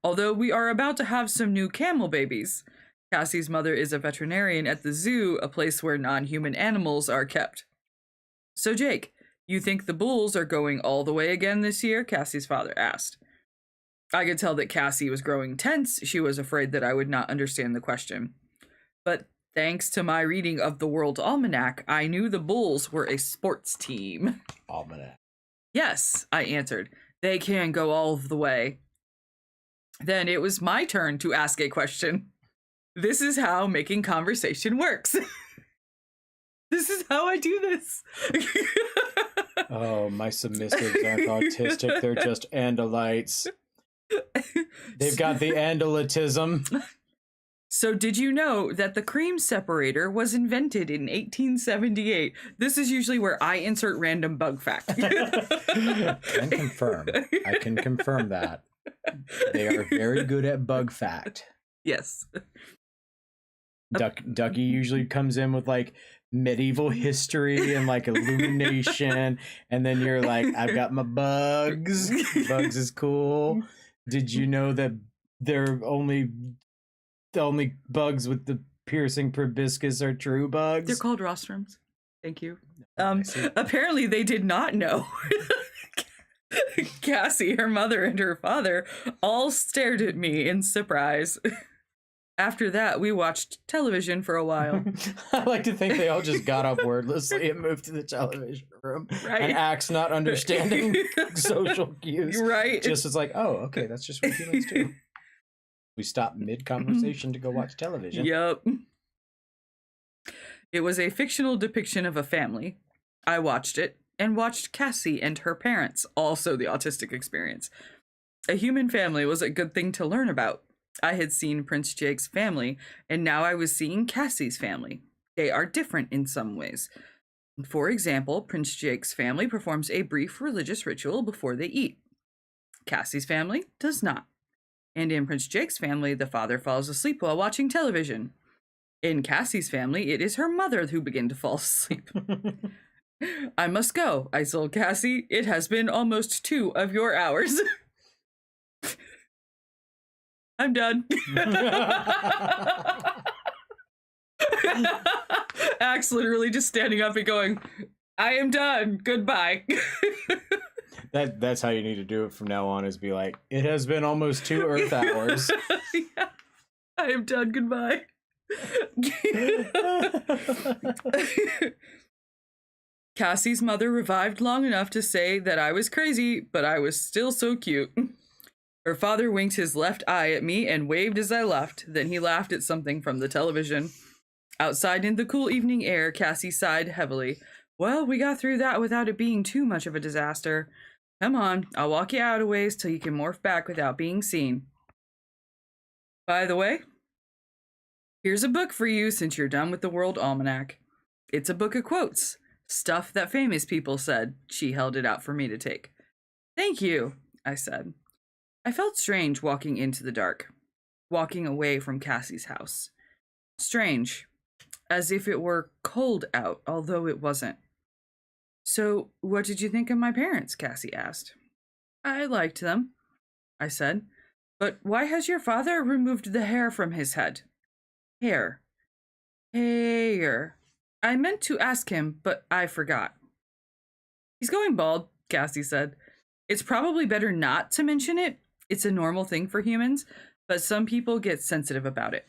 S2: Although we are about to have some new camel babies. Cassie's mother is a veterinarian at the zoo, a place where non-human animals are kept. So, Jake, you think the bulls are going all the way again this year? Cassie's father asked. I could tell that Cassie was growing tense. She was afraid that I would not understand the question. But thanks to my reading of the World Almanac, I knew the bulls were a sports team.
S1: Almanac.
S2: Yes, I answered. They can go all the way. Then it was my turn to ask a question. This is how making conversation works. This is how I do this.
S1: Oh, my submissives aren't autistic. They're just Andalites. They've got the Andalitism.
S2: So did you know that the cream separator was invented in 1878? This is usually where I insert random bug fact.
S1: Can confirm. I can confirm that. They are very good at bug fact.
S2: Yes.
S1: Ducky usually comes in with like medieval history and like illumination, and then you're like, I've got my bugs. Bugs is cool. Did you know that they're the only bugs with the piercing proboscis are true bugs?
S2: They're called rostrums. Thank you.
S1: Oh,
S2: Apparently they did not know. Cassie, her mother, and her father all stared at me in surprise. After that, we watched television for a while.
S1: I like to think they all just got up wordlessly and moved to the television room.
S2: Right.
S1: And Axe not understanding social cues.
S2: Right.
S1: Just it's like, oh, okay, that's just what humans do. We stop mid-conversation to go watch television.
S2: Yep. It was a fictional depiction of a family. I watched it and watched Cassie and her parents, also the autistic experience. A human family was a good thing to learn about. I had seen Prince Jake's family, and now I was seeing Cassie's family. They are different in some ways. For example, Prince Jake's family performs a brief religious ritual before they eat. Cassie's family does not. And in Prince Jake's family, the father falls asleep while watching television. In Cassie's family, it is her mother who begins to fall asleep. I must go, I told Cassie. It has been almost 2 of your hours. I'm done. Axe literally just standing up and going, I am done. Goodbye.
S1: That's how you need to do it from now on, is be like, it has been almost 2 Earth hours.
S2: Yeah. I am done. Goodbye. Cassie's mother revived long enough to say that I was crazy, but I was still so cute. Her father winked his left eye at me and waved as I left. Then he laughed at something from the television. Outside in the cool evening air, Cassie sighed heavily. Well, we got through that without it being too much of a disaster. Come on, I'll walk you out a ways till you can morph back without being seen. By the way, here's a book for you since you're done with the World Almanac. It's a book of quotes. Stuff that famous people said. She held it out for me to take. Thank you, I said. I felt strange walking into the dark, walking away from Cassie's house. Strange, as if it were cold out, although it wasn't. So, what did you think of my parents? Cassie asked. I liked them, I said. But why has your father removed the hair from his head? Hair. I meant to ask him, but I forgot. He's going bald, Cassie said. It's probably better not to mention it. It's a normal thing for humans, but some people get sensitive about it.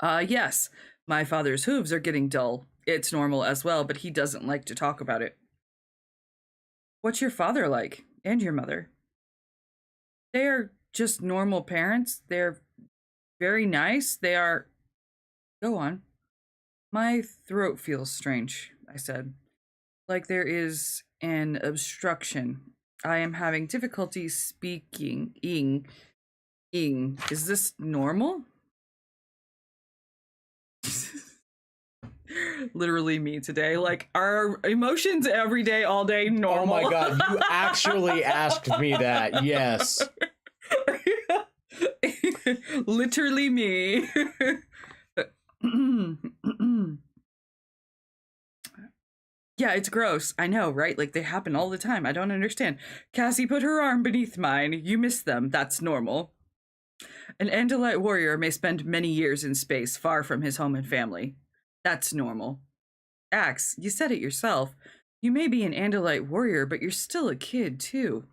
S2: Yes, my father's hooves are getting dull. It's normal as well, but he doesn't like to talk about it. What's your father like? And your mother? They are just normal parents. They're very nice. They are... Go on. My throat feels strange, I said. Like there is an obstruction. I am having difficulty speaking. Is this normal? Literally me today. Like, our emotions every day, all day, normal.
S1: Oh my god, you actually asked me that. Yes.
S2: Literally me. Yeah, it's gross. I know, right? Like, they happen all the time. I don't understand. Cassie put her arm beneath mine. You miss them. That's normal. An Andalite warrior may spend many years in space, far from his home and family. That's normal. Axe, you said it yourself. You may be an Andalite warrior, but you're still a kid, too.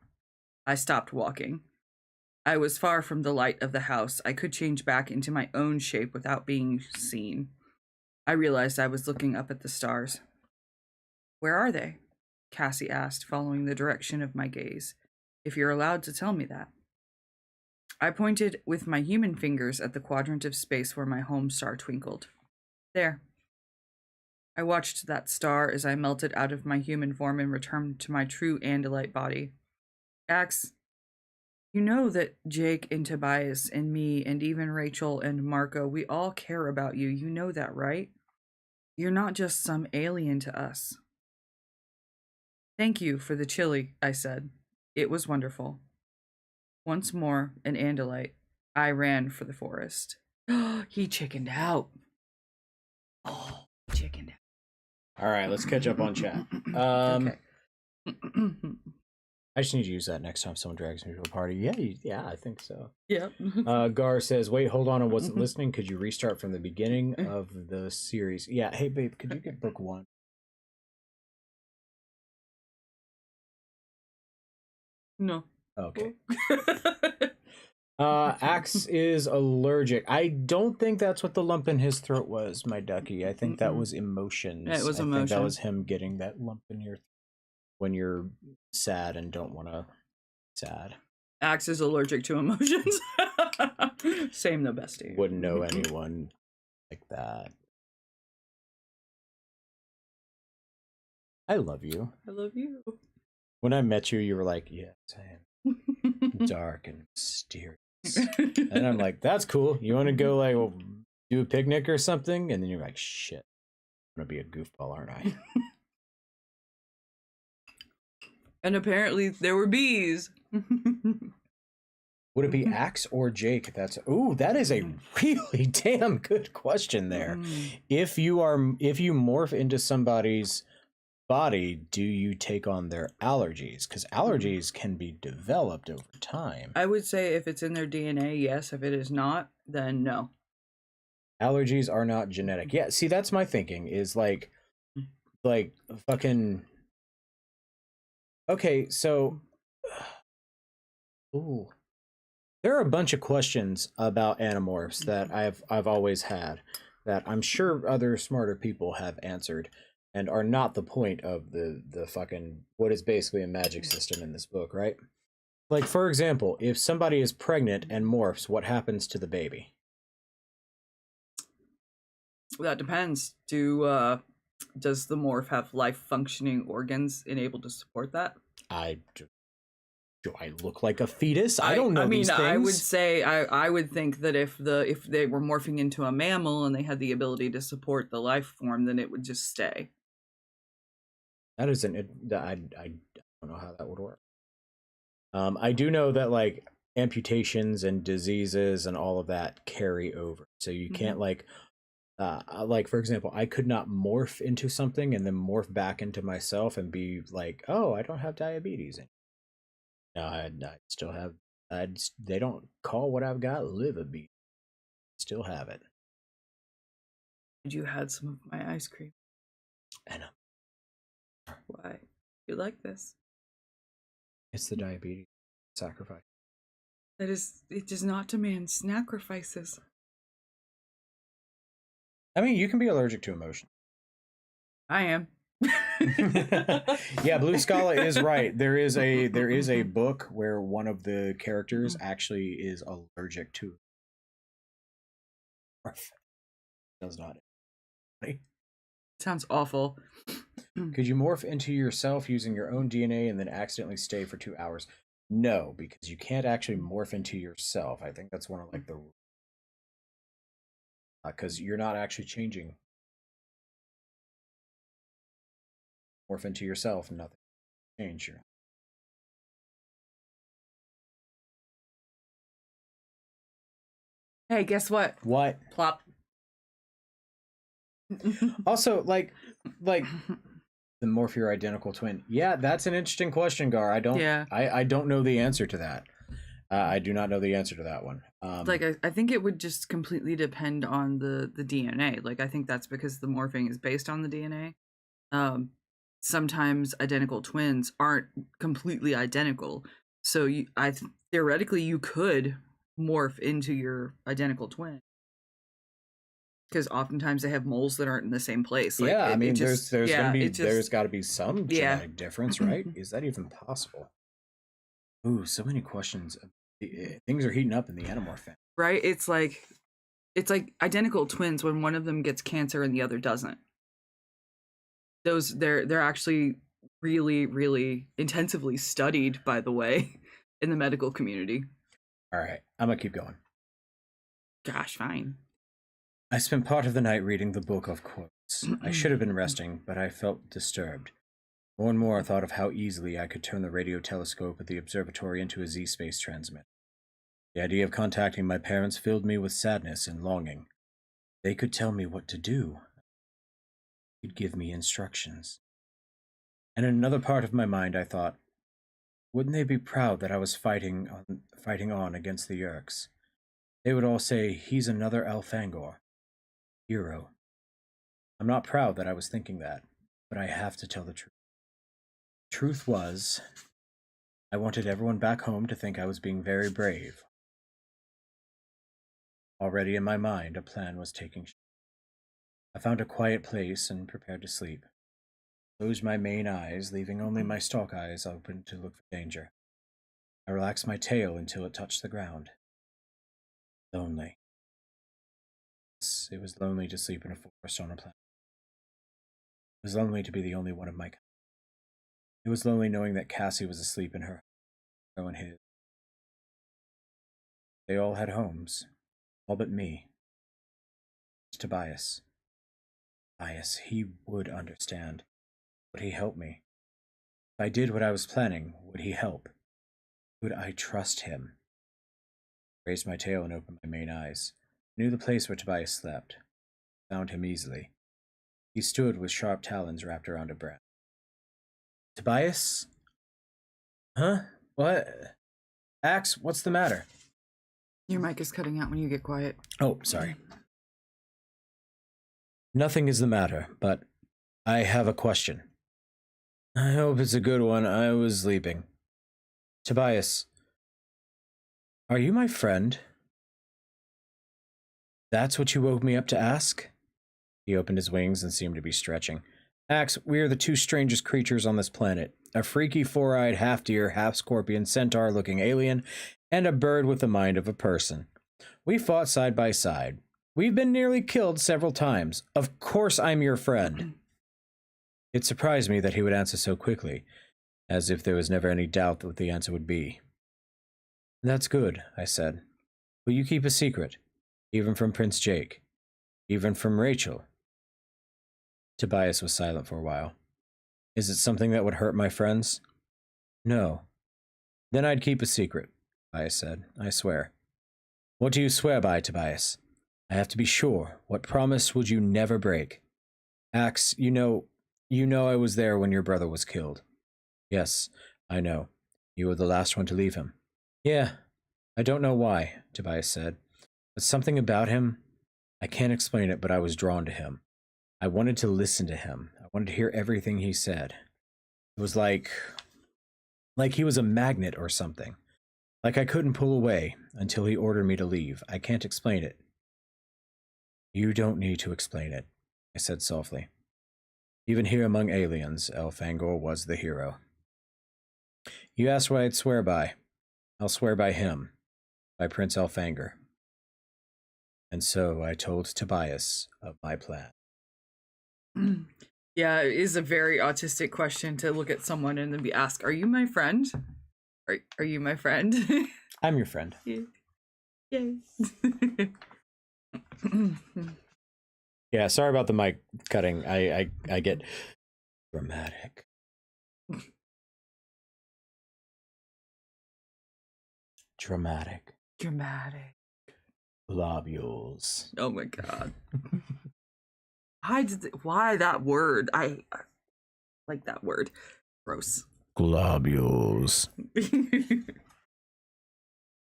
S2: I stopped walking. I was far from the light of the house. I could change back into my own shape without being seen. I realized I was looking up at the stars. Where are they? Cassie asked, following the direction of my gaze. If you're allowed to tell me that. I pointed with my human fingers at the quadrant of space where my home star twinkled. There. I watched that star as I melted out of my human form and returned to my true Andalite body. Ax, you know that Jake and Tobias and me and even Rachel and Marco, we all care about you. You know that, right? You're not just some alien to us. Thank you for the chili, I said. It was wonderful. Once more, an Andalite, I ran for the forest. He chickened out. Oh, chickened
S1: All right, let's catch up on chat.
S2: out. Okay.
S1: I just need to use that next time someone drags me to a party. Yeah, I think so.
S2: Yeah.
S1: Gar says, "Wait, hold on. I wasn't listening. Could you restart from the beginning of the series?" Yeah. Hey, babe, could you get book 1?
S2: No.
S1: Okay. Axe is allergic. I don't think that's what the lump in his throat was, my ducky. I think that was emotions.
S2: Yeah, it was
S1: I think that
S2: emotion.
S1: was him getting that lump in your when you're sad and don't want to sad.
S2: Axe is allergic to emotions. Same the bestie.
S1: Wouldn't know anyone like that. I love you.
S2: I love you.
S1: When I met you, you were like, "Yes, I am dark and mysterious." And I'm like, "That's cool. You want to go like do a picnic or something?" And then you're like, "Shit, I'm gonna be a goofball, aren't I?"
S2: And apparently there were bees.
S1: Would it be Axe or Jake? That is a really damn good question there. If you morph into somebody's body, do you take on their allergies? Because allergies can be developed over time.
S2: I would say if it's in their DNA, yes. If it is not, then no.
S1: Allergies are not genetic. Yeah, see, that's my thinking is like fucking. Okay, so. Ooh. There are a bunch of questions about Animorphs that I've always had that I'm sure other smarter people have answered and are not the point of the fucking what is basically a magic system in this book, right? Like, for example, if somebody is pregnant and morphs, what happens to the baby?
S2: That depends. Does the morph have life functioning organs enabled to support that?
S1: Do I look like a fetus? I don't know these things.
S2: I would say I would think that if they were morphing into a mammal and they had the ability to support the life form, then it would just stay.
S1: That isn't it. I don't know how that would work. I do know that like amputations and diseases and all of that carry over, so you can't like for example, I could not morph into something and then morph back into myself and be like, oh, I don't have diabetes. No, I still have. They don't call what I've got liver beat. Still have it.
S2: You had some of my ice cream.
S1: And
S2: Why? You like this?
S1: it's the diabetes sacrifice.
S2: It does not demand sacrifices.
S1: I mean, you can be allergic to emotion.
S2: I am.
S1: Yeah, Blue Scala is right. There is a book where one of the characters actually is allergic to. Does not.
S2: Sounds awful.
S1: Could you morph into yourself using your own DNA and then accidentally stay for 2 hours? No, because you can't actually morph into yourself. I think that's one of like the because you're not actually changing. Morph into yourself, nothing change.
S2: Hey, guess what?
S1: What?
S2: Plop.
S1: Also, like the morph your identical twin. Yeah, that's an interesting question, Gar. I don't know the answer to that. I do not know the answer to that one.
S2: Like I think it would just completely depend on the DNA. Like I think that's because the morphing is based on the DNA. Sometimes identical twins aren't completely identical, so theoretically you could morph into your identical twin. Because oftentimes they have moles that aren't in the same place. Like,
S1: yeah, I mean, there's got to be some genetic difference, right? Is that even possible? Ooh, so many questions. Things are heating up in the Animorph family.
S2: Right? It's like identical twins when one of them gets cancer and the other doesn't. They're actually really, really intensively studied, by the way, in the medical community.
S1: All right, I'm gonna keep going.
S2: Gosh, fine.
S1: I spent part of the night reading the book of quotes. I should have been resting, but I felt disturbed. More and more I thought of how easily I could turn the radio telescope at the observatory into a Z-space transmitter. The idea of contacting my parents filled me with sadness and longing. They could tell me what to do. They could give me instructions. And in another part of my mind I thought, wouldn't they be proud that I was fighting on against the Yeerks? They would all say, he's another Elfangor. Hero. I'm not proud that I was thinking that, but I have to tell the truth. Truth was, I wanted everyone back home to think I was being very brave. Already in my mind, a plan was taking shape. I found a quiet place and prepared to sleep. Closed my main eyes, leaving only my stalk eyes open to look for danger. I relaxed my tail until it touched the ground. Lonely. Yes, it was lonely to sleep in a forest on a planet. It was lonely to be the only one of my kind. It was lonely knowing that Cassie was asleep in her home and his. They all had homes, all but me. Tobias. Tobias, he would understand. Would he help me? If I did what I was planning, would he help? Would I trust him? I raised my tail and opened my main eyes. I knew the place where Tobias slept. I found him easily. He stood with sharp talons wrapped around a branch. Tobias? Huh? What? Axe, what's the matter?
S2: Your mic is cutting out when you get quiet.
S1: Oh, sorry. Nothing is the matter, but I have a question. I hope it's a good one. I was sleeping. Tobias, are you my friend? That's what you woke me up to ask? He opened his wings and seemed to be stretching. Axe, we are the two strangest creatures on this planet. A freaky four-eyed half-deer, half-scorpion, centaur-looking alien, and a bird with the mind of a person. We fought side by side. We've been nearly killed several times. Of course I'm your friend. It surprised me that he would answer so quickly, as if there was never any doubt what the answer would be. That's good, I said. Will you keep a secret? Even from Prince Jake? Even from Rachel? Tobias was silent for a while. Is it something that would hurt my friends? No. Then I'd keep a secret, Tobias said. I swear. What do you swear by, Tobias? I have to be sure. What promise would you never break? Axe, you know I was there when your brother was killed. Yes, I know. You were the last one to leave him. Yeah, I don't know why, Tobias said. But something about him, I can't explain it, but I was drawn to him. I wanted to listen to him. I wanted to hear everything he said. It was like he was a magnet or something. Like I couldn't pull away until he ordered me to leave. I can't explain it. You don't need to explain it, I said softly. Even here among aliens, Elfangor was the hero. You asked what I'd swear by. I'll swear by him, by Prince Elfangor. And so I told Tobias of my plan.
S2: Yeah, it is a very autistic question to look at someone and then be asked, "Are you my friend? Are you my friend?"
S1: I'm your friend.
S2: Yay.
S1: Yeah, sorry about the mic cutting. I get dramatic. Dramatic. Globules.
S2: Oh my god. Why that word? I like that word. Gross.
S1: Globules.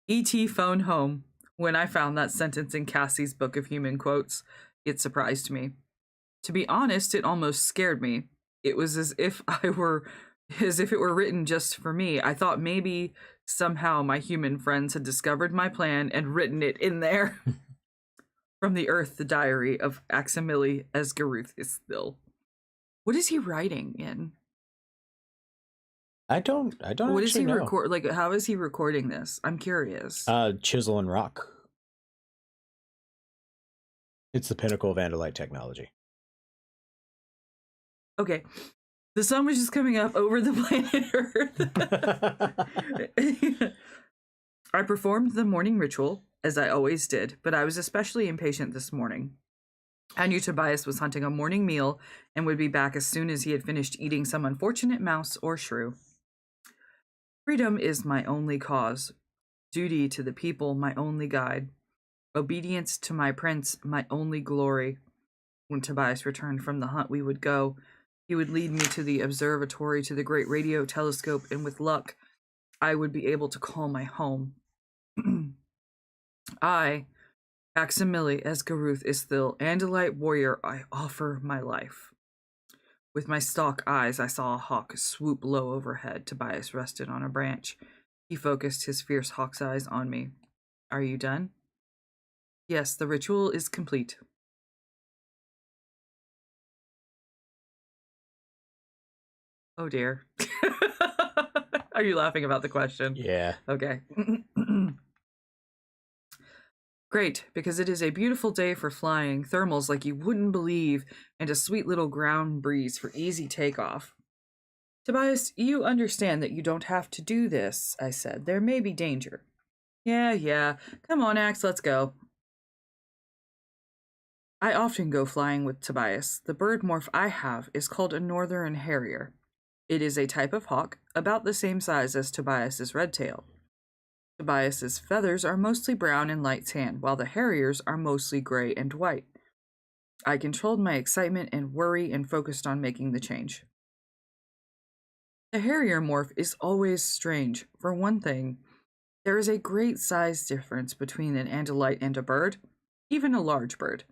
S2: E.T. phone home. When I found that sentence in Cassie's book of human quotes, it surprised me. To be honest, it almost scared me. It was as if it were written just for me. I thought maybe somehow my human friends had discovered my plan and written it in there. From the Earth, the diary of Aximili Esgaruthithil. What is he writing in?
S1: I don't
S2: What is he
S1: know.
S2: record? Like, how is he recording this? I'm curious.
S1: Chisel and rock. It's the pinnacle of Andalite technology.
S2: Okay. The sun was just coming up over the planet Earth. I performed the morning ritual, as I always did, but I was especially impatient this morning. I knew Tobias was hunting a morning meal and would be back as soon as he had finished eating some unfortunate mouse or shrew. Freedom is my only cause, duty to the people my only guide, obedience to my prince my only glory. When Tobias returned from the hunt, we would go. He would lead me to the observatory, to the great radio telescope, and with luck, I would be able to call my home. I, Aximili Esgaruth Isthil, Andalite warrior, I offer my life. With my stalk eyes, I saw a hawk swoop low overhead. Tobias rested on a branch. He focused his fierce hawk's eyes on me. Are you done? Yes, the ritual is complete. Oh dear. Are you laughing about the question?
S1: Yeah.
S2: Okay. Great, because it is a beautiful day for flying, thermals like you wouldn't believe, and a sweet little ground breeze for easy takeoff. Tobias, you understand that you don't have to do this, I said. There may be danger. Yeah. Come on, Axe, let's go. I often go flying with Tobias. The bird morph I have is called a northern harrier. It is a type of hawk, about the same size as Tobias's red tail. Tobias's feathers are mostly brown and light tan, while the harriers are mostly gray and white. I controlled my excitement and worry and focused on making the change. The harrier morph is always strange. For one thing, there is a great size difference between an Andalite and a bird, even a large bird.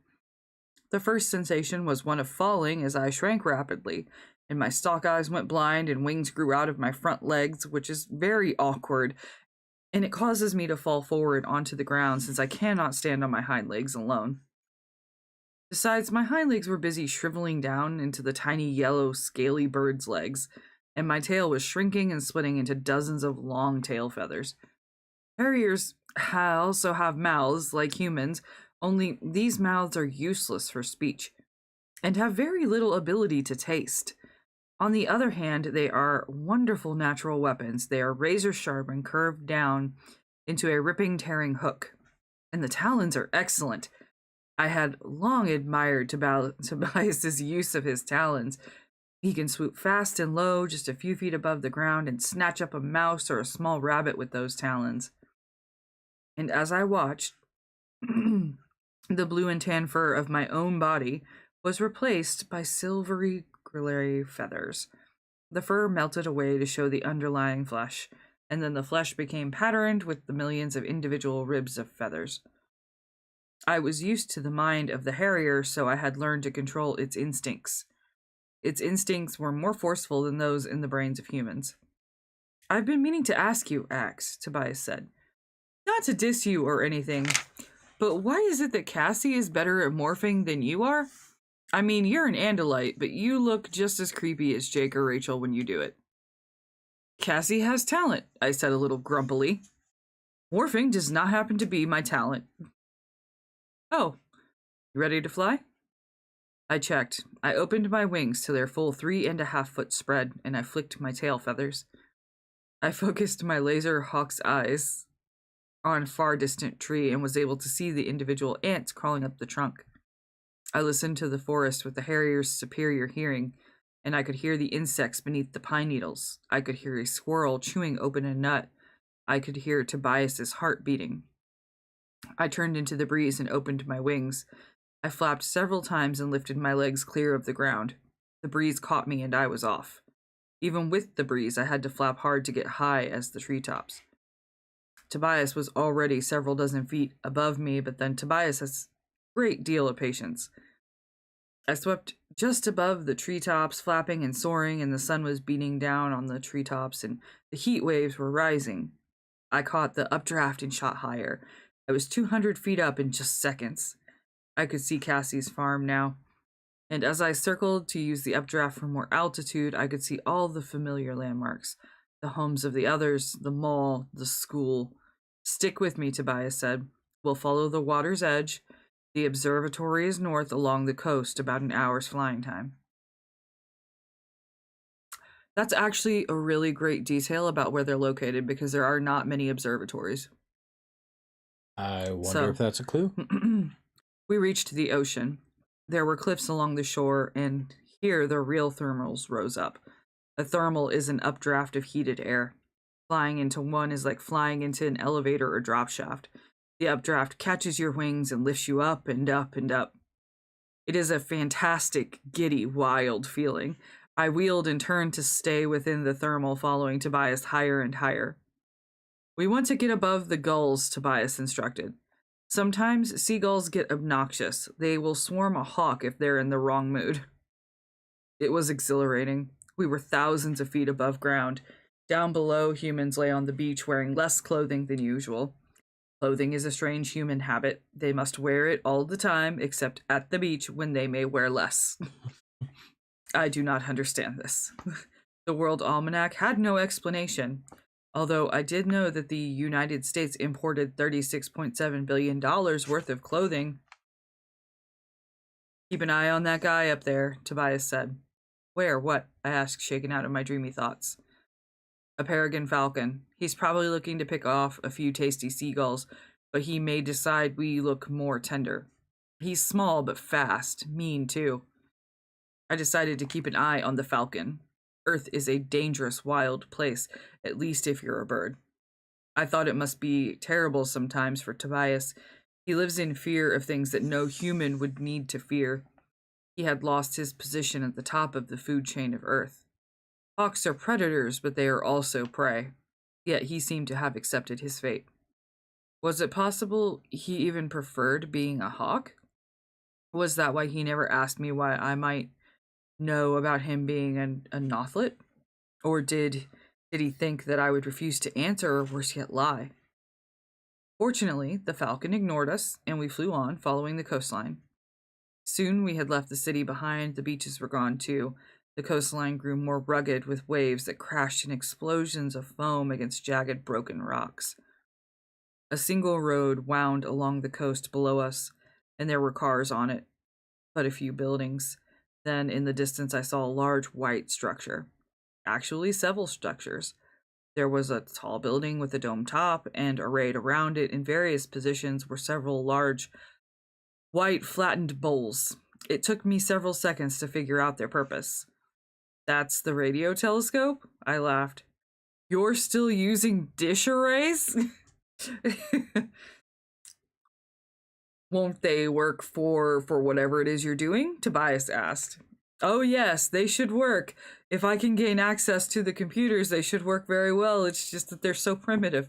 S2: The first sensation was one of falling as I shrank rapidly, and my stalk eyes went blind and wings grew out of my front legs, which is very awkward, and it causes me to fall forward onto the ground since I cannot stand on my hind legs alone. Besides, my hind legs were busy shriveling down into the tiny yellow, scaly bird's legs, and my tail was shrinking and splitting into dozens of long tail feathers. Harriers also have mouths like humans, only these mouths are useless for speech and have very little ability to taste. On the other hand, they are wonderful natural weapons. They are razor sharp and curved down into a ripping, tearing hook. And the talons are excellent. I had long admired Tobias's use of his talons. He can swoop fast and low, just a few feet above the ground, and snatch up a mouse or a small rabbit with those talons. And as I watched, the blue and tan fur of my own body was replaced by silvery gray feathers. The fur melted away to show the underlying flesh, and then the flesh became patterned with the millions of individual ribs of feathers. I was used to the mind of the harrier, so I had learned to control its instincts. Its instincts were more forceful than those in the brains of humans. I've been meaning to ask you, Axe, Tobias said. Not to diss you or anything, but why is it that Cassie is better at morphing than you are? I mean, you're an Andalite, but you look just as creepy as Jake or Rachel when you do it. Cassie has talent, I said a little grumpily. Morphing does not happen to be my talent. Oh, you ready to fly? I checked. I opened my wings to their full 3.5-foot spread, and I flicked my tail feathers. I focused my laser hawk's eyes on a far distant tree and was able to see the individual ants crawling up the trunk. I listened to the forest with the harrier's superior hearing, and I could hear the insects beneath the pine needles. I could hear a squirrel chewing open a nut. I could hear Tobias's heart beating. I turned into the breeze and opened my wings. I flapped several times and lifted my legs clear of the ground. The breeze caught me and I was off. Even with the breeze, I had to flap hard to get high as the treetops. Tobias was already several dozen feet above me, but then Tobias has a great deal of patience. I swept just above the treetops, flapping and soaring, and the sun was beating down on the treetops, and the heat waves were rising. I caught the updraft and shot higher. I was 200 feet up in just seconds. I could see Cassie's farm now, and as I circled to use the updraft for more altitude, I could see all the familiar landmarks. The homes of the others, the mall, the school. Stick with me, Tobias said. We'll follow the water's edge. The observatory is north along the coast, about an hour's flying time. That's actually a really great detail about where they're located because there are not many observatories.
S1: I wonder
S2: So,
S1: if that's a clue.
S2: we reached the ocean. There were cliffs along the shore, and here the real thermals rose up. A thermal is an updraft of heated air. Flying into one is like flying into an elevator or drop shaft. The updraft catches your wings and lifts you up and up and up. It is a fantastic, giddy, wild feeling. I wheeled and turned to stay within the thermal, following Tobias higher and higher. We want to get above the gulls, Tobias instructed. Sometimes seagulls get obnoxious. They will swarm a hawk if they're in the wrong mood. It was exhilarating. We were thousands of feet above ground. Down below, humans lay on the beach wearing less clothing than usual. Clothing is a strange human habit. They must wear it all the time, except at the beach when they may wear less. I do not understand this. The World Almanac had no explanation, although I did know that the United States imported $36.7 billion worth of clothing. Keep an eye on that guy up there, Tobias said. Where? What? I asked, shaken out of my dreamy thoughts. A peregrine falcon. He's probably looking to pick off a few tasty seagulls, but he may decide we look more tender. He's small but fast, mean too. I decided to keep an eye on the falcon. Earth is a dangerous, wild place, at least if you're a bird. I thought it must be terrible sometimes for Tobias. He lives in fear of things that no human would need to fear. He had lost his position at the top of the food chain of Earth. Hawks are predators, but they are also prey. Yet he seemed to have accepted his fate. Was it possible he even preferred being a hawk? Was that why he never asked me why I might know about him being a nothlet? Or did he think that I would refuse to answer, or worse yet, lie? Fortunately, the falcon ignored us, and we flew on, following the coastline. Soon we had left the city behind, the beaches were gone too. The coastline grew more rugged, with waves that crashed in explosions of foam against jagged, broken rocks. A single road wound along the coast below us, and there were cars on it, but a few buildings. Then, in the distance, I saw a large white structure. Actually, several structures. There was a tall building with a dome top, and arrayed around it in various positions were several large, white, flattened bowls. It took me several seconds to figure out their purpose. That's the radio telescope? I laughed. You're still using dish arrays? Won't they work for whatever it is you're doing? Tobias asked. Oh yes, they should work. If I can gain access to the computers, they should work very well. It's just that they're so primitive.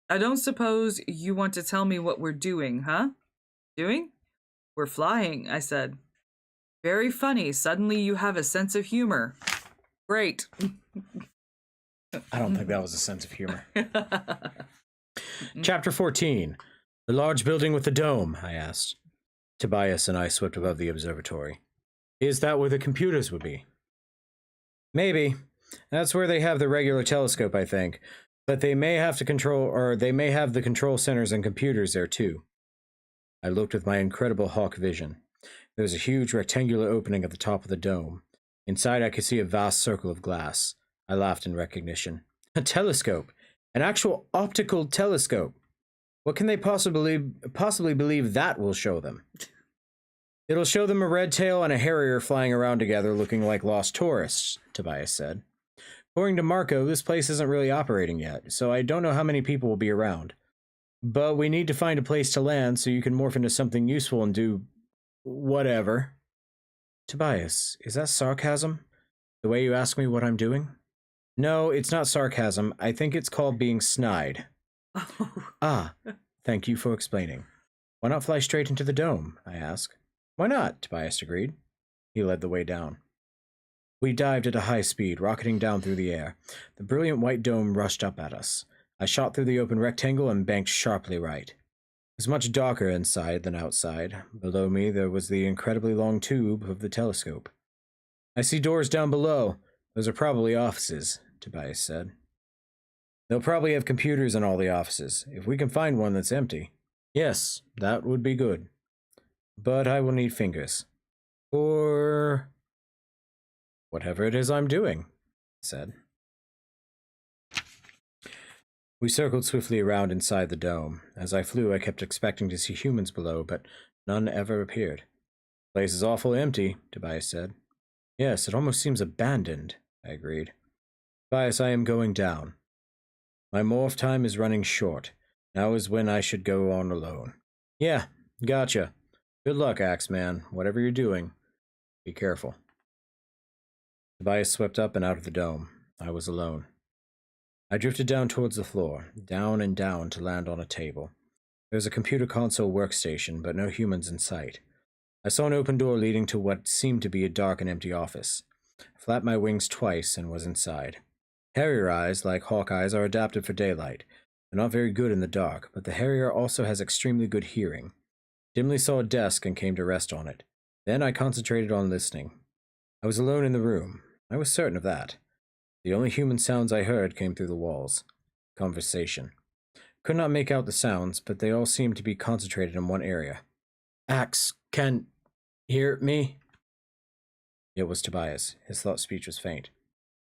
S2: I don't suppose you want to tell me what we're doing, huh? Doing? We're flying, I said. Very funny. Suddenly you have a sense of humor. Great.
S1: I don't think that was a sense of humor. Chapter 14. The large building with the dome, I asked. Tobias and I swept above the observatory. Is that where the computers would be? Maybe. That's where they have the regular telescope, I think. But they may have the control centers and computers there too. I looked with my incredible hawk vision. There was a huge rectangular opening at the top of the dome. Inside I could see a vast circle of glass. I laughed in recognition. A telescope! An actual optical telescope! What can they possibly believe that will show them? It'll show them a red tail and a harrier flying around together looking like lost tourists, Tobias said. According to Marco, this place isn't really operating yet, so I don't know how many people will be around. But we need to find a place to land so you can morph into something useful and do whatever. Tobias, is that sarcasm? The way you ask me what I'm doing? No, it's not sarcasm. I think it's called being snide. Ah, thank you for explaining. Why not fly straight into the dome? I asked. Why not? Tobias agreed. He led the way down. We dived at a high speed, rocketing down through the air. The brilliant white dome rushed up at us. I shot through the open rectangle and banked sharply right. It was much darker inside than outside. Below me there was the incredibly long tube of the telescope. I see doors down below. Those are probably offices, Tobias said. They'll probably have computers in all the offices, if we can find one that's empty. Yes, that would be good. But I will need fingers. Or Whatever it is I'm doing, I said. We circled swiftly around inside the dome. As I flew, I kept expecting to see humans below, but none ever appeared. The place is awful empty, Tobias said. Yes, it almost seems abandoned, I agreed. Tobias, I am going down. My morph time is running short. Now is when I should go on alone. Yeah, gotcha. Good luck, Axeman. Whatever you're doing, be careful. Tobias swept up and out of the dome. I was alone. I drifted down towards the floor, down and down to land on a table. There was a computer console workstation, but no humans in sight. I saw an open door leading to what seemed to be a dark and empty office. I flapped my wings twice and was inside. Harrier eyes, like hawk eyes, are adapted for daylight. They're not very good in the dark, but the Harrier also has extremely good hearing. Dimly saw a desk and came to rest on it. Then I concentrated on listening. I was alone in the room. I was certain of that. The only human sounds I heard came through the walls. Conversation. Could not make out the sounds, but they all seemed to be concentrated in one area. Axe, can hear me? It was Tobias. His thought speech was faint.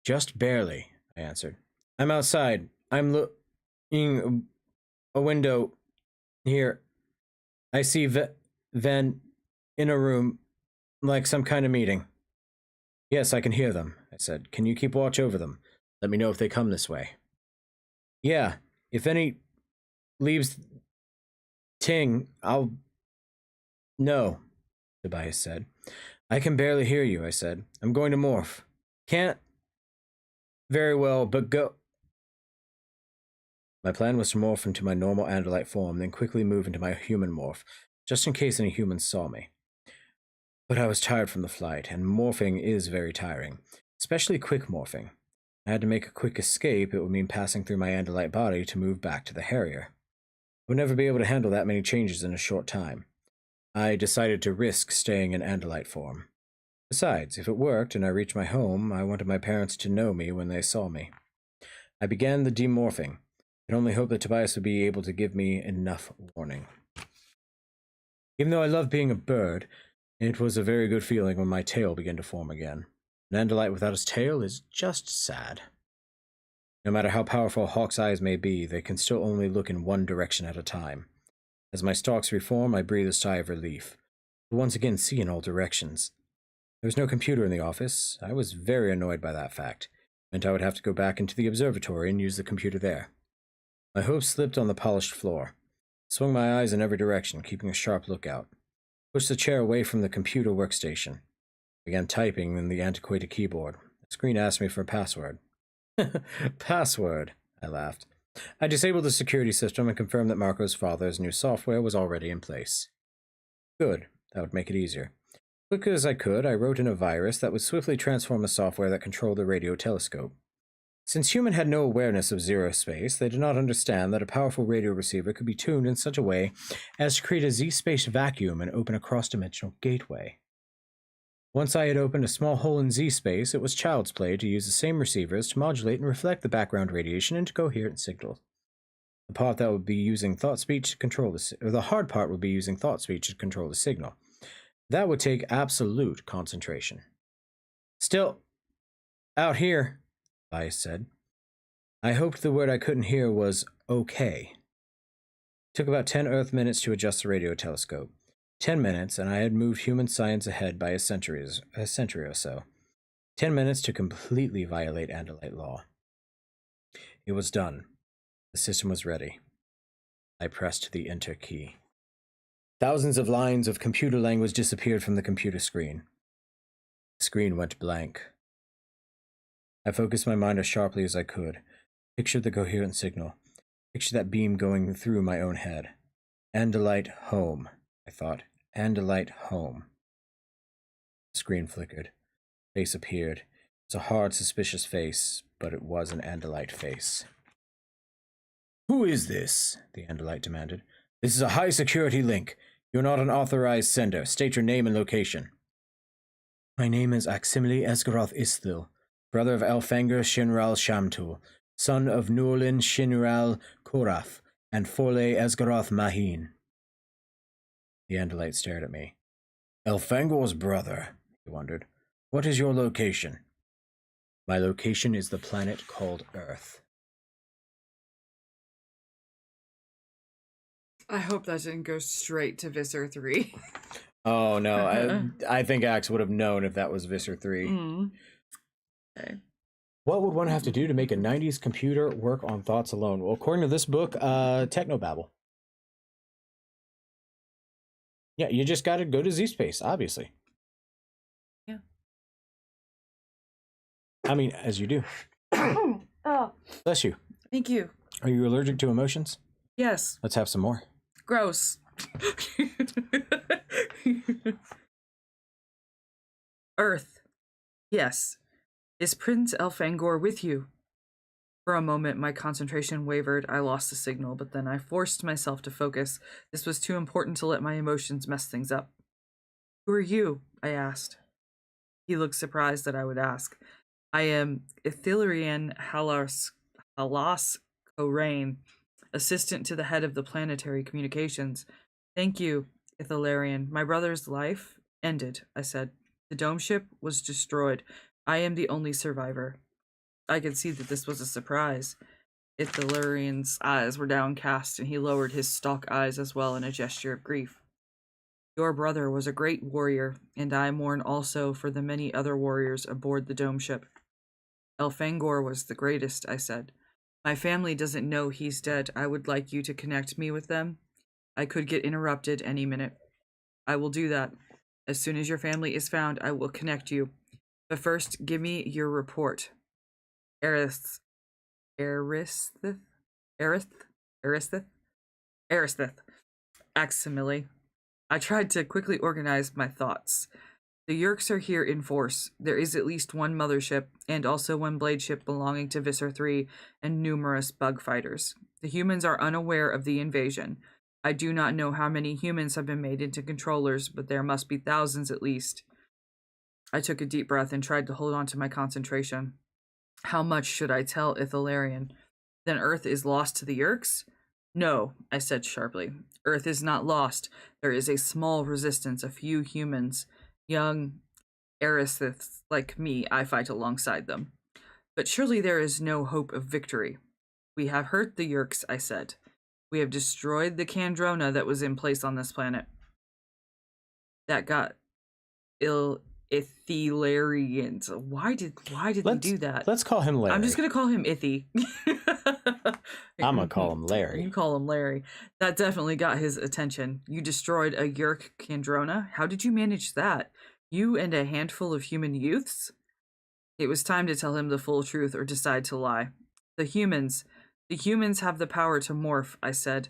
S1: Just barely, I answered. I'm outside. I'm looking a window here. I see Ven in a room, like some kind of meeting. Yes, I can hear them, I said. Can you keep watch over them? Let me know if they come this way. Yeah, if any leaves Ting, I'll... No, Tobias said. I can barely hear you, I said. I'm going to morph. Can't very well, but go... My plan was to morph into my normal Andalite form, then quickly move into my human morph, just in case any humans saw me. But I was tired from the flight, and morphing is very tiring, especially quick morphing. I had to make a quick escape. It would mean passing through my Andalite body to move back to the Harrier. I would never be able to handle that many changes in a short time. I decided to risk staying in Andalite form. Besides, if it worked and I reached my home, I wanted my parents to know me when they saw me. I began the demorphing. I could only hope that Tobias would be able to give me enough warning. Even though I love being a bird, it was a very good feeling when my tail began to form again. An Andalite without his tail is just sad. No matter how powerful Hawk's eyes may be, they can still only look in one direction at a time. As my stalks reform, I breathe a sigh of relief. To once again see in all directions. There was no computer in the office. I was very annoyed by that fact. It meant I would have to go back into the observatory and use the computer there. My hooves slipped on the polished floor. I swung my eyes in every direction, keeping a sharp lookout. Pushed the chair away from the computer workstation. Began typing in the antiquated keyboard. The screen asked me for a password. Password, I laughed. I disabled the security system and confirmed that Marco's father's new software was already in place. Good, that would make it easier. Quick as I could, I wrote in a virus that would swiftly transform the software that controlled the radio telescope. Since human had no awareness of zero space, they did not understand that a powerful radio receiver could be tuned in such a way as to create a Z-space vacuum and open a cross-dimensional gateway. Once I had opened a small hole in Z-space, it was child's play to use the same receivers to modulate and reflect the background radiation into coherent signals. The part that would be using thought speech to control the hard part would be using thought speech to control the signal. That would take absolute concentration. Still, out here, I said. I hoped the word I couldn't hear was okay. It took about 10 Earth minutes to adjust the radio telescope. 10 minutes, and I had moved human science ahead by a century or so. 10 minutes to completely violate Andalite law. It was done. The system was ready. I pressed the enter key. Thousands of lines of computer language disappeared from the computer screen. The screen went blank. I focused my mind as sharply as I could. Pictured the coherent signal. Pictured that beam going through my own head. Andalite home, I thought. Andalite home. The screen flickered. Face appeared. It was a hard, suspicious face, but it was an Andalite face. Who is this? The Andalite demanded. This is a high-security link. You're not an authorized sender. State your name and location. My name is Aximili Esgaroth Isthil, brother of Elfanger Shinral Shamtul, son of Nurlin Shinral Korath, and Forle Esgaroth Mahin. The Andalite stared at me. Elfangor's brother, he wondered. What is your location? My location is the planet called Earth.
S2: I hope that didn't go straight to Visser 3.
S1: Oh no, I think Axe would have known if that was Visser 3.
S2: Mm. Okay.
S1: What would one have to do to make a 90s computer work on thoughts alone? Well, according to this book, technobabble. Yeah, you just got to go to Z-Space, obviously.
S2: Yeah.
S1: I mean, as you do.
S2: Oh.
S1: Bless you.
S2: Thank you.
S1: Are you allergic to emotions?
S2: Yes.
S1: Let's have some more.
S2: Gross. Earth. Yes. Is Prince Elfangor with you? For a moment, my concentration wavered. I lost the signal, but then I forced myself to focus. This was too important to let my emotions mess things up. Who are you? I asked. He looked surprised that I would ask. I am Ithilarian Halas Korain, assistant to the head of the planetary communications. Thank you, Ithilarian. My brother's life ended, I said. The dome ship was destroyed. I am the only survivor. I could see that this was a surprise. Ithilarian's eyes were downcast, and he lowered his stalk eyes as well in a gesture of grief. Your brother was a great warrior, and I mourn also for the many other warriors aboard the dome ship. Elfangor was the greatest, I said. My family doesn't know he's dead. I would like you to connect me with them. I could get interrupted any minute. I will do that. As soon as your family is found, I will connect you. But first, give me your report. Erithth. Aximile. I tried to quickly organize my thoughts. The Yerks are here in force. There is at least one mothership, and also one blade ship belonging to Visser 3, and numerous bug fighters. The humans are unaware of the invasion. I do not know how many humans have been made into controllers, but there must be thousands at least. I took a deep breath and tried to hold on to my concentration. How much should I tell Ithilarian? Then Earth is lost to the Yerks? No, I said sharply. Earth is not lost. There is a small resistance, a few humans. Young Erisths like me, I fight alongside them. But surely there is no hope of victory. We have hurt the Yerks, I said. We have destroyed the Kandrona that was in place on this planet. That got Ithilarians. Why did we do that?
S1: Let's call him Larry.
S2: I'm just gonna call him Ithy.
S1: I'm gonna call him Larry.
S2: You call him Larry. That definitely got his attention. You destroyed a Yerk Kandrona? How did you manage that? You and a handful of human youths? It was time to tell him the full truth or decide to lie. The humans have the power to morph, I said.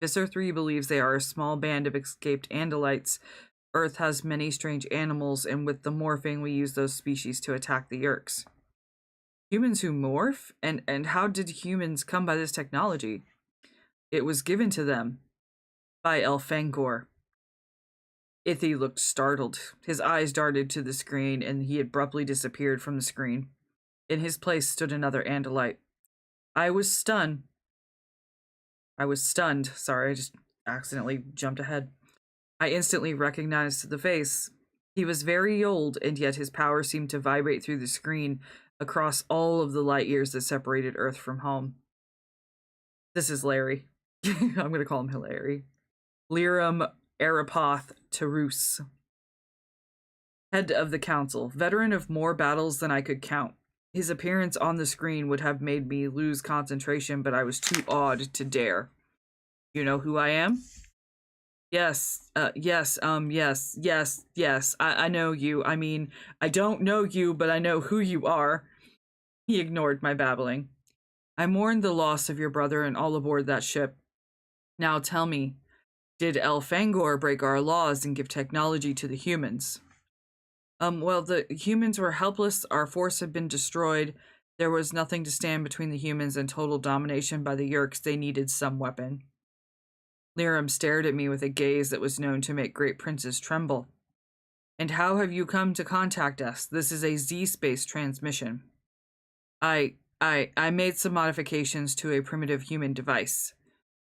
S2: Visser 3 believes they are a small band of escaped Andalites. Earth has many strange animals, and with the morphing, we use those species to attack the Yerks. Humans who morph? And how did humans come by this technology? It was given to them by Elfangor. Ithy looked startled. His eyes darted to the screen, and he abruptly disappeared from the screen. In his place stood another Andalite. I was stunned. Sorry, I just accidentally jumped ahead. I instantly recognized the face. He was very old, and yet his power seemed to vibrate through the screen across all of the light years that separated Earth from home. This is Larry. I'm going to call him Hilary. Liram Arapoth Terus. Head of the council, veteran of more battles than I could count. His appearance on the screen would have made me lose concentration, but I was too awed to dare. You know who I am? Yes. I know you. I mean, I don't know you, but I know who you are. He ignored my babbling. I mourned the loss of your brother and all aboard that ship. Now tell me, did Elfangor break our laws and give technology to the humans? Well, the humans were helpless. Our force had been destroyed. There was nothing to stand between the humans and total domination by the Yerks. They needed some weapon. Liram stared at me with a gaze that was known to make great princes tremble. And how have you come to contact us? This is a Z-space transmission. I made some modifications to a primitive human device.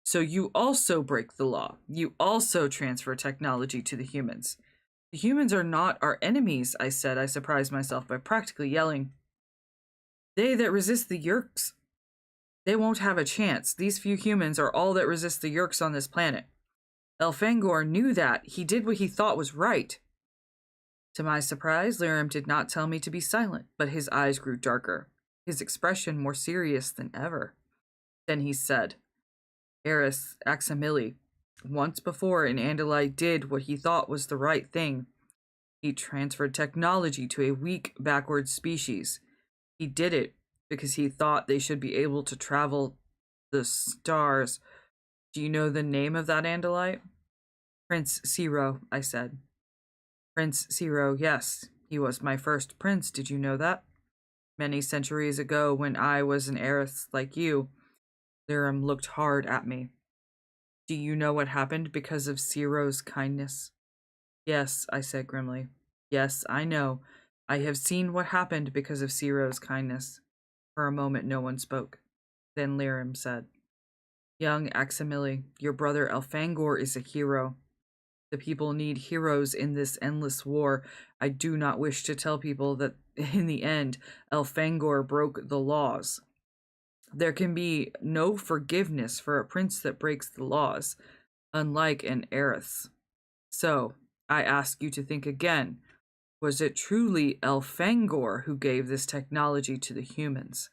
S2: So you also break the law. You also transfer technology to the humans. The humans are not our enemies, I said. I surprised myself by practically yelling. They that resist the Yeerks, they won't have a chance. These few humans are all that resist the Yeerks on this planet. Elfangor knew that. He did what he thought was right. To my surprise, Lirim did not tell me to be silent, but his eyes grew darker, his expression more serious than ever. Then he said, Eris Axamili, once before an Andalite did what he thought was the right thing. He transferred technology to a weak, backward species. He did it because he thought they should be able to travel the stars. Do you know the name of that Andalite? Prince Zero, I said. Prince Zero, yes. He was my first prince, did you know that? Many centuries ago, when I was an heiress like you, Lirim looked hard at me. Do you know what happened because of Zero's kindness? Yes, I said grimly. Yes, I know. I have seen what happened because of Zero's kindness. For a moment, no one spoke. Then Lirim said, Young Axamili, your brother Elfangor is a hero. The people need heroes in this endless war. I do not wish to tell people that, in the end, Elfangor broke the laws. There can be no forgiveness for a prince that breaks the laws, unlike an heiress. So, I ask you to think again. Was it truly Elfangor who gave this technology to the humans?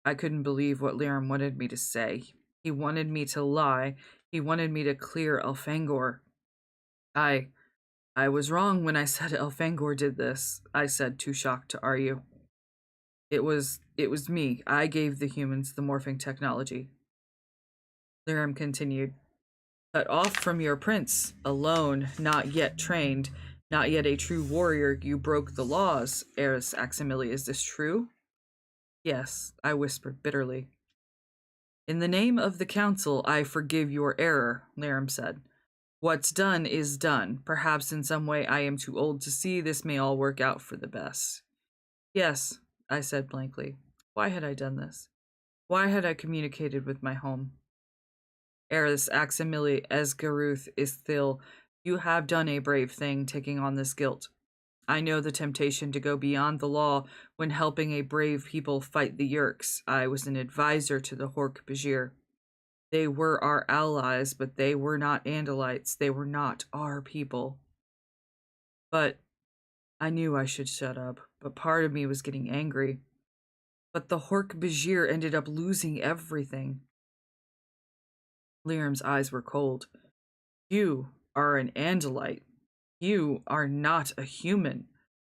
S2: I couldn't believe what Lirim wanted me to say. He wanted me to lie. He wanted me to clear Elfangor. I was wrong when I said Elfangor did this, I said, too shocked to argue. It was me. I gave the humans the morphing technology. Lirim continued. Cut off from your prince, alone, not yet trained, not yet a true warrior, you broke the laws, Eris Axamili. Is this true? Yes, I whispered bitterly. In the name of the council, I forgive your error, Lirim said. What's done is done. Perhaps in some way I am too old to see this may all work out for the best. Yes, I said blankly. Why had I done this? Why had I communicated with my home? Eris Axamili Esgaruth Isthil, you have done a brave thing taking on this guilt. I know the temptation to go beyond the law when helping a brave people fight the Yeerks. I was an advisor to the Hork-Bajir. They were our allies, but they were not Andalites. They were not our people. But I knew I should shut up, but part of me was getting angry. But the Hork-Bajir ended up losing everything. Lirim's eyes were cold. You are an Andalite. You are not a human.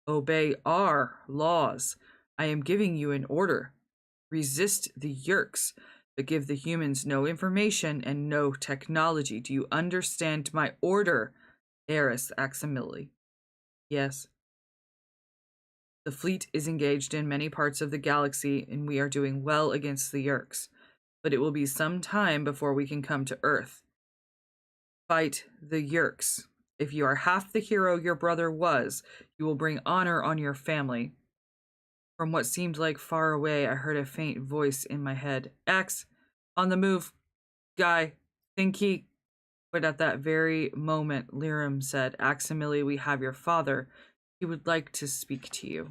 S2: Obey our laws. I am giving you an order. Resist the Yeerks, but give the humans no information and no technology. Do you understand my order, Eris Axamili? Yes. The fleet is engaged in many parts of the galaxy, and we are doing well against the Yeerks. But it will be some time before we can come to Earth. Fight the Yeerks. If you are half the hero your brother was, you will bring honor on your family. From what seemed like far away, I heard a faint voice in my head. Axe, on the move. Guy, think he... But at that very moment, Lirim said, Axamili, we have your father. He would like to speak to you.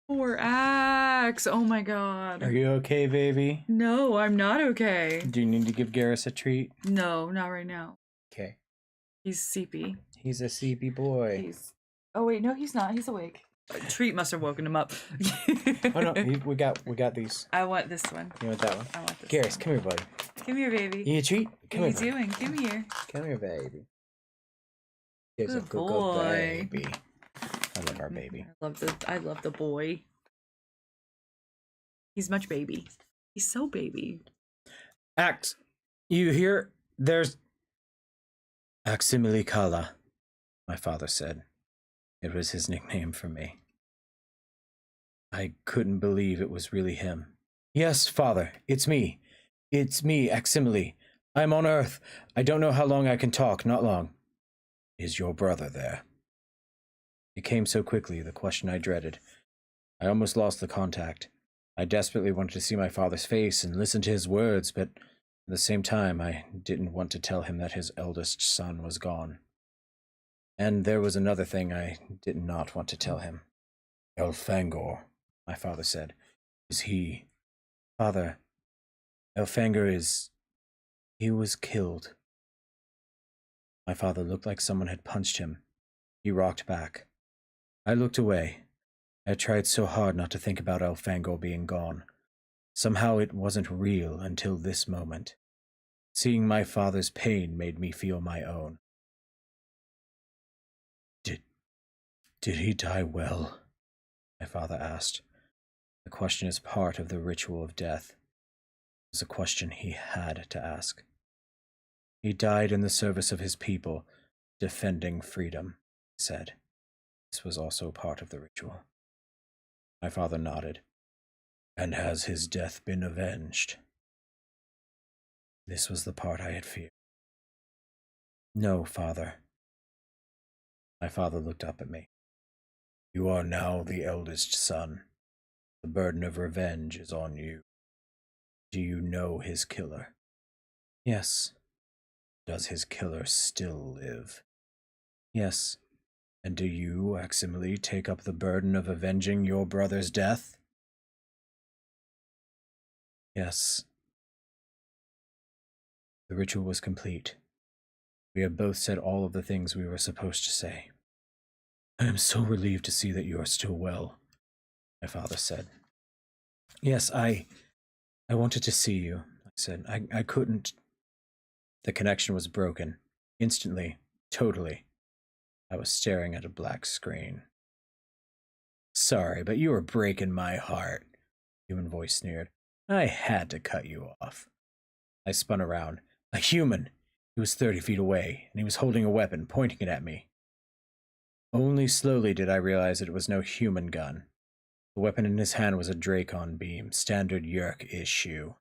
S2: Poor Axe. Oh my god.
S1: Are you okay, baby?
S2: No, I'm not okay.
S1: Do you need to give Garrus a treat?
S2: No, not right now.
S1: Okay.
S2: He's sleepy.
S1: He's a sleepy boy.
S2: Oh wait, no, he's not. He's awake. A treat must have woken him up.
S1: Oh no, we got these.
S2: I want this one.
S1: You want that one?
S2: I want this
S1: Garrus,
S2: one.
S1: come here, buddy.
S2: Come here, baby.
S1: You need a treat? Come
S2: What are
S1: here.
S2: you doing? Come here.
S1: Come here, baby. Here's a
S2: Good
S1: good
S2: boy.
S1: baby. I love our baby.
S2: I love the boy. He's much baby. He's so baby.
S1: Axe, you hear? There's Aximili Kala, my father said. It was his nickname for me. I couldn't believe it was really him. Yes, father, it's me. It's me, Aximili. I'm on Earth. I don't know how long I can talk, not long. Is your brother there? It came so quickly, the question I dreaded. I almost lost the contact. I desperately wanted to see my father's face and listen to his words, but At the same time, I didn't want to tell him that his eldest son was gone. And there was another thing I did not want to tell him. Elfangor, my father said. Is he? Father, Elfangor is... He was killed. My father looked like someone had punched him. He rocked back. I looked away. I tried so hard not to think about Elfangor being gone. Somehow it wasn't real until this moment. Seeing my father's pain made me feel my own. Did he die well? My father asked. The question is part of the ritual of death. It was a question he had to ask. He died in the service of his people, defending freedom, he said. This was also part of the ritual. My father nodded. And has his death been avenged? This was the part I had feared. No, father. My father looked up at me. You are now the eldest son. The burden of revenge is on you. Do you know his killer? Yes. Does his killer still live? Yes. And do you, Aximili, take up the burden of avenging your brother's death? Yes. The ritual was complete. We had both said all of the things we were supposed to say. I am so relieved to see that you are still well, my father said. Yes, I wanted to see you, I said. I couldn't. The connection was broken. Instantly. Totally. I was staring at a black screen. Sorry, but you were breaking my heart, the human voice sneered. I had to cut you off. I spun around. A human! He was 30 feet away, and he was holding a weapon, pointing it at me. Only slowly did I realize that it was no human gun. The weapon in his hand was a Dracon beam, standard Yerk issue.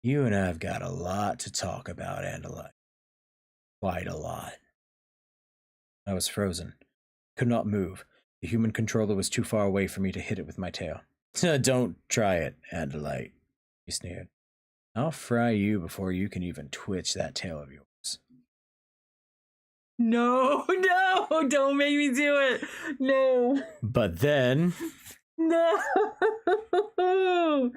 S1: You and I have got a lot to talk about, Andalite. Quite a lot. I was frozen. Could not move. The human controller was too far away for me to hit it with my tail. Don't try it, Andalite, he sneered. I'll fry you before you can even twitch that tail of yours.
S2: No, don't make me do it. No.
S1: But then...
S2: No. Tear.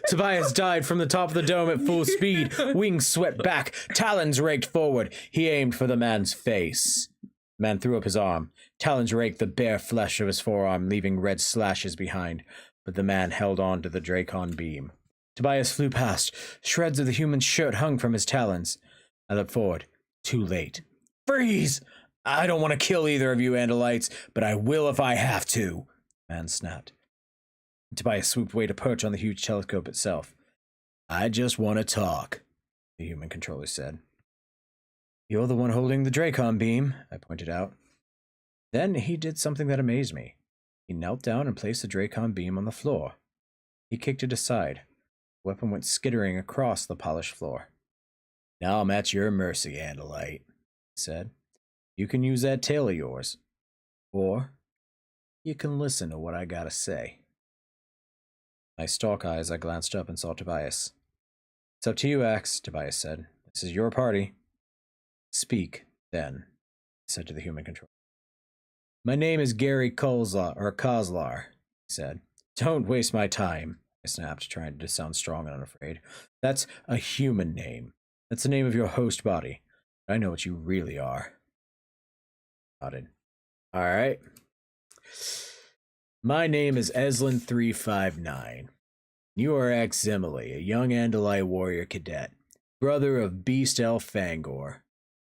S1: Tobias died from the top of the dome at full speed. Wings swept back, talons raked forward. He aimed for the man's face. The man threw up his arm. Talons raked the bare flesh of his forearm, leaving red slashes behind. But the man held on to the Dracon beam. Tobias flew past. Shreds of the human's shirt hung from his talons. I looked forward. Too late. Freeze! I don't want to kill either of you, Andalites, but I will if I have to, the man snapped. Tobias swooped away to perch on the huge telescope itself. I just want to talk, the human controller said. You're the one holding the Dracon beam, I pointed out. Then he did something that amazed me. He knelt down and placed the Dracon beam on the floor. He kicked it aside. The weapon went skittering across the polished floor. Now I'm at your mercy, Andalite, he said. You can use that tail of yours. Or you can listen to what I gotta say. My stalk eyes, I glanced up and saw Tobias. It's up to you, Axe, Tobias said. This is your party. Speak, then, he said to the human controller. My name is Gary Kozlar, he said. Don't waste my time, I snapped, trying to sound strong and unafraid. That's a human name. That's the name of your host body. I know what you really are. Nodded. All right. My name is Eslin359. You are Aximili, a young Andalite warrior cadet, brother of Beast Elfangor.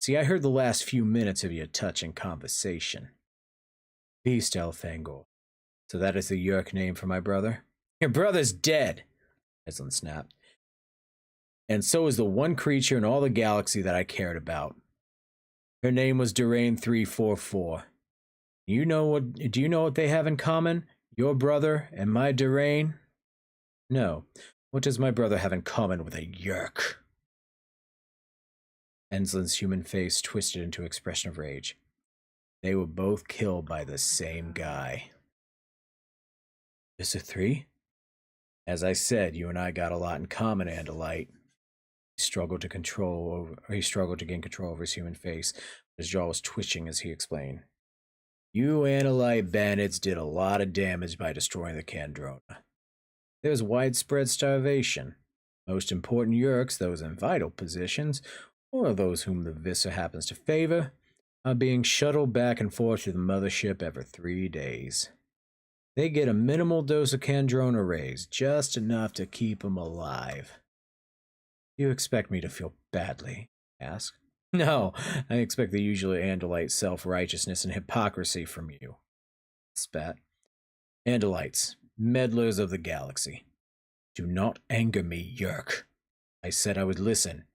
S1: See, I heard the last few minutes of your touching conversation. Beast Elfangor. So that is the Yerk name for my brother? Your brother's dead, Eslin snapped. And so is the one creature in all the galaxy that I cared about. Her name was Durain344. Do you know what they have in common? Your brother and my Durain? No. What does my brother have in common with a Yerk? Enslin's human face twisted into an expression of rage. They were both killed by the same guy. Is it 3? As I said, you and I got a lot in common, Andalite. He struggled to gain control over his human face. His jaw was twitching as he explained. You Andalite bandits did a lot of damage by destroying the Kandrona. There's widespread starvation. Most important Yeerks, those in vital positions, or those whom the Vissa happens to favor, are being shuttled back and forth to the mothership every 3 days. They get a minimal dose of Kandrona rays, just enough to keep them alive. You expect me to feel badly? Ask. No, I expect the usual Andalite self-righteousness and hypocrisy from you. Spat. Andalites, meddlers of the galaxy. Do not anger me, Yeerk. I said I would listen.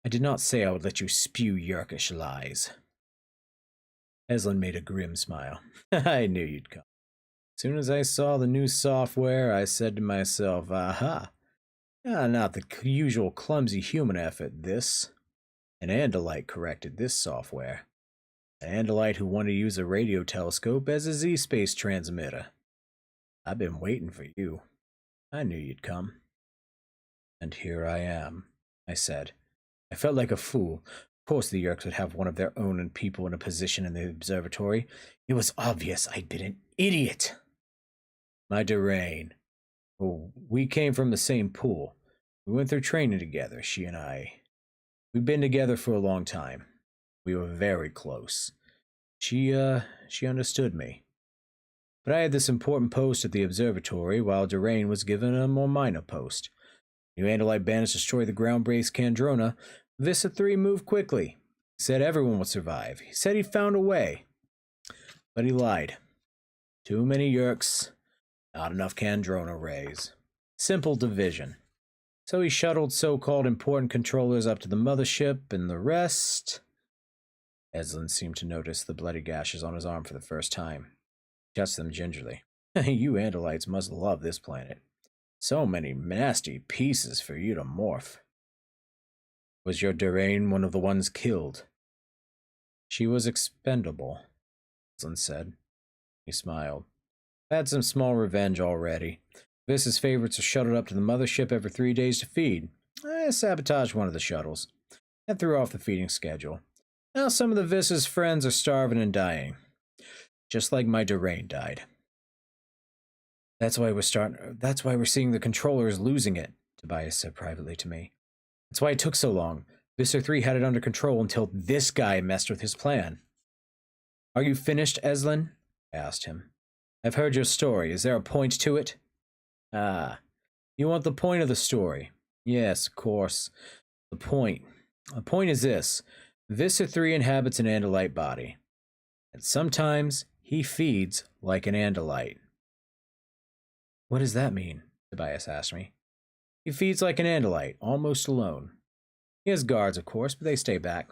S1: I did not say I would let you spew Yeerkish lies. Eslin made a grim smile. I knew you'd come. As soon as I saw the new software, I said to myself, aha. Not the usual clumsy human effort, this. An Andalite corrected this software. An Andalite who wanted to use a radio telescope as a Z-space transmitter. I've been waiting for you. I knew you'd come. And here I am, I said. I felt like a fool. Of course the Yeerks would have one of their own people in a position in the observatory. It was obvious I'd been an idiot. My Durain. Oh, we came from the same pool. We went through training together, she and I. We'd been together for a long time. We were very close. She understood me. But I had this important post at the observatory, while Durain was given a more minor post. New Andalite bandits destroyed the ground-based Kandrona. Vista 3 moved quickly. He said everyone would survive. He said he found a way. But he lied. Too many Yeerks. Not enough Kandrona rays. Simple division. So he shuttled so-called important controllers up to the mothership, and the rest... Eslin seemed to notice the bloody gashes on his arm for the first time. He touched them gingerly. You Andalites must love this planet. So many nasty pieces for you to morph. Was your Durain one of the ones killed? She was expendable, Eslin said. He smiled. I've had some small revenge already. Vis's favorites are shuttled up to the mothership every 3 days to feed. I sabotaged one of the shuttles and threw off the feeding schedule. Now some of the Vis's friends are starving and dying. Just like my Durain died. That's why we're seeing the controllers losing it, Tobias said privately to me. That's why it took so long. Visser 3 had it under control until this guy messed with his plan. Are you finished, Eslin? I asked him. I've heard your story. Is there a point to it? Ah, you want the point of the story? Yes, of course. The point. The point is this. Visser 3 inhabits an Andalite body. And sometimes he feeds like an Andalite. What does that mean? Tobias asked me. He feeds like an Andalite, almost alone. He has guards, of course, but they stay back.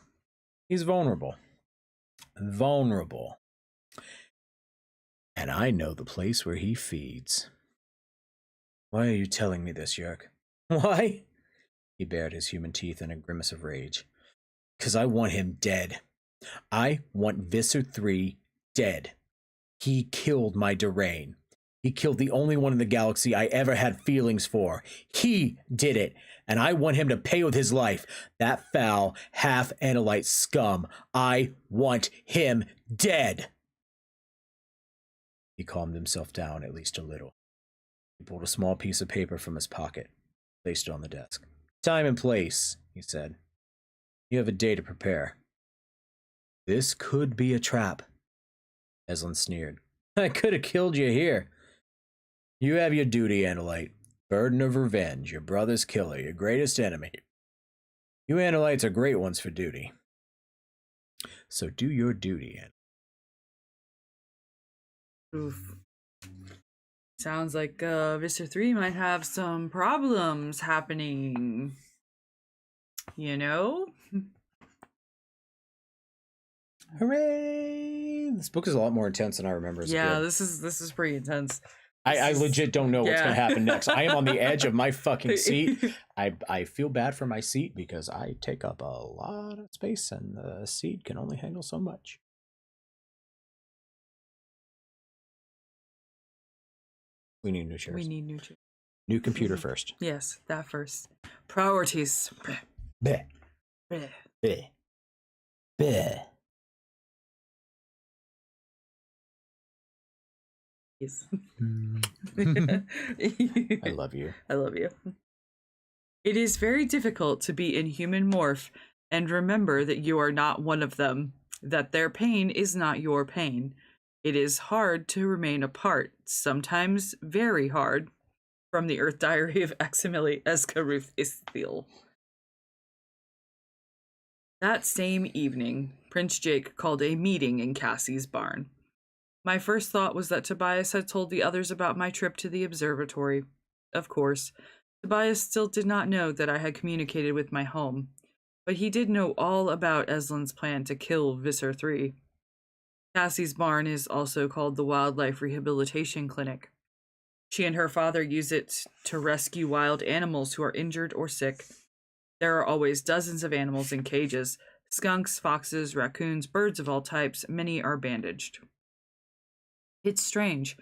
S1: He's vulnerable. Vulnerable. And I know the place where he feeds. Why are you telling me this, Yeerk? Why? He bared his human teeth in a grimace of rage. 'Cause I want him dead. I want Visser 3 dead. He killed my Durain. He killed the only one in the galaxy I ever had feelings for. He did it, and I want him to pay with his life. That foul, half-Andalite scum. I want him dead. He calmed himself down at least a little. He pulled a small piece of paper from his pocket, placed it on the desk. Time and place, he said. You have a day to prepare. This could be a trap. Eslin sneered. I could have killed you here. You have your duty, Andalite. Burden of revenge, your brother's killer, your greatest enemy. You Andalites are great ones for duty. So do your duty, Andalite.
S2: Oof. Sounds like Visser 3 might have some problems happening. You know?
S1: Hooray! This book is a lot more intense than I remember as a kid.
S2: This is pretty intense.
S1: I legit don't know what's going to happen next. I am on the edge of my fucking seat. I feel bad for my seat because I take up a lot of space and the seat can only handle so much. We need new chairs.
S2: We need new chairs.
S1: New computer first.
S2: Yes, that first. Priorities.
S1: Bleh.
S2: Bleh.
S1: Bleh. Bleh.
S2: Yes.
S1: I love you.
S2: I love you. It is very difficult to be in human morph and remember that you are not one of them, that their pain is not your pain. It is hard to remain apart, sometimes very hard. From the Earth Diary of Eximili Escaruth Isthiel. That same evening, Prince Jake called a meeting in Cassie's barn. My first thought was that Tobias had told the others about my trip to the observatory. Of course, Tobias still did not know that I had communicated with my home, but he did know all about Eslin's plan to kill Visser 3. Cassie's barn is also called the Wildlife Rehabilitation Clinic. She and her father use it to rescue wild animals who are injured or sick. There are always dozens of animals in cages: skunks, foxes, raccoons, birds of all types. Many are bandaged. It's strange,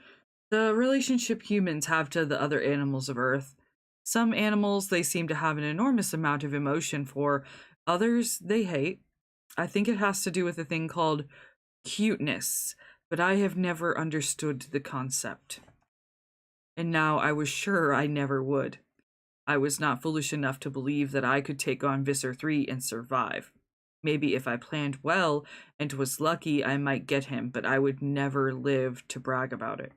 S2: the relationship humans have to the other animals of Earth. Some animals they seem to have an enormous amount of emotion for, others they hate. I think it has to do with a thing called cuteness, but I have never understood the concept. And now I was sure I never would. I was not foolish enough to believe that I could take on Visser 3 and survive. Maybe if I planned well and was lucky, I might get him, but I would never live to brag about it.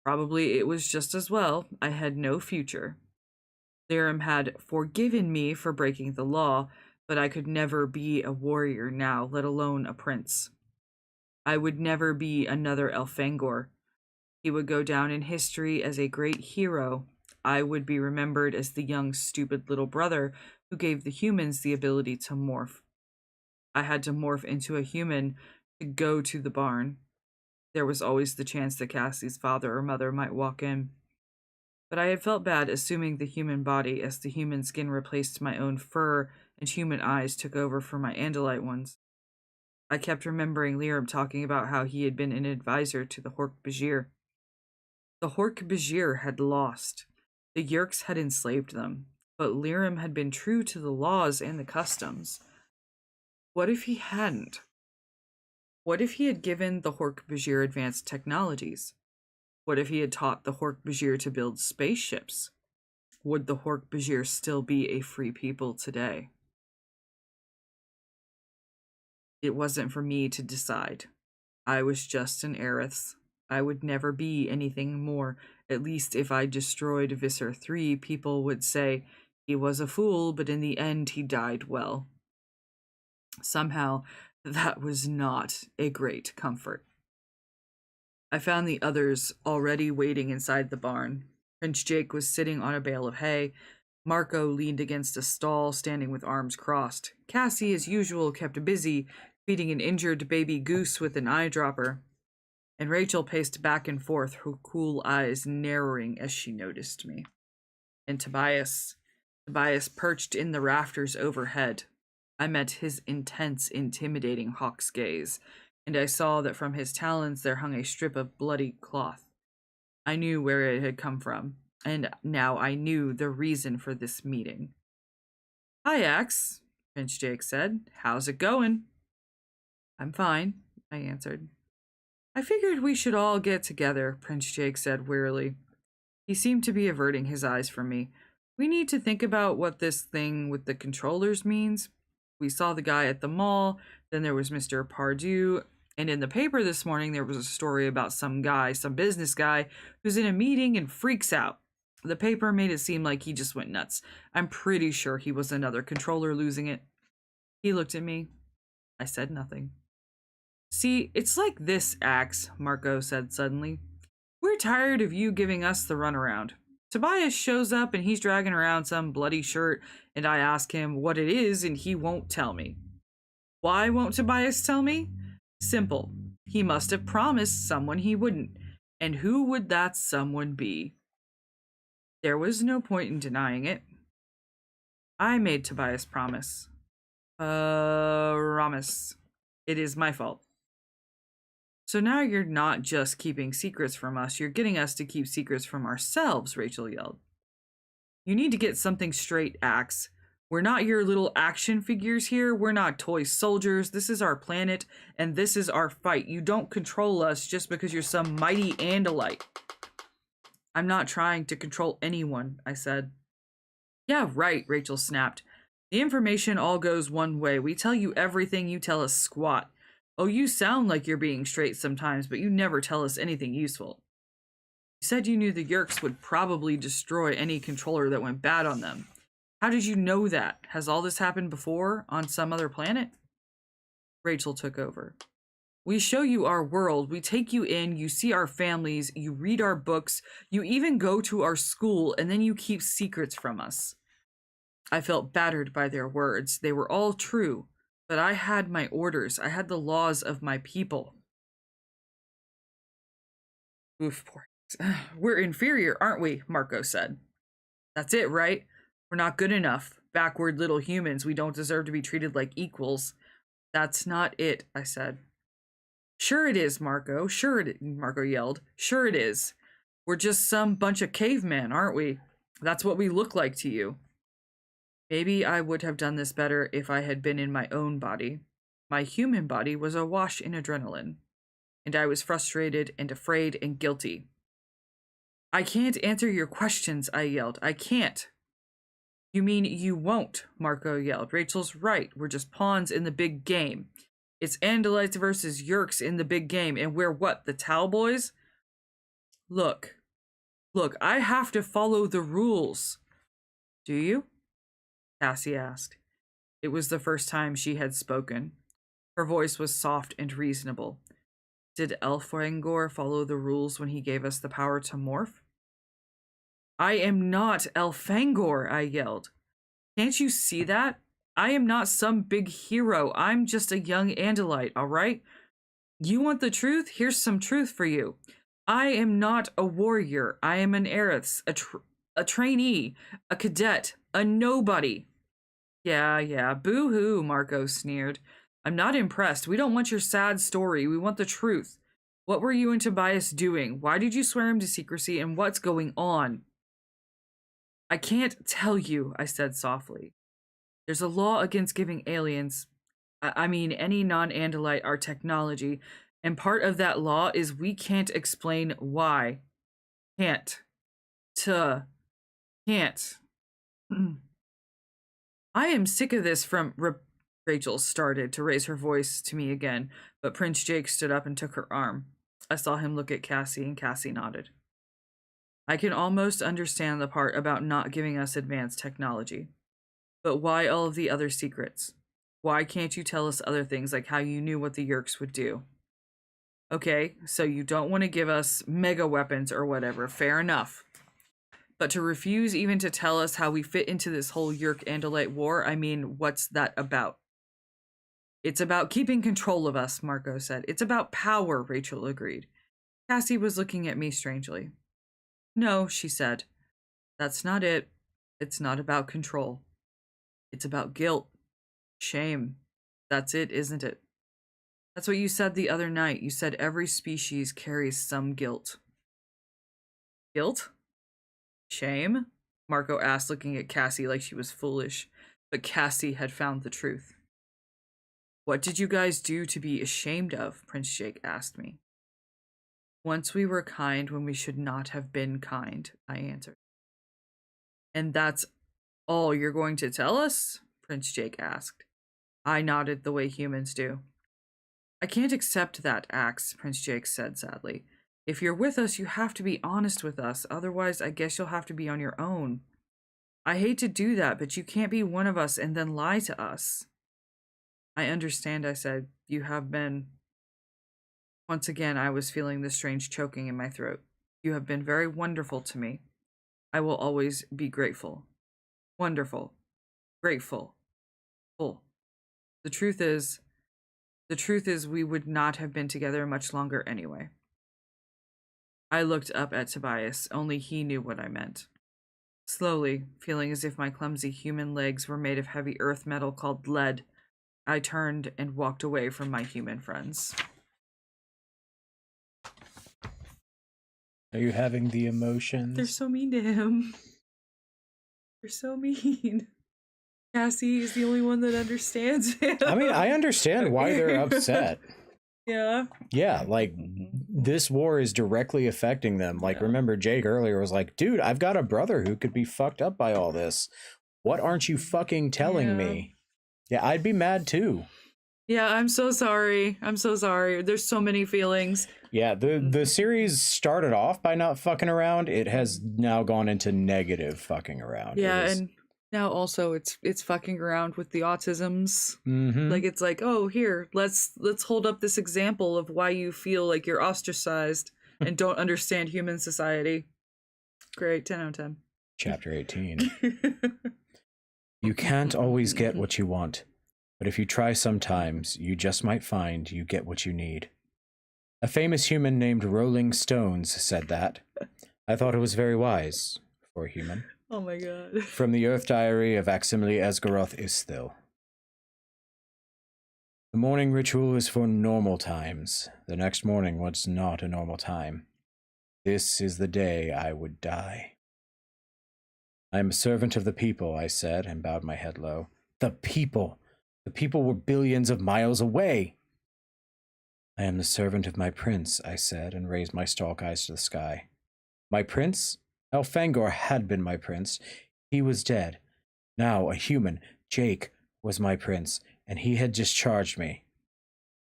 S2: Probably it was just as well. I had no future. Lirim had forgiven me for breaking the law, but I could never be a warrior now, let alone a prince. I would never be another Elfangor. He would go down in history as a great hero. I would be remembered as the young, stupid little brother who gave the humans the ability to morph. I had to morph into a human to go to the barn. There was always the chance that Cassie's father or mother might walk in. But I had felt bad assuming the human body as the human skin replaced my own fur and human eyes took over for my Andalite ones. I kept remembering Lirim talking about how he had been an advisor to the Hork-Bajir. The Hork-Bajir had lost. The Yeerks had enslaved them, but Lirim had been true to the laws and the customs. What if he hadn't? What if he had given the Hork-Bajir advanced technologies? What if he had taught the Hork-Bajir to build spaceships? Would the Hork-Bajir still be a free people today? It wasn't for me to decide. I was just an Aeriths. I would never be anything more. At least if I destroyed Visser 3, people would say he was a fool, but in the end he died well. Somehow, that was not a great comfort. I found the others already waiting inside the barn. Prince Jake was sitting on a bale of hay. Marco leaned against a stall, standing with arms crossed. Cassie, as usual, kept busy, feeding an injured baby goose with an eyedropper. And Rachel paced back and forth, her cool eyes narrowing as she noticed me. And Tobias perched in the rafters overhead. I met his intense, intimidating hawk's gaze, and I saw that from his talons there hung a strip of bloody cloth. I knew where it had come from, and now I knew the reason for this meeting. "Hi, Axe," Prince Jake said. "How's it going?" "I'm fine," I answered. "I figured we should all get together," Prince Jake said wearily. He seemed to be averting his eyes from me. "We need to think about what this thing with the controllers means. We saw the guy at the mall, then there was Mr. Pardue, and in the paper this morning there was a story about some business guy, who's in a meeting and freaks out. The paper made it seem like he just went nuts. I'm pretty sure he was another controller losing it." He looked at me. I said nothing. "See, it's like this, Axe," Marco said suddenly. "We're tired of you giving us the runaround. Tobias shows up and he's dragging around some bloody shirt, and I ask him what it is and he won't tell me. Why won't Tobias tell me? Simple. He must have promised someone he wouldn't. And who would that someone be?" There was no point in denying it. I made Tobias promise. Promise. It is my fault. So now you're not just keeping secrets from us, you're getting us to keep secrets from ourselves, Rachel yelled. You need to get something straight, Axe. We're not your little action figures here. We're not toy soldiers. This is our planet, and this is our fight. You don't control us just because you're some mighty Andalite. I'm not trying to control anyone, I said. Yeah, right, Rachel snapped. The information all goes one way. We tell you everything, you tell us squat. Oh, you sound like you're being straight sometimes, but you never tell us anything useful. You said you knew the Yerks would probably destroy any controller that went bad on them. How did you know that? Has all this happened before on some other planet? Rachel took over. We show you our world. We take you in. You see our families. You read our books. You even go to our school, and then you keep secrets from us. I felt battered by their words. They were all true, but I had my orders. I had the laws of my people. Oof, poor. We're inferior, aren't we? Marco said. That's it, right? We're not good enough. Backward little humans. We don't deserve to be treated like equals. That's not it, I said. Sure it is, Marco. Sure it is, Marco yelled. Sure it is. We're just some bunch of cavemen, aren't we? That's what we look like to you. Maybe I would have done this better if I had been in my own body. My human body was awash in adrenaline, and I was frustrated and afraid and guilty. I can't answer your questions, I yelled. I can't. You mean you won't, Marco yelled. Rachel's right. We're just pawns in the big game. It's Andalites versus Yerks in the big game, and we're what, the Tau boys? Look, I have to follow the rules. Do you? Cassie asked. It was the first time she had spoken. Her voice was soft and reasonable. Did Elfangor follow the rules when he gave us the power to morph? I am not Elfangor, I yelled. Can't you see that? I am not some big hero. I'm just a young Andalite, all right? You want the truth? Here's some truth for you. I am not a warrior. I am an Aeriths, a trainee, a cadet, a nobody. Yeah, boo-hoo, Marco sneered. I'm not impressed. We don't want your sad story. We want the truth. What were you and Tobias doing? Why did you swear him to secrecy, and what's going on? I can't tell you, I said softly. There's a law against giving aliens, I mean any non-Andalite, our technology, and part of that law is we can't explain why. Can't. Can't. I am sick of this from... Rachel started to raise her voice to me again, but Prince Jake stood up and took her arm. I saw him look at Cassie, and Cassie nodded. I can almost understand the part about not giving us advanced technology. But why all of the other secrets? Why can't you tell us other things, like how you knew what the Yerks would do? Okay, so you don't want to give us mega weapons or whatever, fair enough. But to refuse even to tell us how we fit into this whole Yerk-Andalite war, I mean, what's that about? It's about keeping control of us, Marco said. It's about power, Rachel agreed. Cassie was looking at me strangely. No, she said. That's not it. It's not about control. It's about guilt. Shame. That's it, isn't it? That's what you said the other night. You said every species carries some guilt. Guilt? Shame? Marco asked, looking at Cassie like she was foolish. But Cassie had found the truth. What did you guys do to be ashamed of? Prince Jake asked me. Once we were kind when we should not have been kind, I answered. And that's all you're going to tell us? Prince Jake asked. I nodded the way humans do. I can't accept that, Axe, Prince Jake said sadly. If you're with us, you have to be honest with us. Otherwise, I guess you'll have to be on your own. I hate to do that, but you can't be one of us and then lie to us. I understand, I said. You have been... Once again, I was feeling this strange choking in my throat. You have been very wonderful to me. I will always be grateful. Wonderful. Grateful. Full. The truth is we would not have been together much longer anyway. I looked up at Tobias. Only he knew what I meant. Slowly, feeling as if my clumsy human legs were made of heavy earth metal called lead, I turned and walked away from my human friends.
S1: Are you having the emotions?
S2: They're so mean to him. They're so mean. Cassie is the only one that understands him.
S1: I mean, I understand why they're upset.
S2: Yeah.
S1: Yeah, like this war is directly affecting them. Like,
S2: Yeah.
S1: remember Jake earlier was like, dude, I've got a brother who could be fucked up by all this. What aren't you fucking telling me? Yeah, I'd be mad too.
S2: Yeah, I'm so sorry. I'm so sorry. There's so many feelings.
S1: Yeah, the series started off by not fucking around. It has now gone into negative fucking around.
S2: Yeah, and now also it's fucking around with the autisms. Like it's like, oh, here, let's hold up this example of why you feel like you're ostracized and don't understand human society. Great, 10 out of 10.
S1: Chapter 18. You can't always get what you want, but if you try sometimes, you just might find you get what you need. A famous human named Rolling Stones said that. I thought it was very wise for a human.
S2: Oh my god.
S1: From the Earth Diary of Aximili Esgaroth Isthil. The morning ritual is for normal times. The next morning was not a normal time. This is the day I would die. I am a servant of the people, I said, and bowed my head low. The people! The people were billions of miles away! I am the servant of my prince, I said, and raised my stalk eyes to the sky. My prince? Elfangor had been my prince. He was dead. Now, a human, Jake, was my prince, and he had discharged me.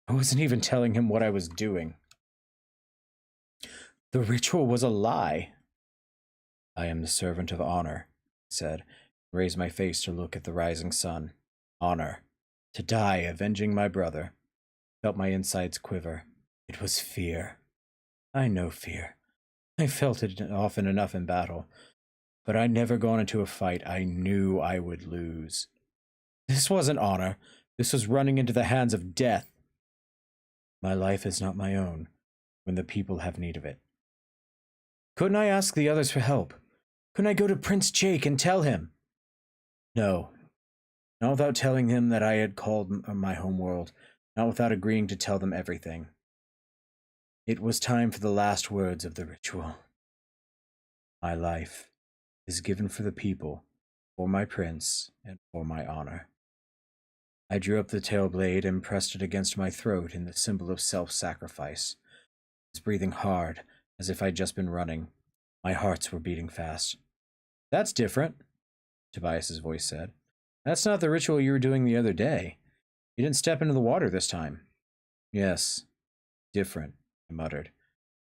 S1: I wasn't even telling him what I was doing. The ritual was a lie. I am the servant of honor, I said, and raised my face to look at the rising sun. Honor. To die avenging my brother. Felt my insides quiver. It was fear. I know fear. I felt it often enough in battle, but I'd never gone into a fight I knew I would lose. This wasn't honor. This was running into the hands of death. My life is not my own when the people have need of it. Couldn't I ask the others for help? Couldn't I go to Prince Jake and tell him? No. Not without telling him that I had called my homeworld. Not without agreeing to tell them everything. It was time for the last words of the ritual. My life is given for the people, for my prince, and for my honor. I drew up the tail blade and pressed it against my throat in the symbol of self-sacrifice. I was breathing hard, as if I'd just been running. My hearts were beating fast. That's different, Tobias's voice said. That's not the ritual you were doing the other day. You didn't step into the water this time. Yes, different, I muttered.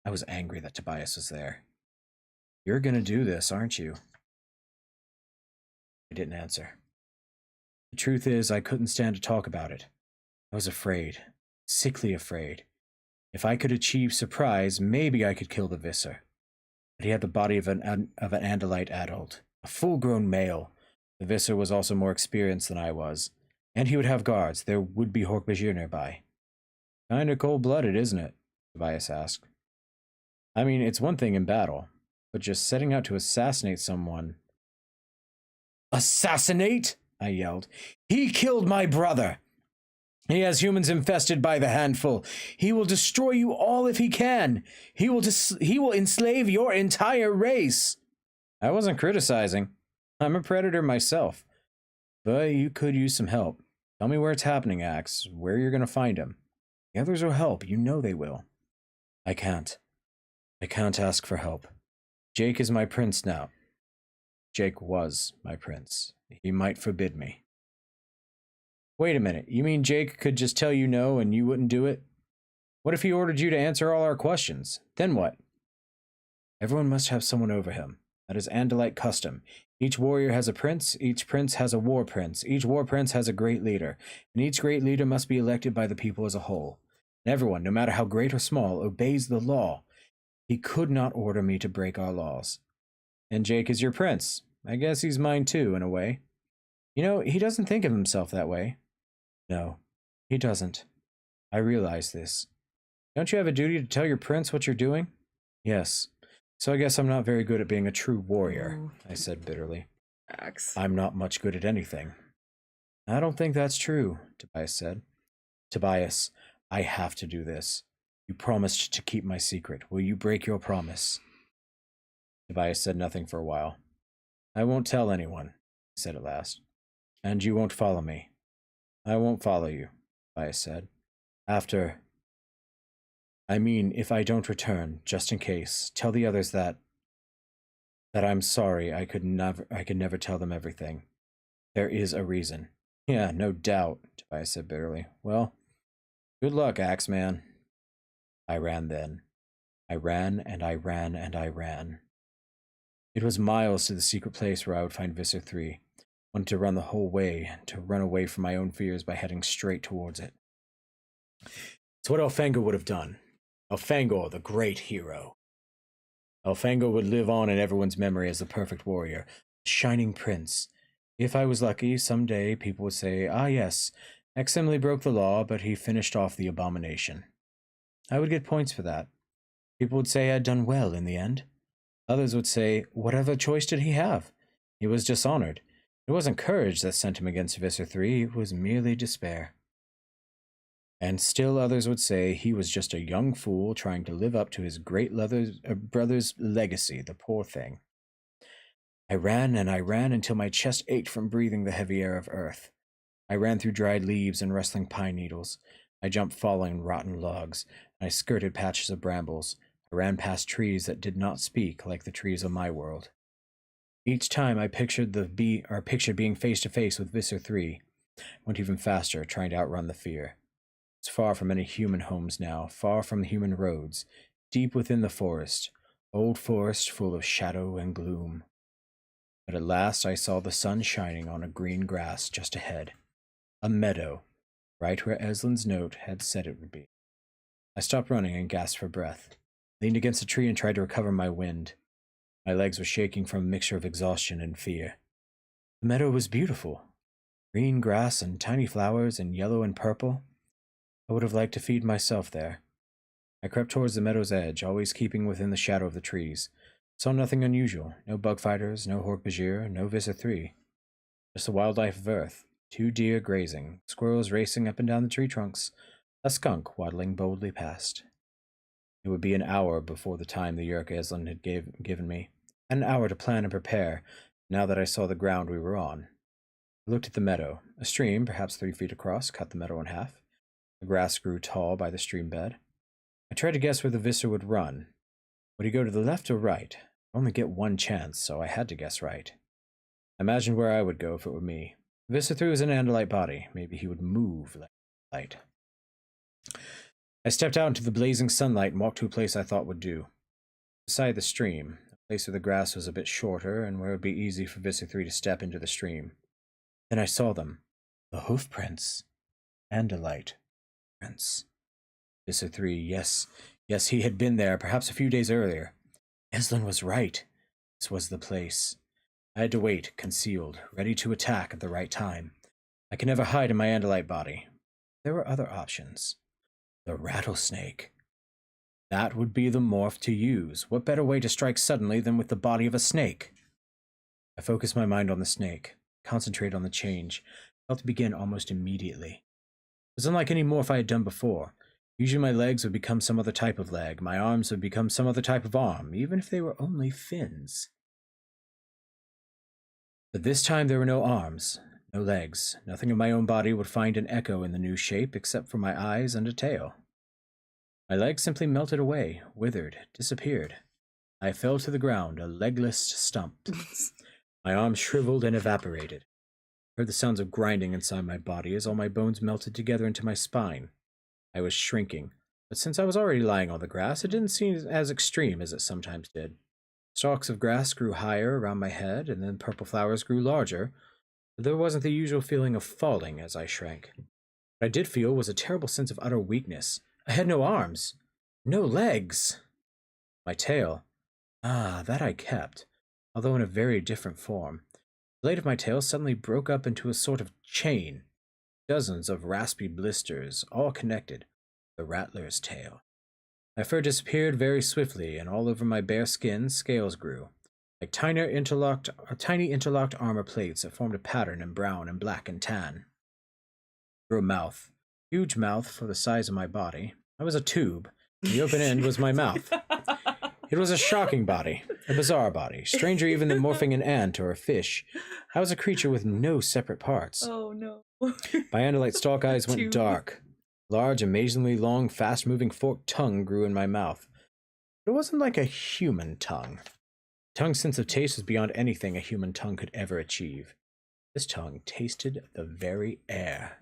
S1: I was angry that Tobias was there. You're gonna do this, aren't you? I didn't answer. The truth is, I couldn't stand to talk about it. I was afraid, sickly afraid. If I could achieve surprise, maybe I could kill the Visser. But he had the body of an Andalite adult, a full-grown male. The Visser was also more experienced than I was. And he would have guards. There would be Hork-Bajir nearby. Kinda cold-blooded, isn't it? Tobias asked. I mean, it's one thing in battle, but just setting out to assassinate someone... Assassinate? I yelled. He killed my brother! He has humans infested by the handful. He will destroy you all if he can. He will enslave your entire race. I wasn't criticizing. I'm a predator myself. But you could use some help. Tell me where it's happening, Axe, where you're going to find him. The others will help. You know they will. I can't. I can't ask for help. Jake is my prince now. Jake was my prince. He might forbid me. Wait a minute. You mean Jake could just tell you no and you wouldn't do it? What if he ordered you to answer all our questions? Then what? Everyone must have someone over him. That is Andalite custom. Each warrior has a prince, each prince has a war prince, each war prince has a great leader, and each great leader must be elected by the people as a whole. And everyone, no matter how great or small, obeys the law. He could not order me to break our laws. And Jake is your prince. I guess he's mine too, in a way. You know, he doesn't think of himself that way. No, he doesn't. I realize this. Don't you have a duty to tell your prince what you're doing? Yes. So I guess I'm not very good at being a true warrior, I said bitterly.
S2: Axe.
S1: I'm not much good at anything. I don't think that's true, Tobias said. Tobias, I have to do this. You promised to keep my secret. Will you break your promise? Tobias said nothing for a while. I won't tell anyone, he said at last. And you won't follow me. I won't follow you, Tobias said. After. I mean, if I don't return, just in case, tell the others that I'm sorry I could never tell them everything. There is a reason. Yeah, no doubt, Tobias said bitterly. Well, good luck, Axeman. I ran then. I ran and I ran and I ran. It was miles to the secret place where I would find Visser 3. Wanted to run the whole way, to run away from my own fears by heading straight towards it. It's what Elfangor would have done. Elfangor, the great hero. Elfangor would live on in everyone's memory as the perfect warrior, the shining prince. If I was lucky, someday people would say, ah yes, Exemily broke the law, but he finished off the abomination. I would get points for that. People would say I'd done well in the end. Others would say, what other choice did he have? He was dishonored. It wasn't courage that sent him against Visser 3, it was merely despair. And still others would say he was just a young fool trying to live up to his great brother's legacy, the poor thing. I ran and I ran until my chest ached from breathing the heavy air of earth. I ran through dried leaves and rustling pine needles. I jumped falling rotten logs, and I skirted patches of brambles. I ran past trees that did not speak like the trees of my world. Each time I pictured being face to face with Visser 3, went even faster, trying to outrun the fear. It's far from any human homes now, far from the human roads, deep within the forest, old forest full of shadow and gloom. But at last I saw the sun shining on a green grass just ahead. A meadow, right where Eslin's note had said it would be. I stopped running and gasped for breath, leaned against a tree and tried to recover my wind. My legs were shaking from a mixture of exhaustion and fear. The meadow was beautiful. Green grass and tiny flowers in yellow and purple. I would have liked to feed myself there. I crept towards the meadow's edge, always keeping within the shadow of the trees. Saw nothing unusual. No bug fighters, no Hork-Bajir, no Visser 3. Just the wildlife of Earth. 2 deer grazing, squirrels racing up and down the tree trunks, a skunk waddling boldly past. It would be an hour before the time the Yeerk Eslin had given me. An hour to plan and prepare, now that I saw the ground we were on. I looked at the meadow. A stream, perhaps 3 feet across, cut the meadow in half. The grass grew tall by the stream bed. I tried to guess where the Visser would run. Would he go to the left or right? I only get one chance, so I had to guess right. I imagined where I would go if it were me. Visser 3 was an Andalite body. Maybe he would move like light. I stepped out into the blazing sunlight and walked to a place I thought would do. Beside the stream, a place where the grass was a bit shorter and where it would be easy for Visser 3 to step into the stream. Then I saw them. The hoof prints. Andalite prints. Visser 3, yes, he had been there, perhaps a few days earlier. Eslin was right. This was the place. I had to wait, concealed, ready to attack at the right time. I could never hide in my Andalite body. There were other options. The rattlesnake. That would be the morph to use. What better way to strike suddenly than with the body of a snake? I focused my mind on the snake, concentrated on the change, felt it begin almost immediately. It was unlike any morph I had done before. Usually my legs would become some other type of leg, my arms would become some other type of arm, even if they were only fins. But this time there were no arms, no legs. Nothing of my own body would find an echo in the new shape except for my eyes and a tail. My legs simply melted away, withered, disappeared. I fell to the ground, a legless stump. My arms shriveled and evaporated. I heard the sounds of grinding inside my body as all my bones melted together into my spine. I was shrinking, but since I was already lying on the grass, it didn't seem as extreme as it sometimes did. Stalks of grass grew higher around my head, and then purple flowers grew larger, but there wasn't the usual feeling of falling as I shrank. What I did feel was a terrible sense of utter weakness. I had no arms, no legs. My tail, that I kept, although in a very different form. The blade of my tail suddenly broke up into a sort of chain. Dozens of raspy blisters, all connected. The rattler's tail. My fur disappeared very swiftly, and all over my bare skin scales grew, like tiny interlocked armor plates that formed a pattern in brown and black and tan. Grew a mouth, huge mouth for the size of my body. I was a tube, and the open end was my mouth. It was a shocking body, a bizarre body, stranger even than morphing an ant or a fish. I was a creature with no separate parts.
S2: Oh no.
S1: My Andalite stalk eyes went
S2: Two.
S1: dark. Large, amazingly long, fast-moving forked tongue grew in my mouth. It wasn't like a human tongue. Tongue's sense of taste was beyond anything a human tongue could ever achieve. This tongue tasted the very air.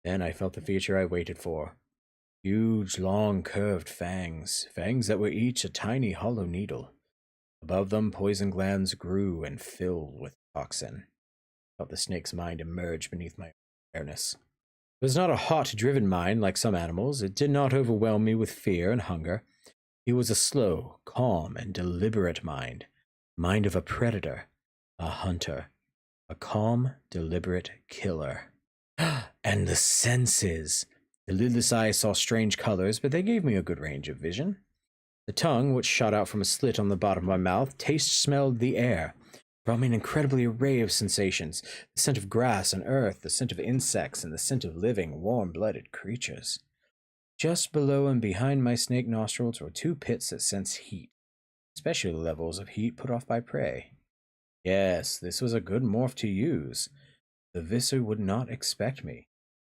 S1: Then I felt the feature I waited for. Huge, long, curved fangs. Fangs that were each a tiny, hollow needle. Above them, poison glands grew and filled with toxin. I felt the snake's mind emerge beneath my awareness. It was not a hot, driven mind like some animals. It did not overwhelm me with fear and hunger. It was a slow, calm, and deliberate mind. Mind of a predator, a hunter, a calm, deliberate killer. And the senses! The lidless eyes saw strange colors, but they gave me a good range of vision. The tongue, which shot out from a slit on the bottom of my mouth, smelled the air, brought me an incredibly array of sensations: the scent of grass and earth, the scent of insects, and the scent of living, warm-blooded creatures. Just below and behind my snake nostrils were two pits that sense heat, especially the levels of heat put off by prey. Yes, this was a good morph to use. The Visser would not expect me.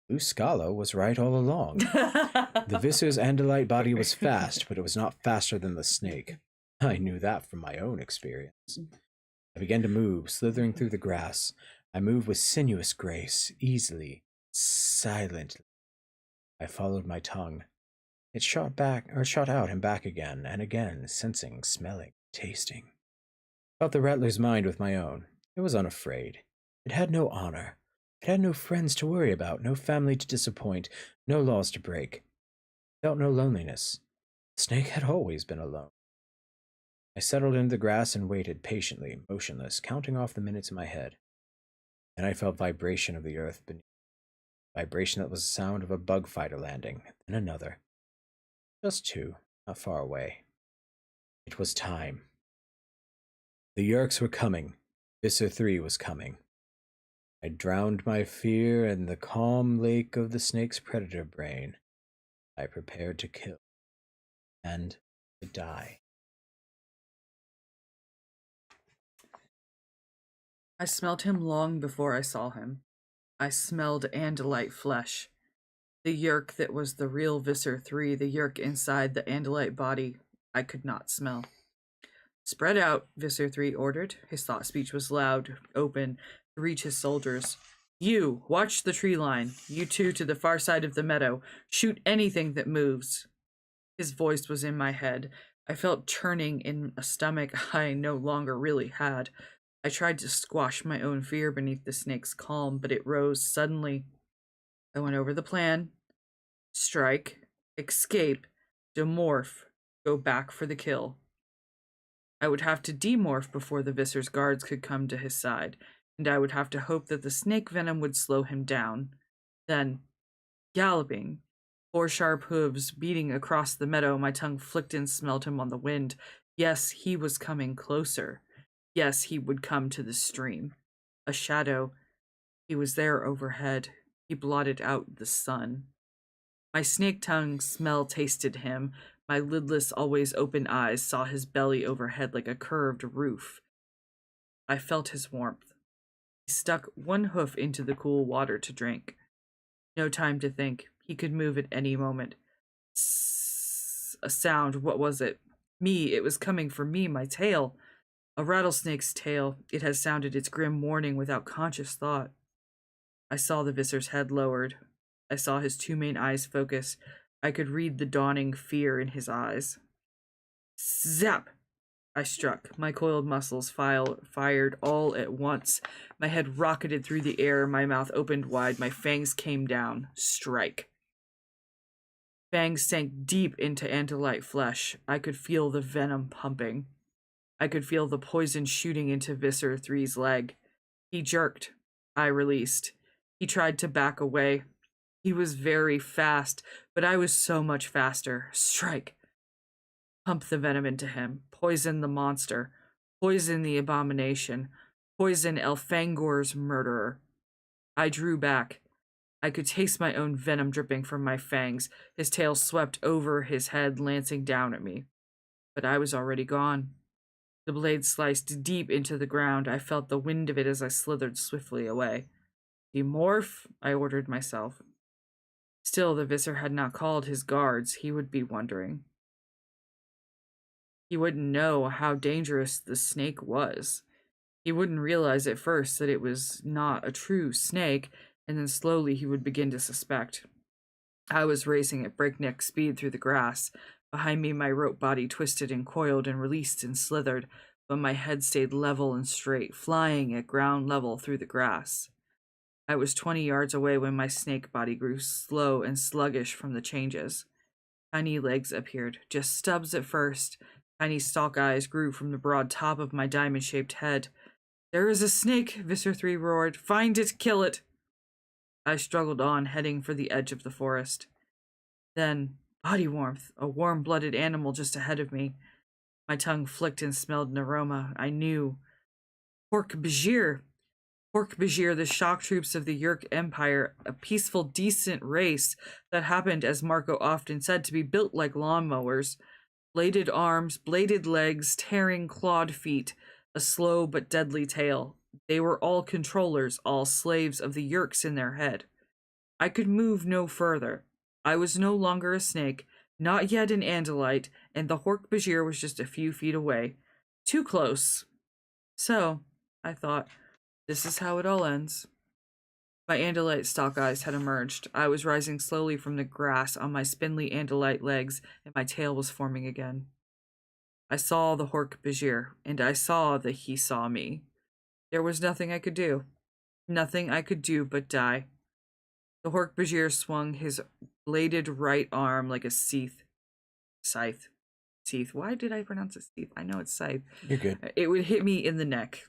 S1: Blue Scala was right all along. The Visser's Andalite body was fast, but it was not faster than the snake. I knew that from my own experience. I began to move, slithering through the grass. I moved with sinuous grace, easily, silently. I followed my tongue. It shot out and back again, sensing, smelling, tasting. Felt the rattler's mind with my own. It was unafraid. It had no honor. It had no friends to worry about, no family to disappoint, no laws to break. Felt no loneliness. The snake had always been alone. I settled into the grass and waited patiently, motionless, counting off the minutes in my head. Then I felt vibration of the earth beneath. Vibration that was the sound of a bug fighter landing, then another. Just two, not far away. It was time. The Yerks were coming. Visser 3 was coming. I drowned my fear in the calm lake of the snake's predator brain. I prepared to kill. And to die.
S2: I smelled him long before I saw him. I smelled Andalite flesh. The yerk that was the real Visser 3, the yerk inside the Andalite body, I could not smell. Spread out, Visser 3 ordered. His thought speech was loud, open, to reach his soldiers. You, watch the tree line. You two to the far side of the meadow. Shoot anything that moves. His voice was in my head. I felt churning in a stomach I no longer really had. I tried to squash my own fear beneath the snake's calm, but it rose suddenly. I went over the plan. Strike, escape, demorph, go back for the kill. I would have to demorph before the Visser's guards could come to his side, and I would have to hope that the snake venom would slow him down. Then, galloping, 4 sharp hooves beating across the meadow, my tongue flicked and smelled him on the wind. Yes, he was coming closer. Yes, he would come to the stream. A shadow. He was there overhead. He blotted out the sun. My snake tongue smell tasted him. My lidless, always open eyes saw his belly overhead like a curved roof. I felt his warmth. He stuck one hoof into the cool water to drink. No time to think. He could move at any moment. A sound. What was it? Me. It was coming for me, my tail. A rattlesnake's tail. It had sounded its grim warning without conscious thought. I saw the Visser's head lowered. I saw his 2 main eyes focus. I could read the dawning fear in his eyes. Zap! I struck. My coiled muscles fired all at once. My head rocketed through the air. My mouth opened wide. My fangs came down. Strike. Fangs sank deep into Andalite flesh. I could feel the venom pumping. I could feel the poison shooting into Visser 3's leg. He jerked. I released. He tried to back away. He was very fast, but I was so much faster. Strike. Pump the venom into him. Poison the monster. Poison the abomination. Poison Elfangor's murderer. I drew back. I could taste my own venom dripping from my fangs. His tail swept over his head, lancing down at me. but I was already gone. The blade sliced deep into the ground. I felt the wind of it as I slithered swiftly away. Demorph, I ordered myself. Still, the Visser had not called his guards. He would be wondering. He wouldn't know how dangerous the snake was. He wouldn't realize at first that it was not a true snake, and then slowly he would begin to suspect. I was racing at breakneck speed through the grass. Behind me, my rope body twisted and coiled and released and slithered, but my head stayed level and straight, flying at ground level through the grass. I was 20 yards away when my snake body grew slow and sluggish from the changes. Tiny legs appeared, just stubs at first. Tiny stalk eyes grew from the broad top of my diamond-shaped head. "There is a snake," Visser 3 roared. "Find it, kill it." I struggled on, heading for the edge of the forest. Then, body warmth, a warm-blooded animal just ahead of me. My tongue flicked and smelled an aroma. I knew. Hork-Bajir. Hork-Bajir, the shock troops of the Yeerk Empire, a peaceful, decent race that happened, as Marco often said, to be built like lawnmowers. Bladed arms, bladed legs, tearing clawed feet, a slow but deadly tail. They were all controllers, all slaves of the Yeerks in their head. I could move no further. I was no longer a snake, not yet an Andalite, and the Hork-Bajir was just a few feet away. Too close. So, I thought, this is how it all ends. My Andalite stalk eyes had emerged. I was rising slowly from the grass on my spindly Andalite legs, and my tail was forming again. I saw the Hork-Bajir, and I saw that he saw me. There was nothing I could do. Nothing I could do but die. The Hork-Bajir swung his bladed right arm like a scythe. Scythe. Why did I pronounce it scythe? I know it's scythe.
S1: You're good.
S2: It would hit me in the neck.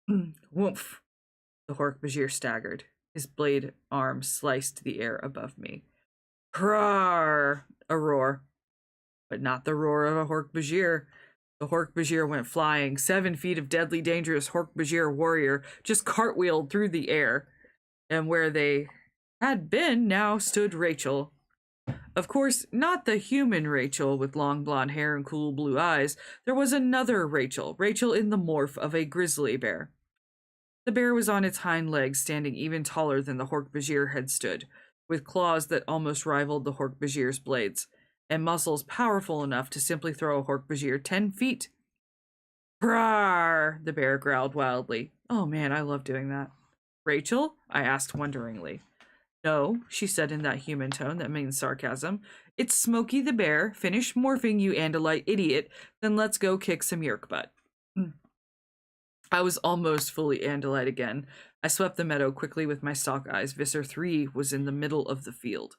S2: Woomph. The Hork-Bajir staggered. His blade arm sliced the air above me. Hurrah! A roar. But not the roar of a Hork-Bajir. The Hork-Bajir went flying. 7 feet of deadly dangerous Hork-Bajir warrior just cartwheeled through the air. And where they had been now stood Rachel. Of course, not the human Rachel with long blonde hair and cool blue eyes. There was another Rachel in the morph of a grizzly bear. The bear was on its hind legs, standing even taller than the Hork-Bajir had stood, with claws that almost rivaled the Hork-Bajir's blades, and muscles powerful enough to simply throw a Hork-Bajir 10 feet. "Hurrah!" the bear growled wildly. Oh man, I love doing that. "Rachel?" I asked wonderingly. "No," she said in that human tone that means sarcasm. "It's Smokey the bear. Finish morphing, you Andalite idiot, then let's go kick some Yeerk butt." I was almost fully Andalite again. I swept the meadow quickly with my stalk eyes. Visser 3 was in the middle of the field.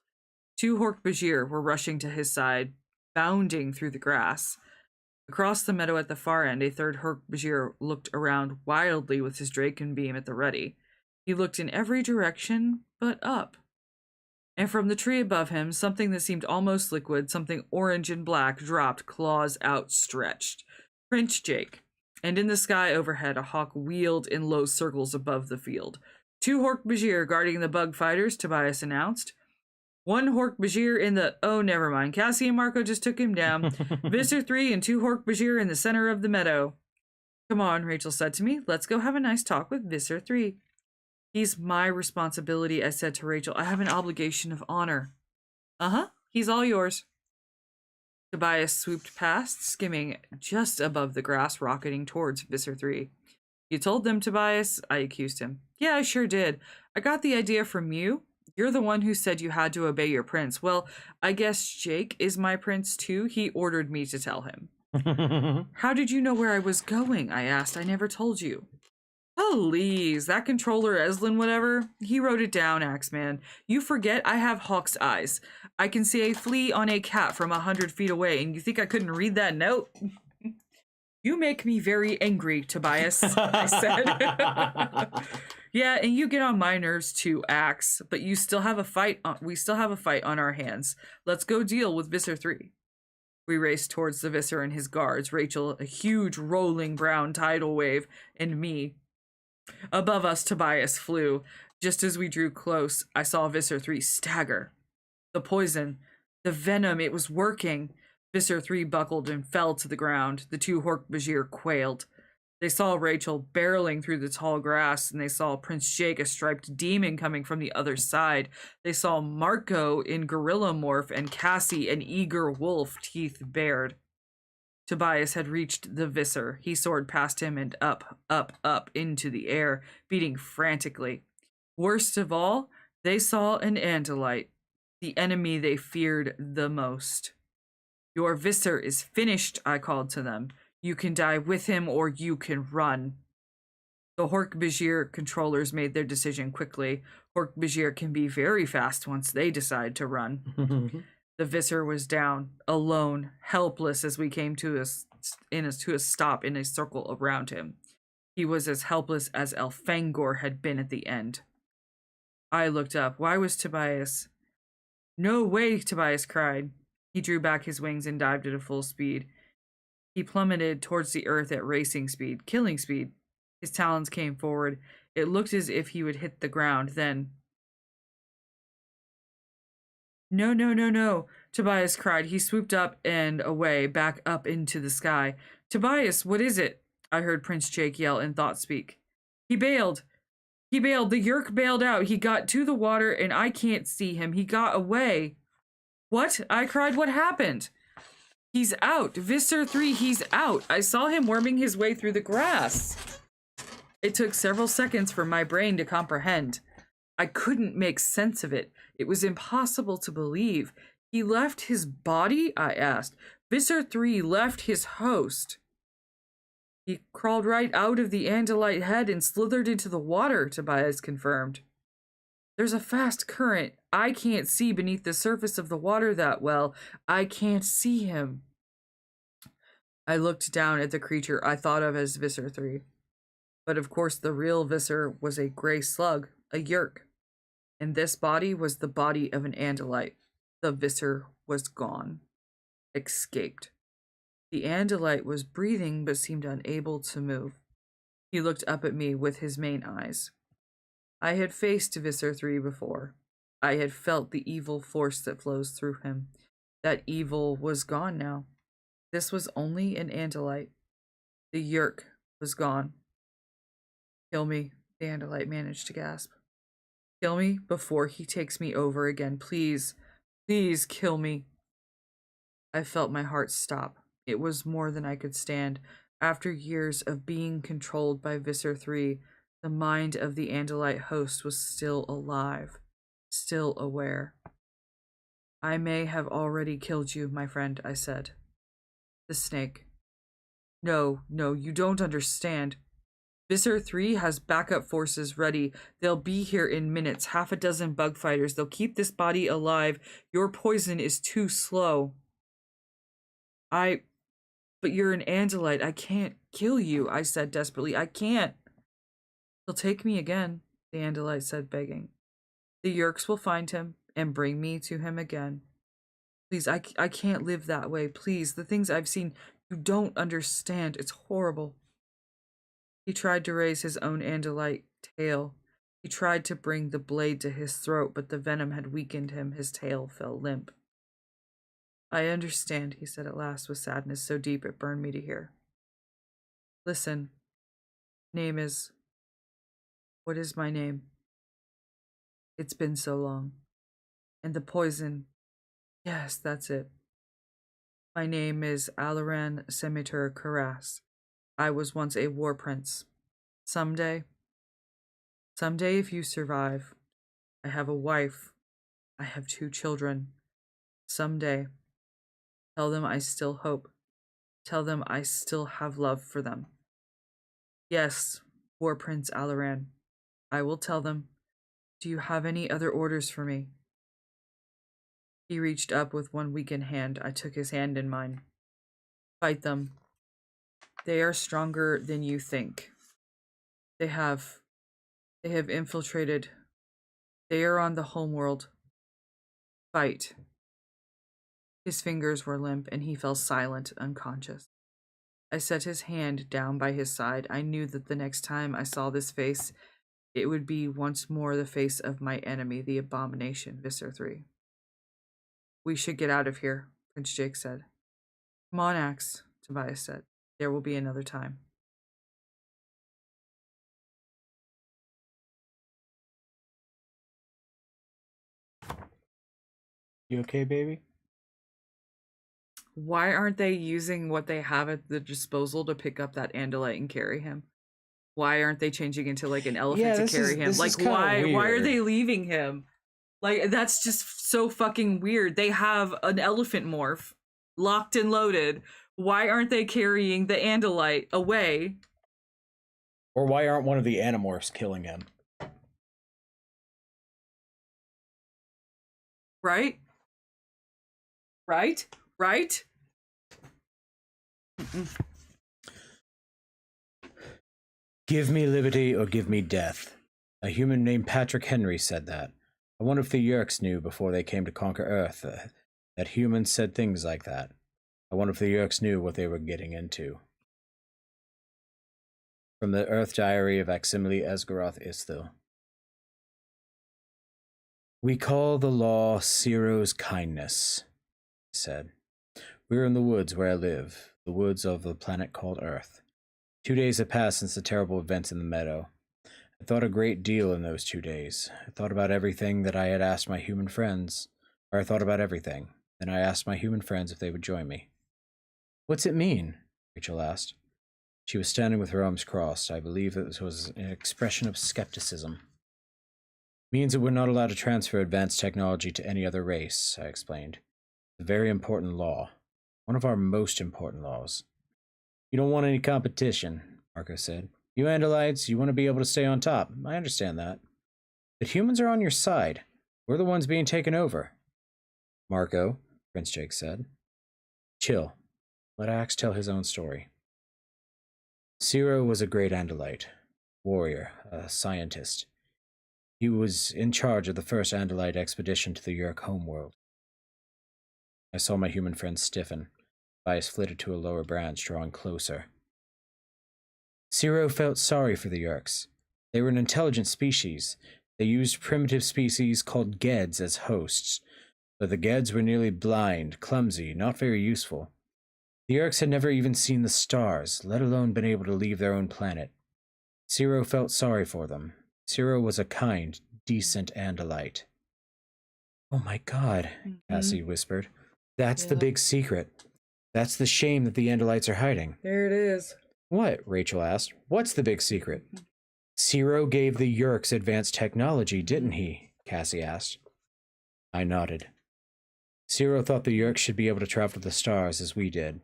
S2: 2 Hork-Bajir were rushing to his side, bounding through the grass. Across the meadow at the far end, a 3rd Hork-Bajir looked around wildly with his Draken beam at the ready. He looked in every direction but up. And from the tree above him, something that seemed almost liquid, something orange and black, dropped, claws outstretched. Prince Jake. And in the sky overhead, a hawk wheeled in low circles above the field. 2 Hork-Bajir guarding the bug fighters, Tobias announced. 1 Hork-Bajir in the... Oh, never mind. Cassie and Marco just took him down. Visser 3 and 2 Hork-Bajir in the center of the meadow. "Come on," Rachel said to me. "Let's go have a nice talk with Visser 3. "He's my responsibility," I said to Rachel. "I have an obligation of honor." "Uh-huh. He's all yours." Tobias swooped past, skimming just above the grass, rocketing towards Visser 3. "You told them, Tobias?" I accused him. "Yeah, I sure did. I got the idea from you. You're the one who said you had to obey your prince. Well, I guess Jake is my prince too. He ordered me to tell him." "How did you know where I was going?" I asked. "I never told you." "Please, that controller Eslin whatever, he wrote it down, Axeman. You forget I have hawk's eyes. I can see a flea on a cat from 100 feet away, and you think I couldn't read that note?" "You make me very angry, Tobias," I said. "Yeah, and you get on my nerves too, Axe, but we still have a fight on our hands. Let's go deal with Visser 3. We raced towards the Visser and his guards, Rachel, a huge rolling brown tidal wave, and me. Above us, Tobias flew. Just as we drew close, I saw Visser 3 stagger. The poison, the venom, it was working. Visser 3 buckled and fell to the ground. The two Hork-Bajir quailed. They saw Rachel barreling through the tall grass, and they saw Prince Jake, a striped demon, coming from the other side. They saw Marco in gorilla morph and Cassie, an eager wolf, teeth bared. Tobias had reached the Visser. He soared past him and up, up, up into the air, beating frantically. Worst of all, they saw an Andalite, the enemy they feared the most. Your Visser is finished, I called to them. You can die with him or you can run. The Hork-Bajir controllers made their decision quickly. Hork-Bajir can be very fast once they decide to run. The Visser was down, alone, helpless as we came to a stop in a circle around him. He was as helpless as Elfangor had been at the end. I looked up. Why was Tobias? No way, Tobias cried. He drew back his wings and dived at full speed. He plummeted towards the earth at racing speed, killing speed. His talons came forward. It looked as if he would hit the ground. Then, no, no, no, no, Tobias cried. He swooped up and away, back up into the sky. Tobias, what is it? I heard Prince Jake yell in thought speak. He bailed. He bailed. The Yerk bailed out. He got to the water and I can't see him. He got away. What? I cried. What happened? He's out. Visser 3, he's out. I saw him worming his way through the grass. It took several seconds for my brain to comprehend. I couldn't make sense of it. It was impossible to believe. He left his body? I asked. Visser 3 left his host. He crawled right out of the Andalite head and slithered into the water, Tobias confirmed. There's a fast current. I can't see beneath the surface of the water that well. I can't see him. I looked down at the creature I thought of as Visser 3. But of course the real Visser was a gray slug, a Yerk. And this body was the body of an Andalite. The Visser was gone. Escaped. The Andalite was breathing but seemed unable to move. He looked up at me with his main eyes. I had faced Visser 3 before. I had felt the evil force that flows through him. That evil was gone now. This was only an Andalite. The Yerk was gone. Kill me, the Andalite managed to gasp. Kill me before he takes me over again. Please, please kill me. I felt my heart stop. It was more than I could stand. After years of being controlled by Visser 3, the mind of the Andalite host was still alive, still aware. I may have already killed you, my friend, I said. The snake. No, no, you don't understand. Visser 3 has backup forces ready. They'll be here in minutes, half a dozen bug fighters. They'll keep this body alive. Your poison is too slow. But you're an Andalite. I can't kill you, I said desperately. I can't. He'll take me again, the Andalite said, begging. The Yerks will find him and bring me to him again. Please, I can't live that way. Please, the things I've seen, you don't understand. It's horrible. He tried to raise his own Andalite tail. He tried to bring the blade to his throat, but the venom had weakened him. His tail fell limp. I understand, he said at last with sadness so deep it burned me to hear. Listen, name is... What is my name? It's been so long. And the poison... Yes, that's it. My name is Alaran Semitur Karas. I was once a war prince. Someday, if you survive, I have a wife. I have 2 children. Someday, tell them I still hope. Tell them I still have love for them. Yes, War Prince Alaran. I will tell them. Do you have any other orders for me? He reached up with one weakened hand. I took his hand in mine. Fight them. They are stronger than you think. They have infiltrated. They are on the homeworld. Fight. His fingers were limp and he fell silent, unconscious. I set his hand down by his side. I knew that the next time I saw this face, it would be once more the face of my enemy, the abomination, Visser 3. We should get out of here, Prince Jake said. Come on, Axe, Tobias said. There will be another time.
S1: You okay, baby?
S2: Why aren't they using what they have at the disposal to pick up that Andalite and carry him? Why aren't they changing into like an elephant
S1: Yeah,
S2: to carry him?
S1: this
S2: Like
S1: is kind of
S2: why are
S1: weird.
S2: they leaving him? Like that's just so fucking weird. They have an elephant morph locked and loaded. Why aren't they carrying the Andalite away?
S1: Or why aren't one of the Animorphs killing him?
S2: Right? Right? Right? Mm-mm.
S1: Give me liberty or give me death. A human named Patrick Henry said that. I wonder if the Yeerks knew before they came to conquer Earth that humans said things like that. I wonder if the Yeerks knew what they were getting into. From the Earth Diary of Aximili Esgaroth Isthil. We call the law Ciro's kindness, he said. We're in the woods where I live, the woods of the planet called Earth. 2 days have passed since the terrible events in the meadow. I thought a great deal in those 2 days. I thought about everything that I had asked my human friends. Or I thought about everything. Then I asked my human friends if they would join me. What's it mean? Rachel asked. She was standing with her arms crossed. I believe it was an expression of skepticism. Means that we're not allowed to transfer advanced technology to any other race, I explained. It's a very important law. One of our most important laws. You don't want any competition, Marco said. You Andalites, you want to be able to stay on top. I understand that. But humans are on your side. We're the ones being taken over. Marco, Prince Jake said. Chill. Let Axe tell his own story. Ciro was a great Andalite. Warrior, a scientist. He was in charge of the first Andalite expedition to the Yeerk homeworld. I saw my human friend stiffen. Bias flitted to a lower branch, drawing closer. Ciro felt sorry for the Yeerks. They were an intelligent species. They used primitive species called Geds as hosts, but the Geds were nearly blind, clumsy, not very useful. The Yeerks had never even seen the stars, let alone been able to leave their own planet. Ciro felt sorry for them. Ciro was a kind, decent Andalite. Oh my god, Cassie whispered. That's the big secret. That's the shame that the Andalites are hiding.
S2: There it is.
S1: What? Rachel asked. What's the big secret? Ciro gave the Yeerks advanced technology, didn't he? Cassie asked. I nodded. Ciro thought the Yeerks should be able to travel to the stars as we did.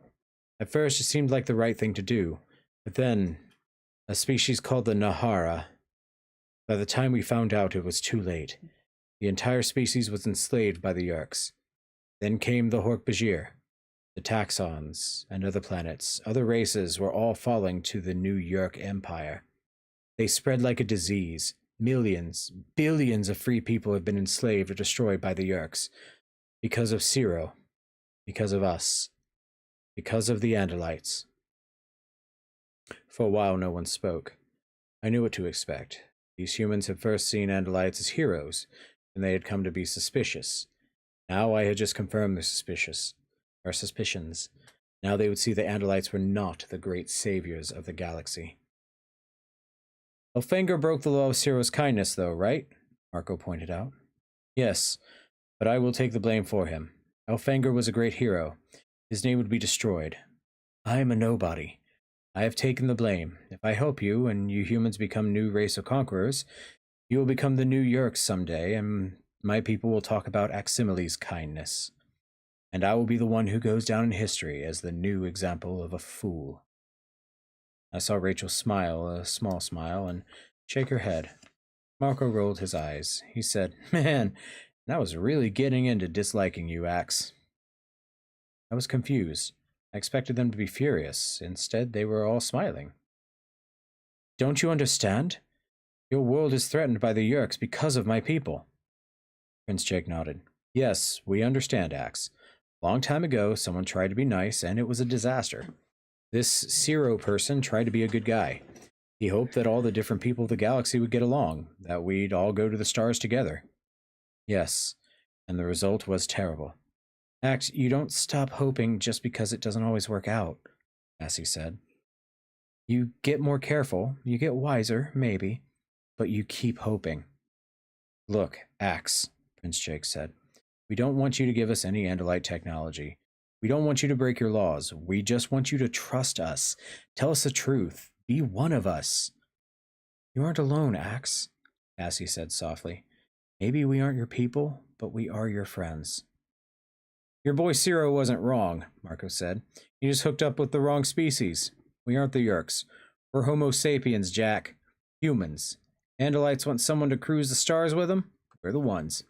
S1: At first, it seemed like the right thing to do, but then, a species called the Nahara. By the time we found out, it was too late. The entire species was enslaved by the Yeerks. Then came the Hork-Bajir, the Taxons, and other planets. Other races were all falling to the new Yeerk Empire. They spread like a disease. Millions, billions of free people have been enslaved or destroyed by the Yeerks. Because of Ciro. Because of us. Because of the Andalites. For a while, no one spoke. I knew what to expect. These humans had first seen Andalites as heroes, and they had come to be suspicious. Now I had just confirmed their suspicions. Now they would see the Andalites were not the great saviors of the galaxy. Elfangor broke the law of Ciro's kindness, though, right? Marco pointed out. Yes, but I will take the blame for him. Elfangor was a great hero. His name would be destroyed. I am a nobody. I have taken the blame. If I help you, and you humans become new race of conquerors, you will become the new Yeerks someday, and my people will talk about Aximili's kindness. And I will be the one who goes down in history as the new example of a fool. I saw Rachel smile, a small smile, and shake her head. Marco rolled his eyes. He said, Man, I was really getting into disliking you, Axe. I was confused. I expected them to be furious. Instead, they were all smiling. Don't you understand? Your world is threatened by the Yeerks because of my people. Prince Jake nodded. Yes, we understand, Axe. Long time ago, someone tried to be nice, and it was a disaster. This Ciro person tried to be a good guy. He hoped that all the different people of the galaxy would get along, that we'd all go to the stars together. Yes, and the result was terrible. Ax, you don't stop hoping just because it doesn't always work out, Cassie said. You get more careful, you get wiser, maybe, but you keep hoping. Look, Ax, Prince Jake said, we don't want you to give us any Andalite technology. We don't want you to break your laws. We just want you to trust us. Tell us the truth. Be one of us. You aren't alone, Ax, Cassie said softly. Maybe we aren't your people, but we are your friends. Your boy Ciro wasn't wrong, Marco said. He just hooked up with the wrong species. We aren't the Yeerks. We're Homo sapiens, Jack. Humans. Andalites want someone to cruise the stars with them? We're the ones.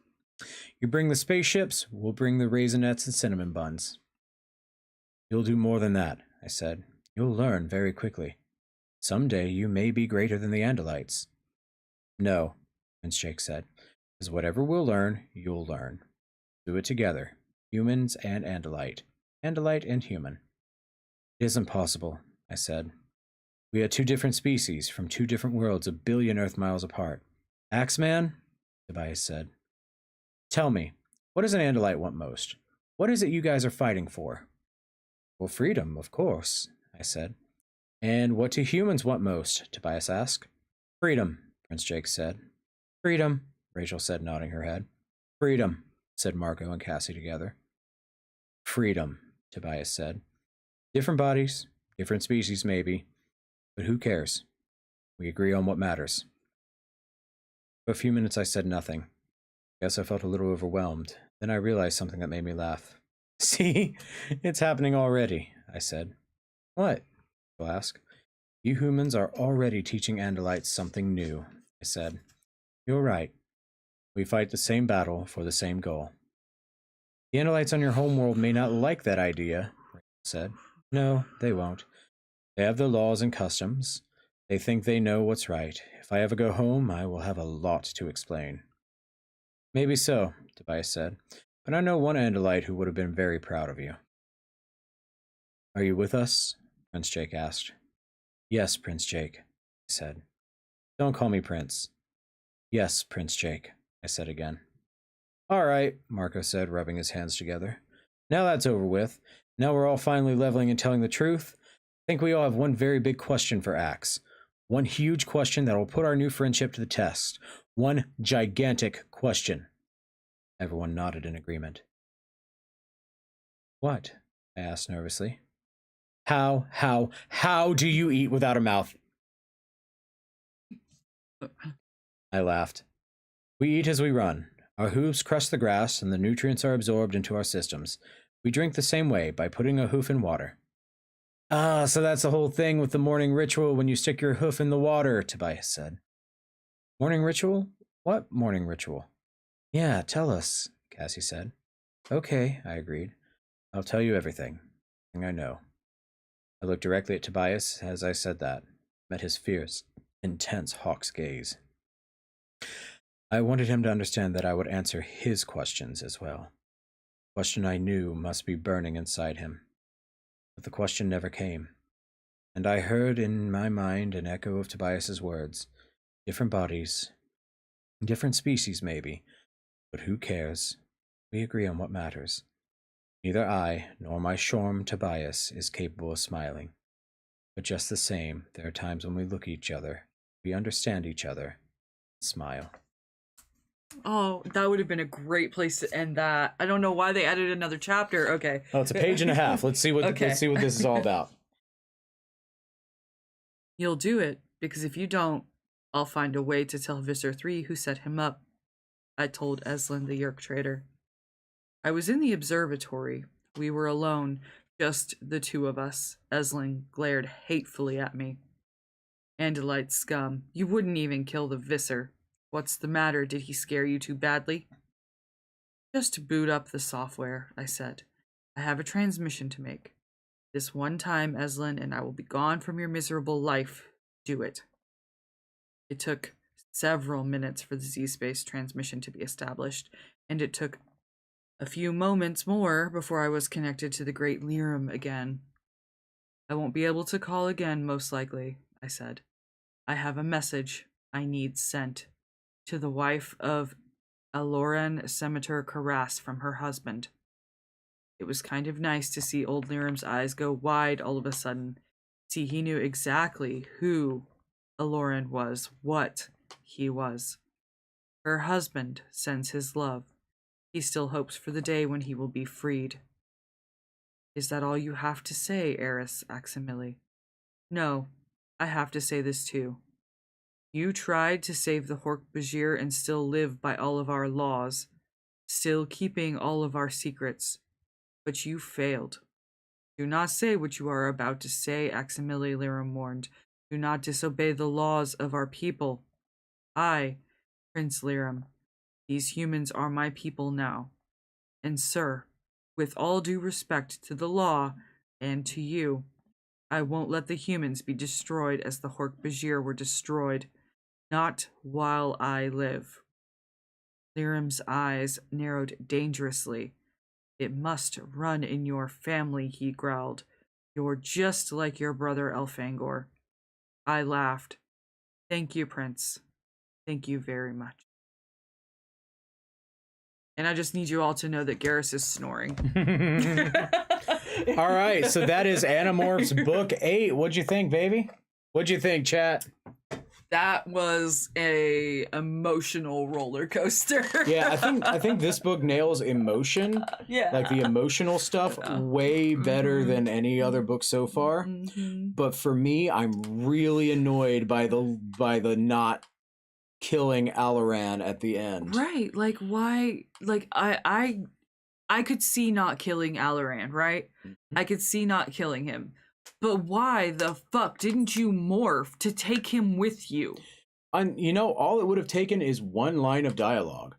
S1: You bring the spaceships, we'll bring the raisinets and cinnamon buns. You'll do more than that, I said. You'll learn very quickly. Someday you may be greater than the Andalites. No, Prince Jake said, because whatever we'll learn, you'll learn. Do it together, humans and Andalite and human. It isn't possible, I said. We are two different species from two different worlds 1 billion Earth miles apart. Axeman, Tobias said. Tell me, what does an Andalite want most? What is it you guys are fighting for? Well, freedom, of course, I said. And what do humans want most? Tobias asked. Freedom, Prince Jake said. Freedom, Rachel said, nodding her head. Freedom, said Marco and Cassie together. Freedom, Tobias said. Different bodies, different species maybe, but who cares? We agree on what matters. For a few minutes I said nothing. Guess I felt a little overwhelmed. Then I realized something that made me laugh. See? It's happening already, I said. What? She'll ask. You humans are already teaching Andalites something new, I said. You're right. We fight the same battle for the same goal. The Andalites on your homeworld may not like that idea, Rachel said. No, they won't. They have their laws and customs. They think they know what's right. If I ever go home, I will have a lot to explain. Maybe so, Tobias said, but I know one Andalite who would have been very proud of you. Are you with us? Prince Jake asked. Yes, Prince Jake, I said. Don't call me Prince. Yes, Prince Jake, I said again. All right, Marco said, rubbing his hands together. Now that's over with. Now we're all finally leveling and telling the truth. I think we all have one very big question for Axe. One huge question that will put our new friendship to the test. One gigantic question. Everyone nodded in agreement. What? I asked nervously. How do you eat without a mouth? I laughed. We eat as we run. Our hooves crush the grass and the nutrients are absorbed into our systems. We drink the same way, by putting a hoof in water. Ah, so that's the whole thing with the morning ritual when you stick your hoof in the water, Tobias said. Morning ritual? What morning ritual? Yeah, tell us, Cassie said. Okay, I agreed. I'll tell you everything I know. I looked directly at Tobias as I said that, met his fierce, intense hawk's gaze. I wanted him to understand that I would answer his questions as well. The question I knew must be burning inside him. But the question never came. And I heard in my mind an echo of Tobias's words. Different bodies, different species maybe, but who cares? We agree on what matters. Neither I nor my Shorm Tobias is capable of smiling. But just the same, there are times when we look at each other, we understand each other, and smile.
S2: Oh, that would have been a great place to end that. I don't know why they added another chapter. Okay.
S1: Oh, it's a page and a half. Let's see what this is all about.
S2: You'll do it, because if you don't, I'll find a way to tell Visser 3 who set him up, I told Eslin the Yeerk trader. I was in the observatory. We were alone, just the two of us. Eslin glared hatefully at me. Andalite scum, you wouldn't even kill the Visser. What's the matter? Did he scare you too badly? Just boot up the software, I said. I have a transmission to make. This one time, Eslin, and I will be gone from your miserable life. Do it. It took several minutes for the Z-Space transmission to be established, and it took a few moments more before I was connected to the Great Lirum again. I won't be able to call again, most likely, I said. I have a message I need sent to the wife of Aloran Senator Karas from her husband. It was kind of nice to see old Liram's eyes go wide all of a sudden. See, he knew exactly who Aloran was, what he was. Her husband sends his love. He still hopes for the day when he will be freed. Is that all you have to say, Heiress Aximili? No, I have to say this too. You tried to save the Hork-Bajir and still live by all of our laws, still keeping all of our secrets, but you failed. Do not say what you are about to say, Aximili, Liram warned. Do not disobey the laws of our people. I, Prince Liram, these humans are my people now. And sir, with all due respect to the law and to you, I won't let the humans be destroyed as the Hork-Bajir were destroyed. Not while I live. Liram's eyes narrowed dangerously. It must run in your family, he growled. You're just like your brother Elfangor. I laughed. Thank you, Prince. Thank you very much. And I just need you all to know that Garrus is snoring.
S1: All right, so that is Animorphs Book 8. What'd you think, baby? What'd you think, chat?
S2: That was a emotional roller coaster.
S1: Yeah, I think this book nails emotion.
S2: Yeah.
S1: Like the emotional stuff way better than any other book so far. But for me, I'm really annoyed by the not killing Alaran at the end.
S2: Right. Like why like I could see not killing Alaran, right? I could see not killing him. But why the fuck didn't you morph to take him with you?
S1: And you know, all it would have taken is one line of dialogue.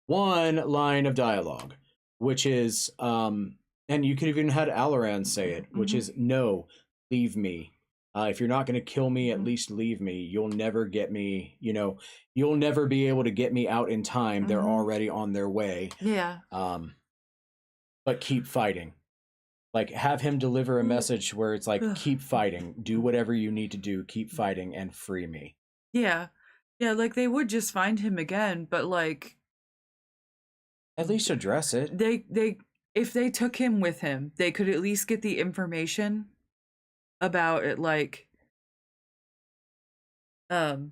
S1: One line of dialogue, which is, and you could have even had Alaran say it, which is, no, leave me. If you're not going to kill me, at least leave me. You'll never get me, you know, you'll never be able to get me out in time. They're already on their way.
S2: Yeah.
S1: But keep fighting. Like, have him deliver a message where it's like, keep fighting, do whatever you need to do, keep fighting, and free me.
S2: Yeah. Yeah, like, they would just find him again, but, like...
S1: At least address it.
S2: If they took him with him, they could at least get the information about it, like... They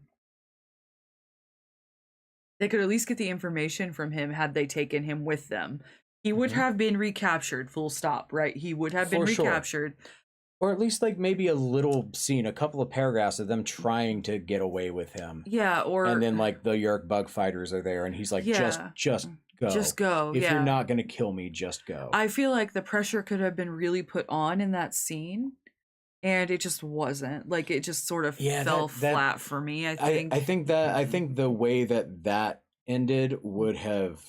S2: could at least get the information from him had they taken him with them. He would have been recaptured, full stop, right? He would have been recaptured.
S1: Sure. Or at least, like, maybe a little scene, a couple of paragraphs of them trying to get away with him.
S2: Yeah, or...
S1: And then, like, the Yerk bug fighters are there, and he's like, just go.
S2: Just go,
S1: If you're not going to kill me, just go.
S2: I feel like the pressure could have been really put on in that scene, and it just wasn't. Like, it just sort of fell flat for me, I think.
S1: I think the way that ended would have...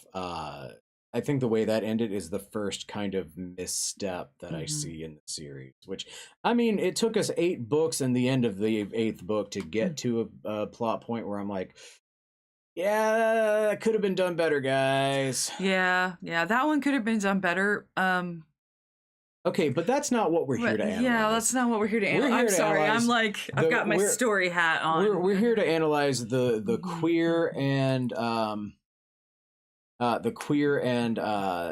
S1: I think the way that ended is the first kind of misstep that I see in the series, which, I mean, it took us 8 books and the end of the 8th book to get to a plot point where I'm like, yeah, that could have been done better, guys.
S2: Yeah, that one could have been done better.
S1: Okay, but that's not what we're here to analyze.
S2: Yeah, that's not what we're here to analyze. I'm sorry, I'm like, I've got my story hat on.
S1: We're here to analyze the queer and...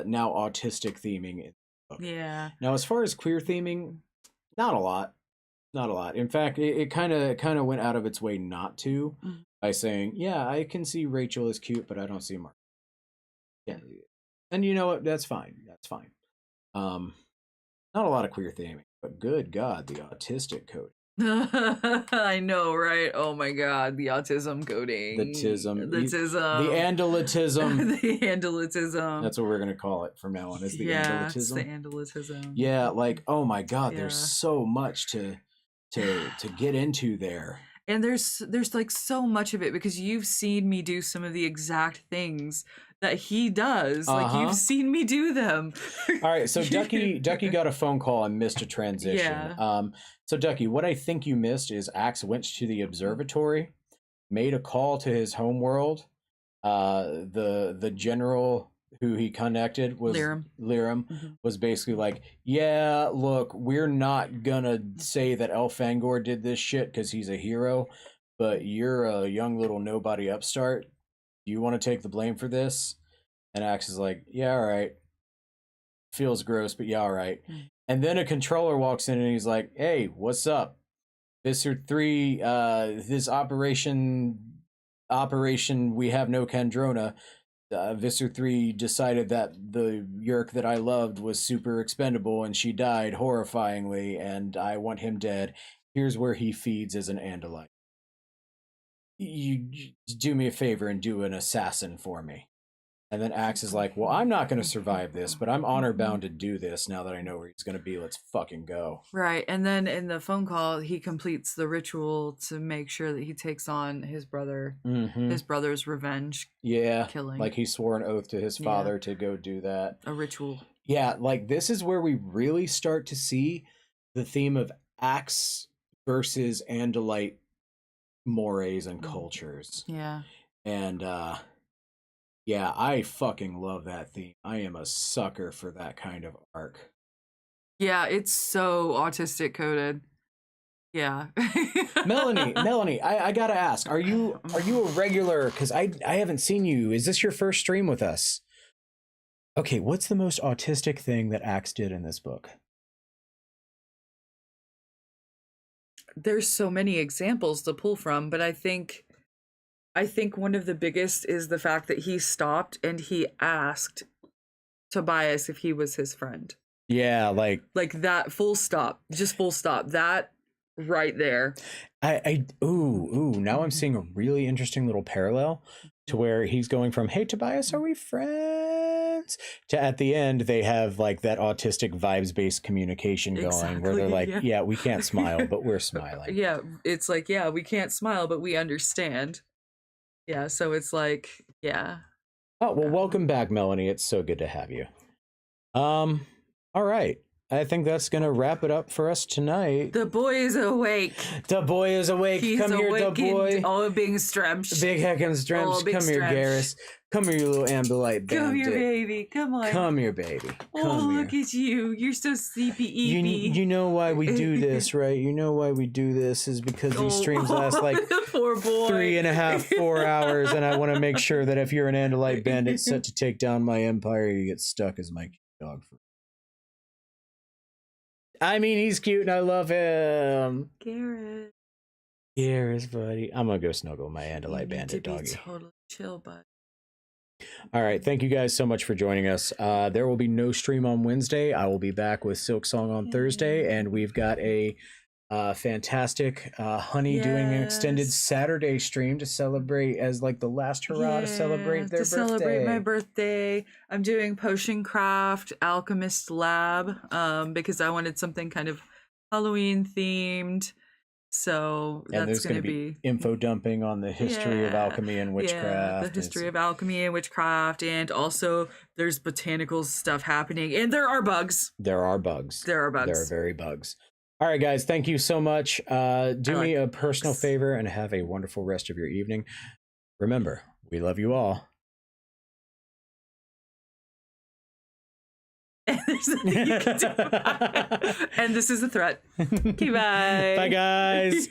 S1: now autistic theming in the book.
S2: Yeah.
S1: Now, as far as queer theming, not a lot. In fact, it kind of went out of its way not to, by saying, yeah, I can see Rachel is cute, but I don't see Mark. Yeah, and you know what? That's fine. Not a lot of queer theming, but good God, the autistic code.
S2: I know, right? Oh my God, the autism coding.
S1: The andalitism.
S2: The andalitism.
S1: That's what we're gonna call it from now on. Is the andalitism?
S2: It's the andalitism.
S1: Yeah, like, oh my God, there's so much to get into there.
S2: And there's like so much of it because you've seen me do some of the exact things that he does. Like, you've seen me do them.
S1: All right, so Ducky got a phone call and missed a transition.
S2: Yeah.
S1: So Ducky, what I think you missed is Axe went to the observatory, made a call to his homeworld. The general who he connected was Liram was basically like, yeah, look, we're not gonna say that Elfangor did this shit because he's a hero, but you're a young little nobody upstart. Do you want to take the blame for this? And Axe is like, yeah, all right, feels gross, but yeah, all right.
S2: Mm.
S1: And then a controller walks in and he's like, hey, what's up? Visser 3, this operation, we have no Kandrona. Visser 3 decided that the Yerk that I loved was super expendable and she died horrifyingly, and I want him dead. Here's where he feeds as an Andalite. You do me a favor and do an assassin for me. And then Axe is like, well, I'm not going to survive this, but I'm honor bound to do this now that I know where he's going to be. Let's fucking go.
S2: Right. And then in the phone call, he completes the ritual to make sure that he takes on his brother, his brother's revenge.
S1: Yeah.
S2: Killing.
S1: Like he swore an oath to his father to go do that.
S2: A ritual.
S1: Yeah. Like this is where we really start to see the theme of Axe versus Andalite mores and cultures.
S2: Yeah.
S1: And, yeah, I fucking love that theme. I am a sucker for that kind of arc.
S2: Yeah, it's so autistic coded. Yeah.
S1: Melanie, I gotta ask, are you a regular? Because I haven't seen you. Is this your first stream with us? Okay, what's the most autistic thing that Axe did in this book?
S2: There's so many examples to pull from, but I think one of the biggest is the fact that he stopped and he asked Tobias if he was his friend.
S1: Yeah, like
S2: that, full stop, just full stop. That right there.
S1: Now I'm seeing a really interesting little parallel to where he's going from, hey Tobias, are we friends? To at the end they have like that autistic vibes-based communication going where they're like, yeah, we can't smile, but we're smiling.
S2: Yeah, it's like, yeah, we can't smile, but we understand. Yeah, so it's like, yeah.
S1: Oh, well, welcome back, Melanie. It's so good to have you. All right. I think that's going to wrap it up for us tonight.
S2: The boy is awake.
S1: The boy is awake.
S2: He's
S1: Come here, the boy.
S2: Oh, big stretch.
S1: Big heckin' stretch.
S2: Oh,
S1: Come here, Garrus. Come here, you little Ambilight bandit.
S2: Come here, baby. Come on.
S1: Come here, baby.
S2: Come here. Look at you. You're so sleepy-eepy.
S1: You know why we do this, right? You know why we do this is because these streams last like
S2: poor boy.
S1: 3.5, 4 hours, and I want to make sure that if you're an Andalite bandit set to take down my empire, you get stuck as my dog. I mean, he's cute and I love him. Garrus, buddy. I'm gonna go snuggle my Andalite bandit doggy.
S2: Totally chill, bud.
S1: All right, thank you guys so much for joining us. There will be no stream on Wednesday. I will be back with Silk Song on Thursday, and we've got a fantastic Honey doing an extended Saturday stream to celebrate as like the last hurrah to celebrate their birthday.
S2: Celebrate my birthday. I'm doing Potion Craft Alchemist Lab because I wanted something kind of Halloween themed. So that's going to be
S1: info dumping on the history of alchemy and witchcraft.
S2: Yeah, the history of alchemy and witchcraft, and also there's botanical stuff happening, and there are bugs.
S1: There are bugs. There are very bugs. All right, guys, thank you so much. Do me a personal favor and have a wonderful rest of your evening. Remember, we love you all.
S2: And there's nothing you can do about it. And this is a threat. Okay, bye.
S1: Bye, guys.